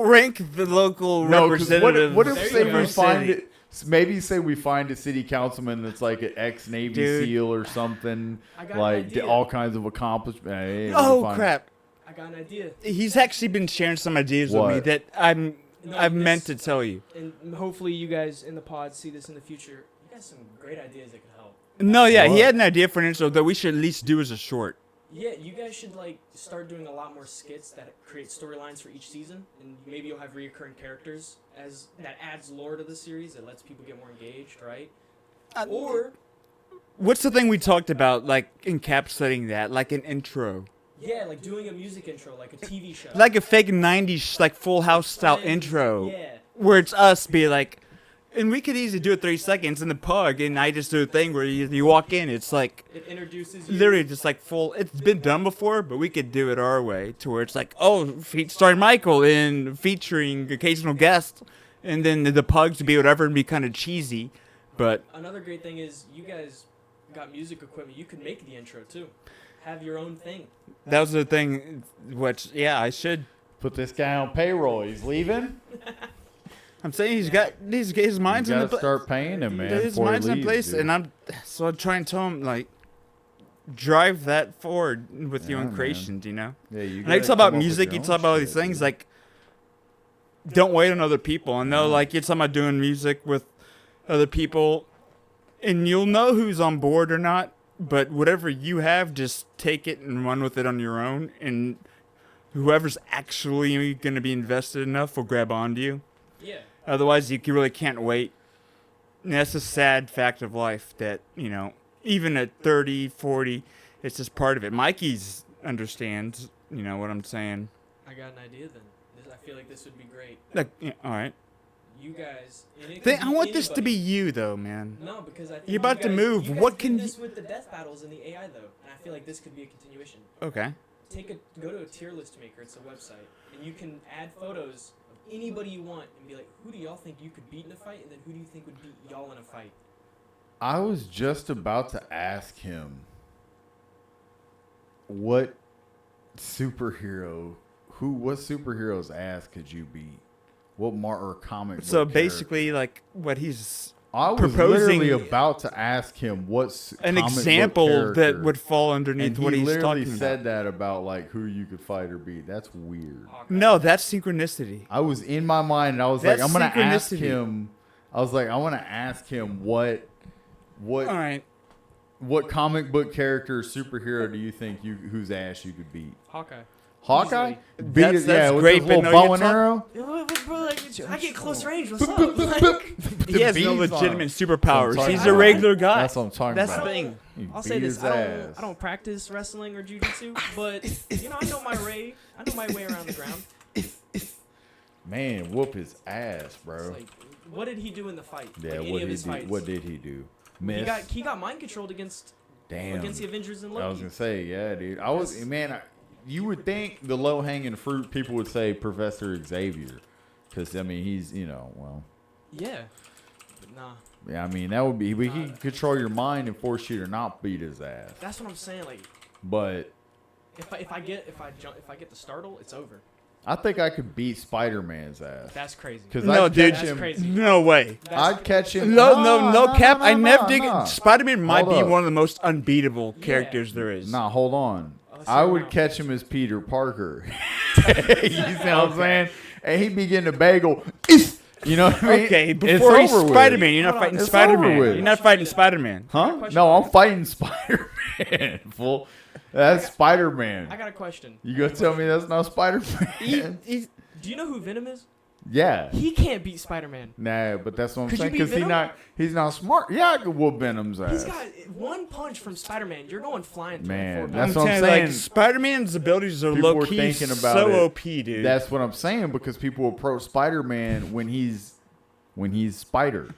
rank the local no, 'cause representatives. what if There say you we go. find it? Maybe say we find a city councilman that's like an ex-Navy Dude. SEAL or something, I got an like idea. all kinds of accomplishments. Hey, Oh we find- crap! I got an idea. He's actually been sharing some ideas with me What? that I've meant to tell you. And hopefully you guys in the pod see this in the future. You got some great ideas that could help. No, yeah, he What? had an idea for an intro that we should at least do as a short. Yeah, you guys should like start doing a lot more skits that create storylines for each season, and maybe you'll have reoccurring characters as that adds lore to the series. That lets people get more engaged, right? Or what's the thing we talked about, like encapsulating that, like an intro? yeah, like doing a music intro, like a TV show, like a fake '90s, like Full House style intro, yeah. where it's us be like, and we could easily do it 30 seconds in the pug, and I just do a thing where you walk in, it's like It introduces you. literally just like full. It's been done before, but we could do it our way, to where it's like, oh, starring Michael and featuring occasional guests, and then the pugs would be whatever and be kind of cheesy, but Another great thing is you guys got music equipment. You can make the intro too. Have your own thing. that was the thing. Which I should. Put this guy on payroll. He's leaving. I'm saying his mind's You in the gotta start paying him, man. His before he mind's in leaves, place, dude. and I'm trying to tell him like, drive that forward with your Yeah, own man. creations, you know. Yeah, you And I gotta talk about come up with music. your You own talk about all these shit, things dude. like, don't wait on other people. I know, like you're talking about doing music with other people, and you'll know who's on board or not. But whatever you have, just take it and run with it on your own, and whoever's actually going to be invested enough will grab onto you. Yeah. Otherwise, you really can't wait. And that's a sad fact of life that, even at 30, 40, it's just part of it. Mikey's understands, what I'm saying. I got an idea then. I feel like this would be great. Like, all right. You guys. And it could I be want this to be anybody. you, though, man. No, because I think You're about you to guys- move. You guys What did can this with the death battles and the AI though, and I feel like this could be a continuation. Okay. Go to a tier list maker. It's a website, and you can add photos of anybody you want and be like, who do y'all think you could beat in a fight, and then who do you think would beat y'all in a fight? I was just about to ask him what superhero's ass could you beat? What or comic So book basically, like, what he's I was proposing, literally about to ask him what's an example that would fall underneath what he's talking about. He literally said that about like who you could fight or beat. That's weird. No, that's synchronicity. I was in my mind and I was That's like, I'm gonna ask synchronicity. him. I was like, I want to ask him what All right. what comic book character or superhero do you think whose ass you could beat? Hawkeye. Hawkeye? Easily. Beat That's it, yeah, with great, his but little no, bow you're and arrow. I get close range. What's up? Like, He has no bees on legitimate him. superpowers. That's what I'm He's talking a about. regular guy. That's what I'm talking That's about. the thing. You I'll beat say this: his I ass. don't practice wrestling or jujitsu, but I know my way. I know my way around the ground. Man, whoop his ass, bro. It's like, what did he do in the fight? Yeah, like, what any of did his he do? fights. What did he do? Miss. He got mind controlled against the Avengers and Loki. I was gonna say, yeah, dude. You would think the low hanging fruit people would say Professor Xavier, because I mean he's well. Yeah, but nah. Yeah, I mean that would be he can control your mind and force you to not beat his ass. That's what I'm saying. Like, But if I get the startle, it's over. I think I could beat Spider-Man's ass. That's crazy. Because No, I'd dude. catch him. crazy. No way. I'd catch him. No cap. I never dig. no. Spider-Man might Hold be up. one of the most unbeatable characters there is. Nah, hold on. Let's I see would around. catch him as Peter Parker. You see what I'm saying? And he'd begin to bagel. You know what I mean? Okay, It's before he's over with. Spider-Man, you're not fighting It's Spider-Man. over with. You're not fighting Spider-Man. Huh? No, I'm fighting Spider-Man. Fool. That's Spider-Man. I got a question. You gonna tell me that's not Spider-Man? Do you know who Venom is? Yeah. He can't beat Spider-Man. Nah, but that's what I'm Could you saying. beat Because Venom? he's not smart. Yeah, I could whoop Venom's ass. He's got one punch from Spider-Man. You're going flying through Man, the that's floor. what I'm saying. saying. Like, Spider-Man's abilities are People were low-key thinking about so it. OP, dude. That's what I'm saying because people approach Spider-Man when he's Spider,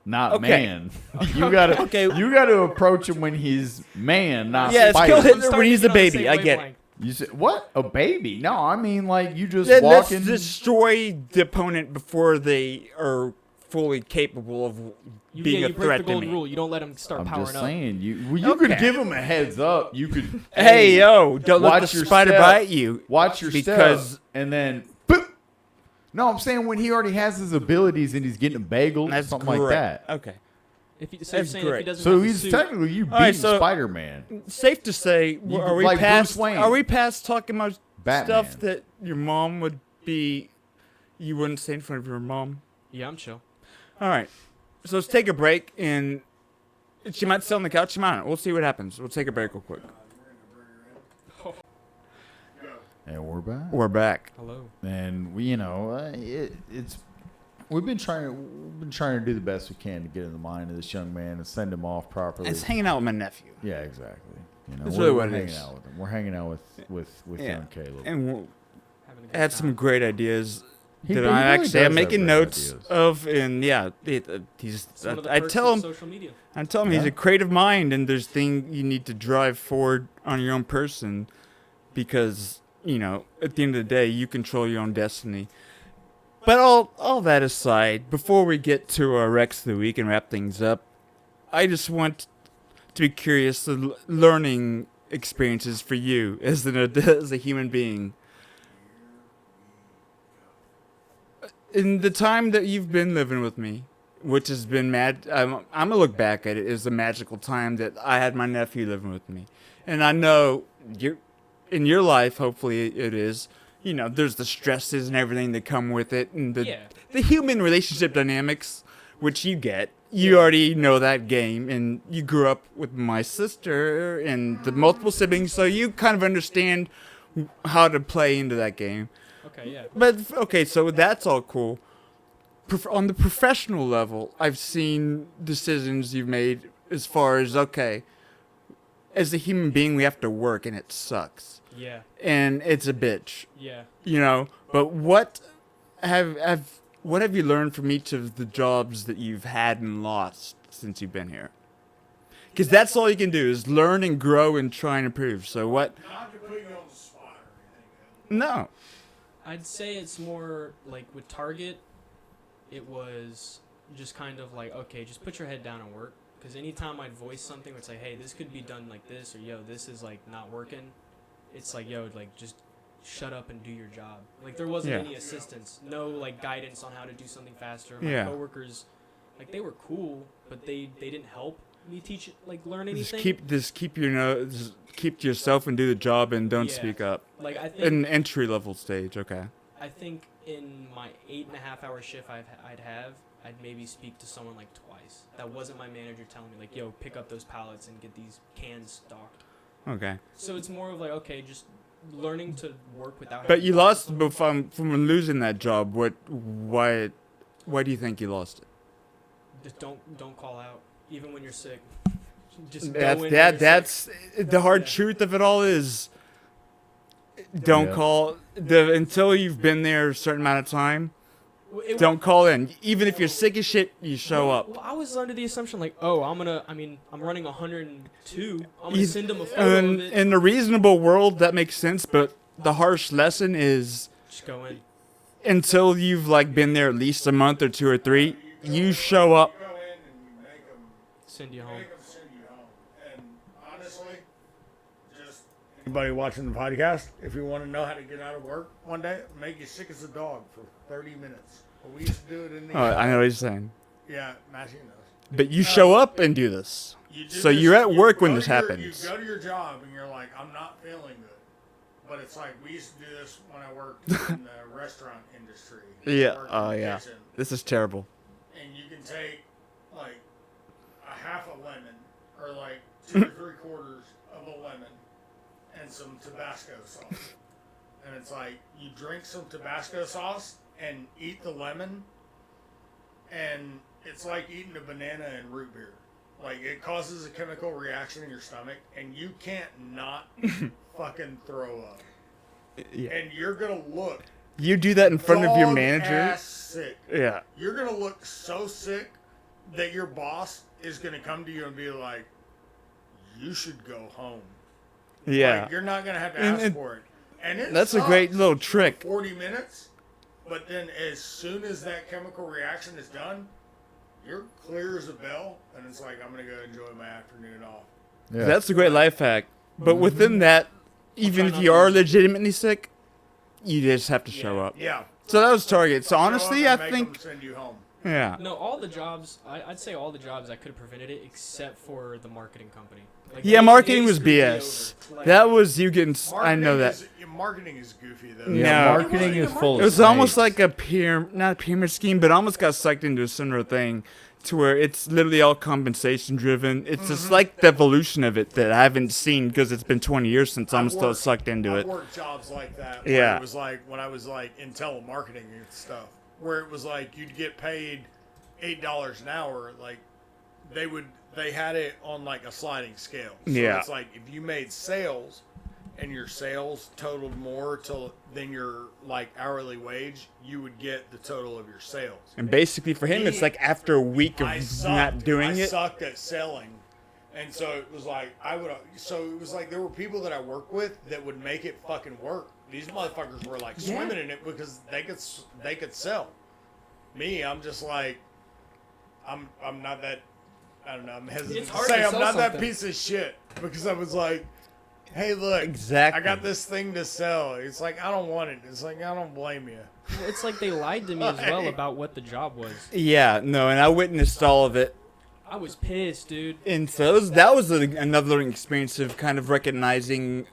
not Okay. man. You gotta approach him when he's man, not Yeah, it's Spider. kill Hitler when he's a baby. I get it. You said what? A baby? No, I mean like you just Let's walking. destroy the opponent before they are fully capable of being you a break threat the to golden me. rule. You don't let him start I'm powering just up. saying you could Okay. give him a heads up. You could. Hey, yo, don't let watch the your spider step. bite you. Watch your because step, and then. Boop. No, I'm saying when he already has his abilities and he's getting a bagel, That's something like correct. that. Okay. So you're That's saying if he great. doesn't So have the he's suit, technically you beat All right, so- Spider-Man. Safe to say, You are we like past? Bruce Wayne. Are we past talking about Batman. stuff that your mom would be? You wouldn't say in front of your mom. yeah, I'm chill. All right. So let's take a break, and she might sit on the couch. She might not. We'll see what happens. We'll take a break real quick. And we're back. We're back. Hello. And we, we've been trying to do the best we can to get in the mind of this young man and send him off properly. It's hanging out with my nephew. Yeah, exactly. That's really what it hanging is. out with him. We're hanging out with young Caleb. And had some great ideas He that really I does am have making great notes ideas. of, and he's. One of the I perks tell of him, social media. I tell him he's a creative mind, and there's things you need to drive forward on your own person, because at the end of the day, you control your own destiny. But all that aside, before we get to our Rex of the week and wrap things up, I just want to be curious the learning experiences for you as a human being. In the time that you've been living with me, which has been I'm gonna look back at it as a magical time that I had my nephew living with me, and I know in your life, hopefully it is. There's the stresses and everything that come with it, and the human relationship dynamics, which you get. You already know that game, and you grew up with my sister and the multiple siblings, so you kind of understand how to play into that game. Okay, yeah. But, okay, so that's all cool. On the professional level, I've seen decisions you've made as far as, okay, as a human being, we have to work, and it sucks. Yeah. And it's a bitch. Yeah. But what have you learned from each of the jobs that you've had and lost since you've been here? Because that's all you can do is learn and grow and try and improve. So what? Not to put you on the spot or anything. No. I'd say it's more like with Target, it was just kind of like, okay, just put your head down and work. Because anytime I'd voice something, it's like, hey, this could be done like this, or yo, this is like not working. It's like, yo, like just shut up and do your job. Like there wasn't any assistance, no like guidance on how to do something faster. My coworkers, like they were cool, but they didn't help me learn anything. Just keep to yourself and do the job and don't speak up. Like I think an entry level stage, okay. I think in my 8.5-hour shift I'd maybe speak to someone like twice. That wasn't my manager telling me like, yo, pick up those pallets and get these cans stocked. Okay. So it's more of like, okay, just learning to work without. But you lost from losing that job. Why do you think you lost it? Just don't call out, even when you're sick. Just that's the hard truth of it all is. Don't call until you've been there a certain amount of time. Don't call in. Even if you're sick as shit, you show up. Well, I was under the assumption like, oh, I'm running 102. I'm gonna send them a photo of it. In a reasonable world, that makes sense. But the harsh lesson is just go in. Until you've been there at least a month or 2 or 3. You show up. Send you home. And honestly, just anybody watching the podcast, if you want to know how to get out of work one day, make you sick as a dog for 30 minutes. Well, we used to do it in the. Oh, I know what you're saying. Yeah, Matthew knows. But you show up and do this. You're at work when this happens. You go to your job and you're like, I'm not feeling good. But it's like we used to do this when I worked in the restaurant industry. Yeah. Oh, yeah. Kitchen. This is terrible. And you can take like a half a lemon or like 2 or 3/4 of a lemon and some Tabasco sauce. And it's like you drink some Tabasco sauce and eat the lemon, and it's like eating a banana and root beer. Like it causes a chemical reaction in your stomach, and you can't not fucking throw up. Yeah. And you're gonna look. You do that in front of your manager. Ass sick. Yeah. You're gonna look so sick that your boss is gonna come to you and be like, "You should go home." Yeah. Like, you're not gonna have to ask for it. And that's a great little trick. 40 minutes, but then as soon as that chemical reaction is done, you're clear as a bell, and it's like, I'm going to go enjoy my afternoon off. Yeah. That's a great life hack. But within that, even if you are legitimately sick, you just have to show up. Yeah. So that was Target. So honestly, I think... Send you home. Yeah. No, all the jobs. I'd say all the jobs I could have prevented it, except for the marketing company. Like, Yeah, marketing was screwed me BS. over. Like, That was you getting. I know that. Marketing is goofy though. Yeah, No. marketing is full of It was almost snakes. like not a pyramid scheme, but almost got sucked into a similar thing, to where it's literally all compensation driven. It's just like the evolution of it that I haven't seen because it's been 20 years since I'm still sucked into it. I worked jobs like that. Where Yeah. It was like when I was like in telemarketing and stuff, where it was like you'd get paid $8 an hour. Like they had it on like a sliding scale. So Yeah. it's like if you made sales and your sales totaled more than your like hourly wage, you would get the total of your sales. And basically for him, it's like after a week of not doing I it. sucked at selling. And so it was like so it was like there were people that I worked with that would make it fucking work. These motherfuckers were like swimming in it because they could sell. Me, I'm just like I'm not that, I don't know, I'm hesitant to say I'm not that piece of shit because I was like, hey, look, exactly. I got this thing to sell. It's like, I don't want it. It's like, I don't blame you. Well, it's like they lied to me as well about what the job was. Yeah, no, and I witnessed all of it. I was pissed, dude. And so that was another learning experience of kind of recognizing,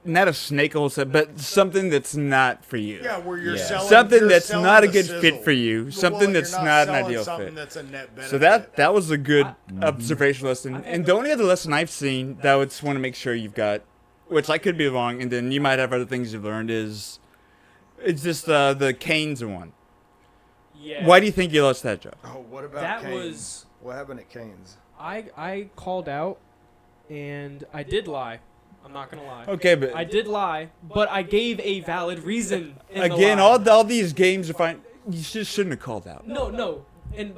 not a snake oil set, but something that's not for you. Yeah, where you're selling something that's selling not a the good sizzle. fit for you. Well, Something you're that's not not an selling ideal something fit. that's a net So benefit. that was a good observation lesson. And the only other lesson I've seen that I would want to make sure you've got, which I could be wrong, and then you might have other things you've learned, is it's just the Canes one. Yeah. Why do you think you lost that job? Oh, what about That Cane's? was- What happened at Cane's? I called out, and I did lie. I'm not gonna lie. Okay, but I did lie, but I gave a valid reason. In again, the lie. all these games are fine. You shouldn't have called out. No,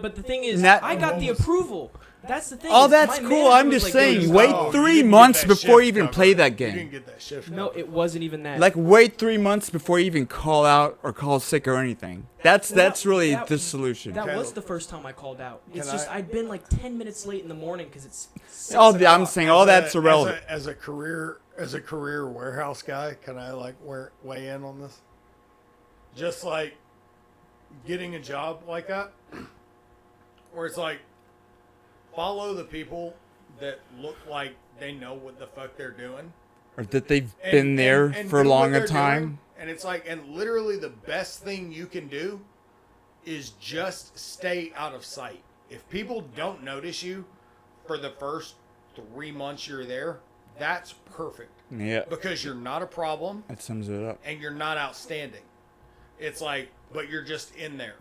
but the thing is, Not- I got the approval. That's the thing. All is that's my cool. manager I'm was just like, saying, "Dude, wait no." 3 months before you even play that game. You didn't get that shift. No, it wasn't even that. Like, wait 3 months before you even call out or call sick or anything. That's really the solution. That was the first time I called out. It's Can just I- I'd been like 10 minutes late in the morning because it's. I'm saying all that's irrelevant. As a career warehouse guy, can I like weigh in on this? Just like getting a job like that, where it's like follow the people that look like they know what the fuck they're doing, Or that they've been there for a do what longer they're time. doing. And it's like, and literally the best thing you can do is just stay out of sight. If people don't notice you for the first 3 months you're there, that's perfect. Yeah. Because you're not a problem That sums it up. and you're not outstanding. It's like, but you're just in there.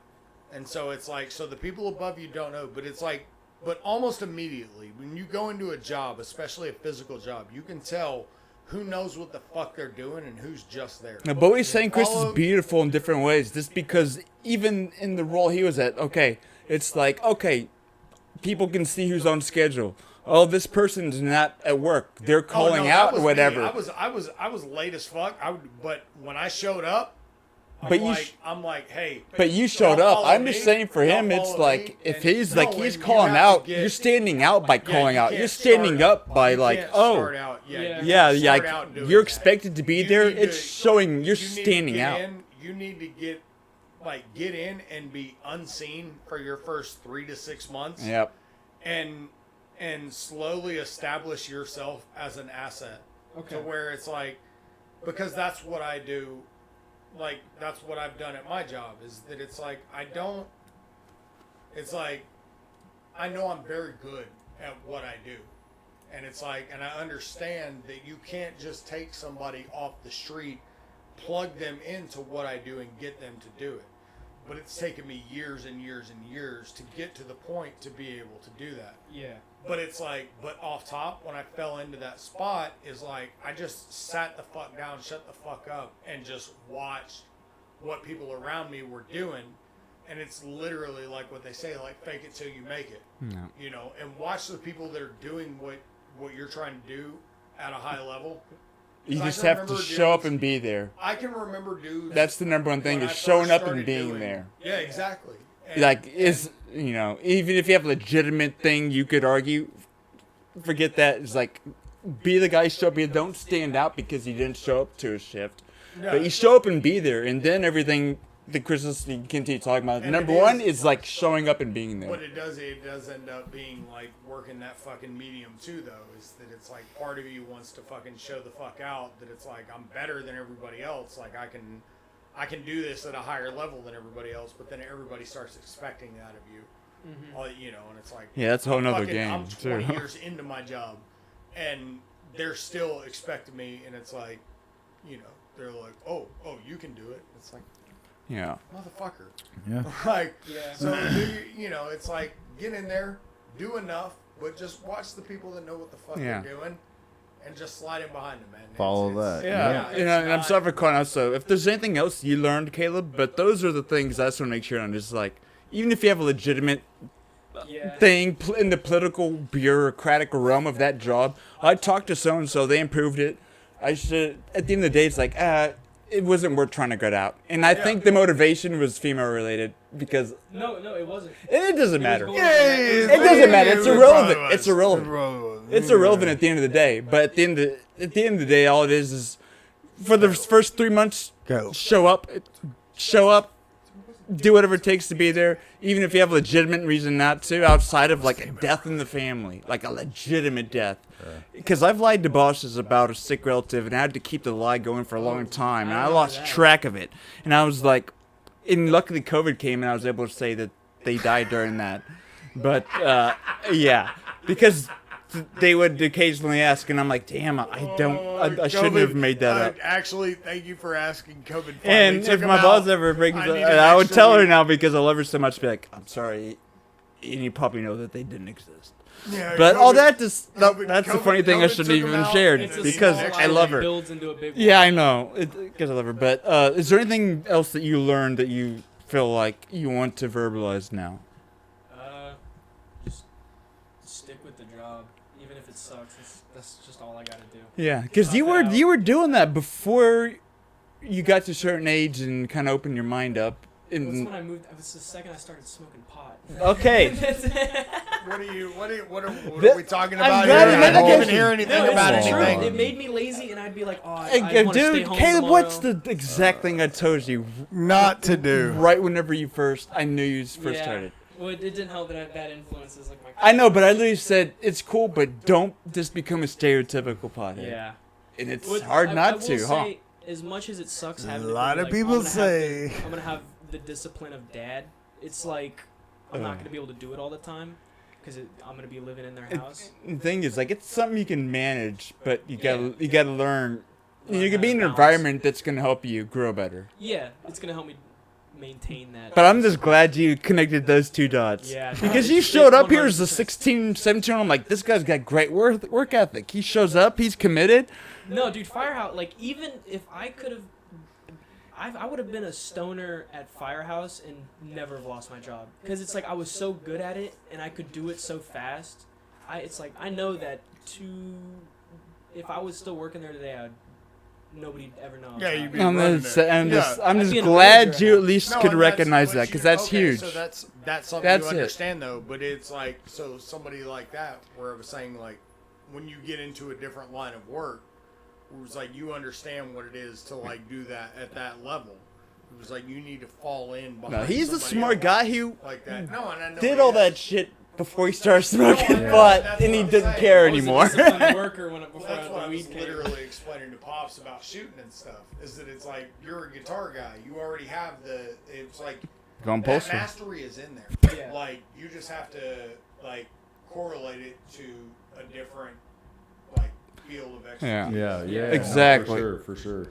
And so it's like, so the people above you don't know, but it's like, but almost immediately when you go into a job, especially a physical job, you can tell who knows what the fuck they're doing and who's just there. Now, but he's saying Chris is beautiful in different ways. Just because even in the role he was at, okay, it's like, okay, people can see who's on schedule. Oh, this person's not at work. They're calling out or whatever. Me. I was late as fuck. But when I showed up, I'm like, hey. But you showed up. I'm just saying for him, it's like if he's like he's calling out, you're standing out by calling out. You're standing up by like, oh, yeah, like you're expected to be there. It's showing you're standing out. You need to get in and be unseen for your first 3 to 6 months. Yep. And slowly establish yourself as an asset. Okay. To where it's like, because that's what I do. Like, that's what I've done at my job, is that it's like, it's like, I know I'm very good at what I do. And it's like, and I understand that you can't just take somebody off the street, plug them into what I do and get them to do it. But it's taken me years and years and years to get to the point to be able to do that. Yeah. But it's like, but off top, when I fell into that spot, is like, I just sat the fuck down, shut the fuck up, and just watched what people around me were doing. And it's literally like what they say, like, fake it till you make it. Yeah. You know, and watch the people that are doing what you're trying to do at a high level. You 'Cause I just can have to remember show up dudes- and be there. I can remember dudes. That's the number one thing when is I showing first up and started being doing- there. Yeah, exactly. And- Like even if you have a legitimate thing you could argue, forget that. It's like be the guy show up. Don't stand out because you didn't show up to a shift. Yeah. But you show up and be there, and then everything the Christmas you continue talking about. And Number it one is- is like showing up and being there. What it does end up being like working that fucking medium too, though, is that it's like part of you wants to fucking show the fuck out that it's like I'm better than everybody else. Like I can do this at a higher level than everybody else, but then everybody starts expecting that of you. You know, and it's like Yeah, that's a whole nother game, I'm 20 too. years into my job, and they're still expecting me, and it's like, you know, they're like, oh, you can do it. It's like, Yeah. motherfucker. Yeah. Like, so you know, it's like get in there, do enough, but just watch the people that know what the fuck Yeah. they're doing, and just slide in behind them, man. Follow that. Yeah, you know, and I'm sorry for calling out. So, if there's anything else you learned, Caleb, but those are the things I just want to make sure I'm just like, even if you have a legitimate thing in the political bureaucratic realm of that job, I talked to so and so, they improved it. I should. At the end of the day, it's like, it wasn't worth trying to get out, and I think the motivation was female related because No, it wasn't. it doesn't matter. It doesn't matter. It's probably irrelevant. was. It's irrelevant. It's irrelevant at the end of the day. But at the end of the day, all it is for the first 3 months, show up, do whatever it takes to be there, even if you have a legitimate reason not to, outside of like a death in the family, like a legitimate death. Because I've lied to bosses about a sick relative, and I had to keep the lie going for a long time, and I lost track of it. And I was like, and luckily COVID came, and I was able to say that they died during that. But yeah, because they would occasionally ask, and I'm like, damn, I shouldn't have made that up. Actually, thank you for asking. COVID. And if my boss ever brings it up, and I would tell her now because I love her so much, be like, I'm sorry, and you probably know that they didn't exist. Yeah, but COVID, all that just, that's the COVID funny thing I shouldn't took 'em even out, shared and it's because small I love her. builds into a big one. Yeah, I know, because I love her. But is there anything else that you learned that you feel like you want to verbalize now? Just stick with the job, even if it sucks. That's just all I gotta do. Yeah, because you were doing that before you got to a certain age and kind of opened your mind up. That's when I moved. It was the second I started smoking pot. Okay. What are we talking about here? glad I you don't mentioned even hear anything about It's true. anything. It made me lazy, and I'd be like, oh, I Hey, want to stay dude, home Caleb, tomorrow. what's the exact thing I told you not to do? Right whenever I knew you first started. Well, it didn't help that I have bad influences like my. I know, but I literally said it's cool, but don't just become a stereotypical pothead. Yeah. And it's hard not to, huh? Say, as much as it sucks A having lot to of like, people I'm gonna say. I'm gonna have the discipline of dad. It's like I'm not gonna be able to do it all the time because I'm gonna be living in their house. The thing is, like, it's something you can manage, but you gotta learn. You can be in an environment that's gonna help you grow better. Yeah, it's gonna help me maintain that. But I'm just glad you connected those two dots. Yeah, because you showed up here as a 16, 17. I'm like, this guy's got great work ethic. He shows up. He's committed. No, dude, Firehouse. Like, even if I could have. I would have been a stoner at Firehouse and never have lost my job. Because it's like I was so good at it and I could do it so fast. It's like I know that if I was still working there today, nobody'd ever know. Yeah, you'd be I'm just I'd be in a glad manager you right at least No, could and recognize that because that's okay, huge. So that's something That's you it. understand though. But it's like so somebody like that, where I was saying like when you get into a different line of work, it was like you understand what it is to like do that at that level. It was like you need to fall in behind. No, he's the somebody smart else guy who like that. No, and I know did he all is. that shit before he started smoking No, pot, that's and what he I'm didn't saying. care I was a anymore. disciplined worker before That's what the I weed was came. literally explaining to Pops about shooting and stuff. Is that it's like you're a guitar guy. You already have the. It's like Gone that postal. mastery is in there. Yeah. Like you just have to like correlate it to a different like field of expertise. Yeah. Exactly. For sure.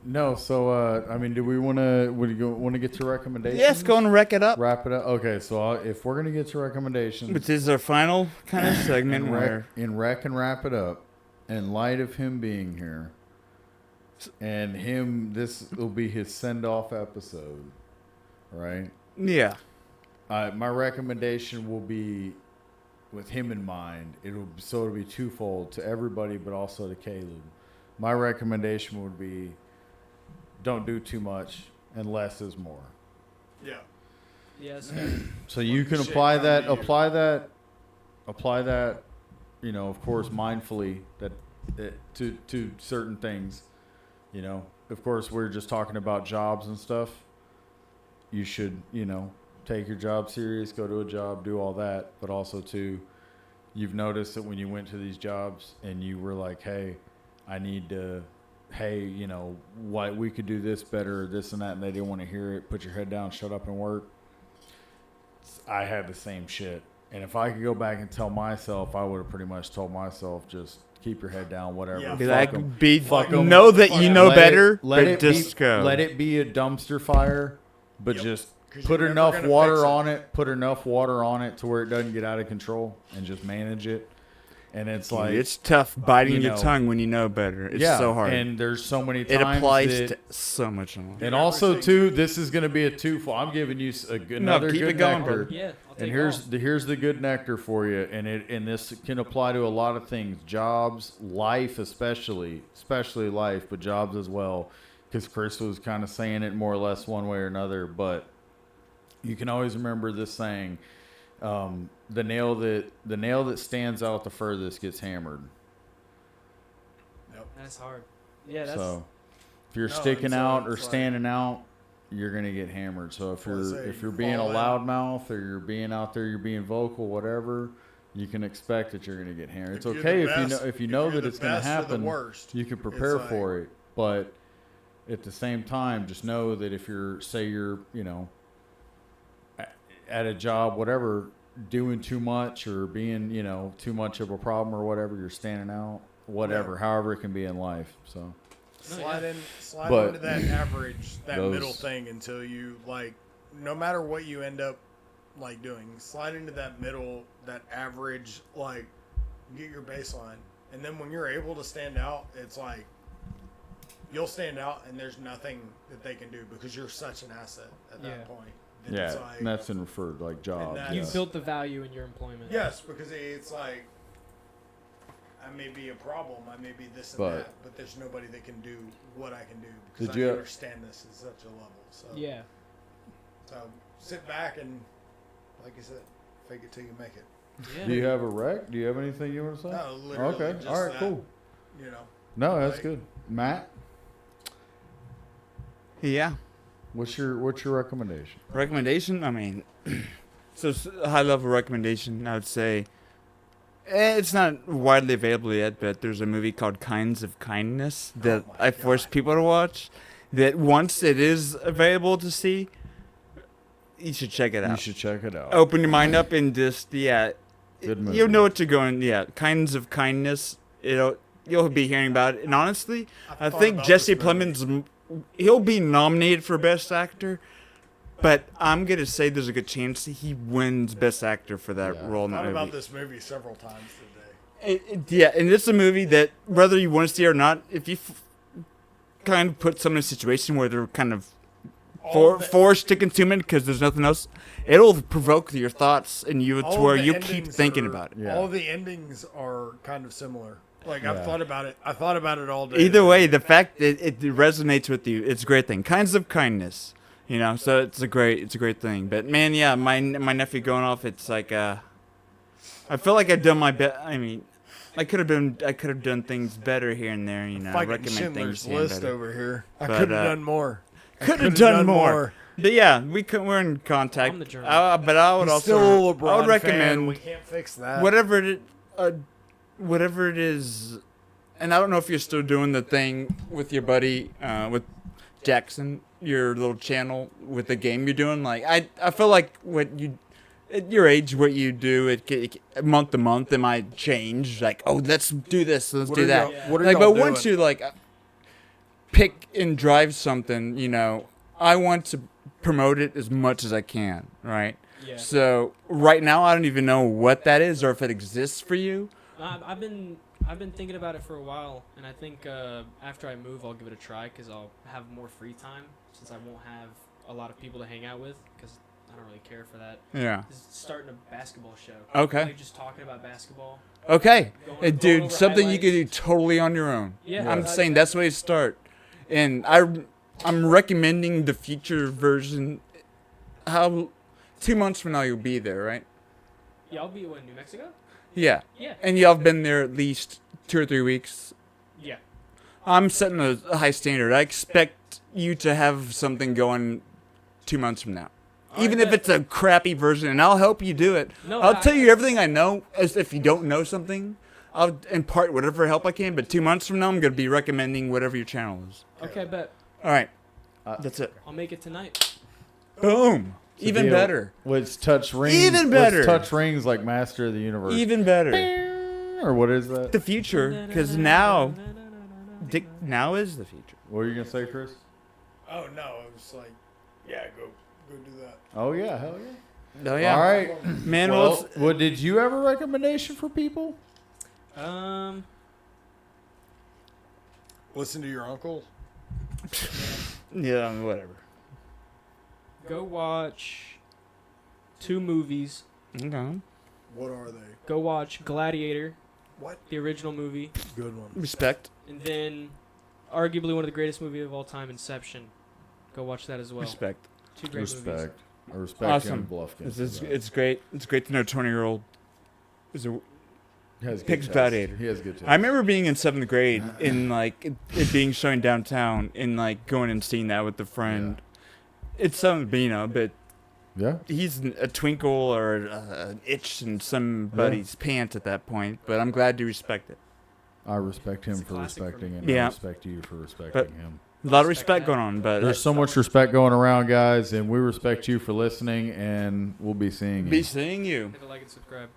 No, so I mean, do we want to get to recommendations? Yes, go and wrap it up. Wrap it up. Okay, so if we're gonna get to recommendations, Which is our final kind of segment where and wrap it up, in light of him being here, and this will be his send-off episode, right? Yeah. My recommendation will be with him in mind. It'll be twofold to everybody, but also to Caleb. My recommendation would be don't do too much and less is more. Yeah. Yes. So you can Shit, apply that, you know, of course, mindfully to certain things. You know, of course, we're just talking about jobs and stuff. you should, take your job serious, go to a job, do all that. But also, too, you've noticed that when you went to these jobs and you were like, hey, I need to, why we could do this better, this and that, and they didn't want to hear it. Put your head down, shut up and work. I had the same shit. And if I could go back and tell myself, I would have pretty much told myself, just keep your head down, whatever. Yeah. Know that you know better, let but it just be, go. Let it be a dumpster fire, but just put enough water on it. Put enough water on it to where it doesn't get out of control, and just manage it. And it's like it's tough biting your tongue when you know better. It's so hard. And there's so many times it applies to so much. And also too, this is going to be a twofold. I'm giving you another good nectar. Yeah, and here's the good nectar for you. And this can apply to a lot of things, jobs, life, especially life, but jobs as well. Because Chris was kind of saying it more or less one way or another. But you can always remember this saying. The nail that stands out the furthest gets hammered. Yep. That's hard. Yeah, that's so if you're sticking out or standing out, you're gonna get hammered. So if you're being a loudmouth or you're being out there, you're being vocal, whatever, you can expect that you're gonna get hammered. It's okay if you know that it's gonna happen. You can prepare for it, but at the same time, just know that if you're at a job, whatever, doing too much or being, too much of a problem or whatever, you're standing out, whatever, however it can be in life. So slide into that average, middle thing until you no matter what you end up doing, slide into that middle, that average, get your baseline. And then when you're able to stand out, it's you'll stand out and there's nothing that they can do because you're such an asset at that point. Yeah, and that's for jobs. You built the value in your employment. Yes, because it's I may be a problem, I may be this and that, but there's nobody that can do what I can do because I understand this at such a level. So yeah. So sit back and, like you said, fake it till you make it. Yeah. Do you have a rec? Do you have anything you want to say? No, literally. Okay. Just all right. Cool. No, that's good. Matt. Yeah. What's your recommendation? Recommendation? I mean, so a high level recommendation, I would say. It's not widely available yet, but there's a movie called Kinds of Kindness that I force people to watch. That once it is available to see, you should check it out. You should check it out. Open your mind up and just Good movie. You'll know what you're going. Yeah, Kinds of Kindness. You'll be hearing about it. And honestly, I think Jesse Plemons. He'll be nominated for Best Actor, but I'm going to say there's a good chance he wins Best Actor for that role in that movie. I've thought about this movie several times today. And it's a movie that, whether you want to see it or not, if you kind of put someone in a situation where they're kind of forced to consume it because there's nothing else, it'll provoke your thoughts and you to where you keep thinking about it. All the endings are kind of similar. I've thought about it. I thought about it all day. Either way, the fact that it resonates with you, it's a great thing. Kinds of Kindness, so it's a great thing. But man, yeah, my nephew going off, it's I feel like I've done my best. I mean, I could have done things better here and there, recommend Schindler's things List over here. I could have done more. Could have done more. But yeah, we're in contact. I'm the German. But I would still a LeBron I would recommend fan. We can't fix that. Whatever it is, and I don't know if you're still doing the thing with your buddy, with Jackson, your little channel with the game you're doing. I feel like at your age, what you do, it month to month, it might change. Let's do this, let's do that. But once you pick and drive something, I want to promote it as much as I can, right? Yeah. So right now, I don't even know what that is or if it exists for you. I've been thinking about it for a while, and I think after I move, I'll give it a try because I'll have more free time since I won't have a lot of people to hang out with because I don't really care for that. Yeah. Just starting a basketball show. Okay. Just talking about basketball. Okay. Dude, something highlights. you can do totally on your own. Yeah. I'm saying that's the way to start. And I'm recommending the future version. 2 months from now you'll be there, right? Yeah, I'll be in New Mexico. Yeah. Yeah. And y'all have been there at least 2 or 3 weeks. Yeah. I'm setting a high standard. I expect you to have something going 2 months from now. Even if it's a crappy version, and I'll help you do it. No, I'll tell you everything I know, as if you don't know something. I'll impart whatever help I can, but 2 months from now, I'm going to be recommending whatever your channel is. Okay, bet. All right. That's it. I'll make it tonight. Boom. Even better. With touch rings. Even better. With touch rings like Master of the Universe. Even better. Or what is that? The future, because now is the future. What were you going to say, Chris? Oh, no. I was like, yeah, go do that. Oh, yeah. Hell yeah. Oh, yeah. All right. Man, well, what did you have a recommendation for people? Listen to your uncle. Yeah, whatever. Go watch 2 movies. Okay. What are they? Go watch Gladiator. What? The original movie. Good one. Respect. And then, arguably one of the greatest movies of all time, Inception. Go watch that as well. Respect. 2 great movies. Respect. I respect Awesome. Bluffkins. It's great. It's great to know 20-year-old picks good Gladiator. taste. He has good taste. I remember being in 7th grade and like it being shown downtown and like going and seeing that with a friend. Yeah. It's something, but yeah, he's a twinkle or an itch in somebody's pants at that point. But I'm glad you respect it. I respect him for respecting it. Yeah. I respect you for respecting him. A lot of respect going on, but there's so much respect going around, guys, and we respect you for listening, and we'll be seeing you. Be seeing you. Hit the like and subscribe.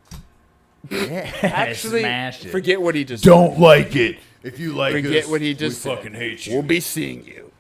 Yeah, actually, forget what he just Don't like it. If you like forget us, what he just we said. fucking hate you. We'll be seeing you.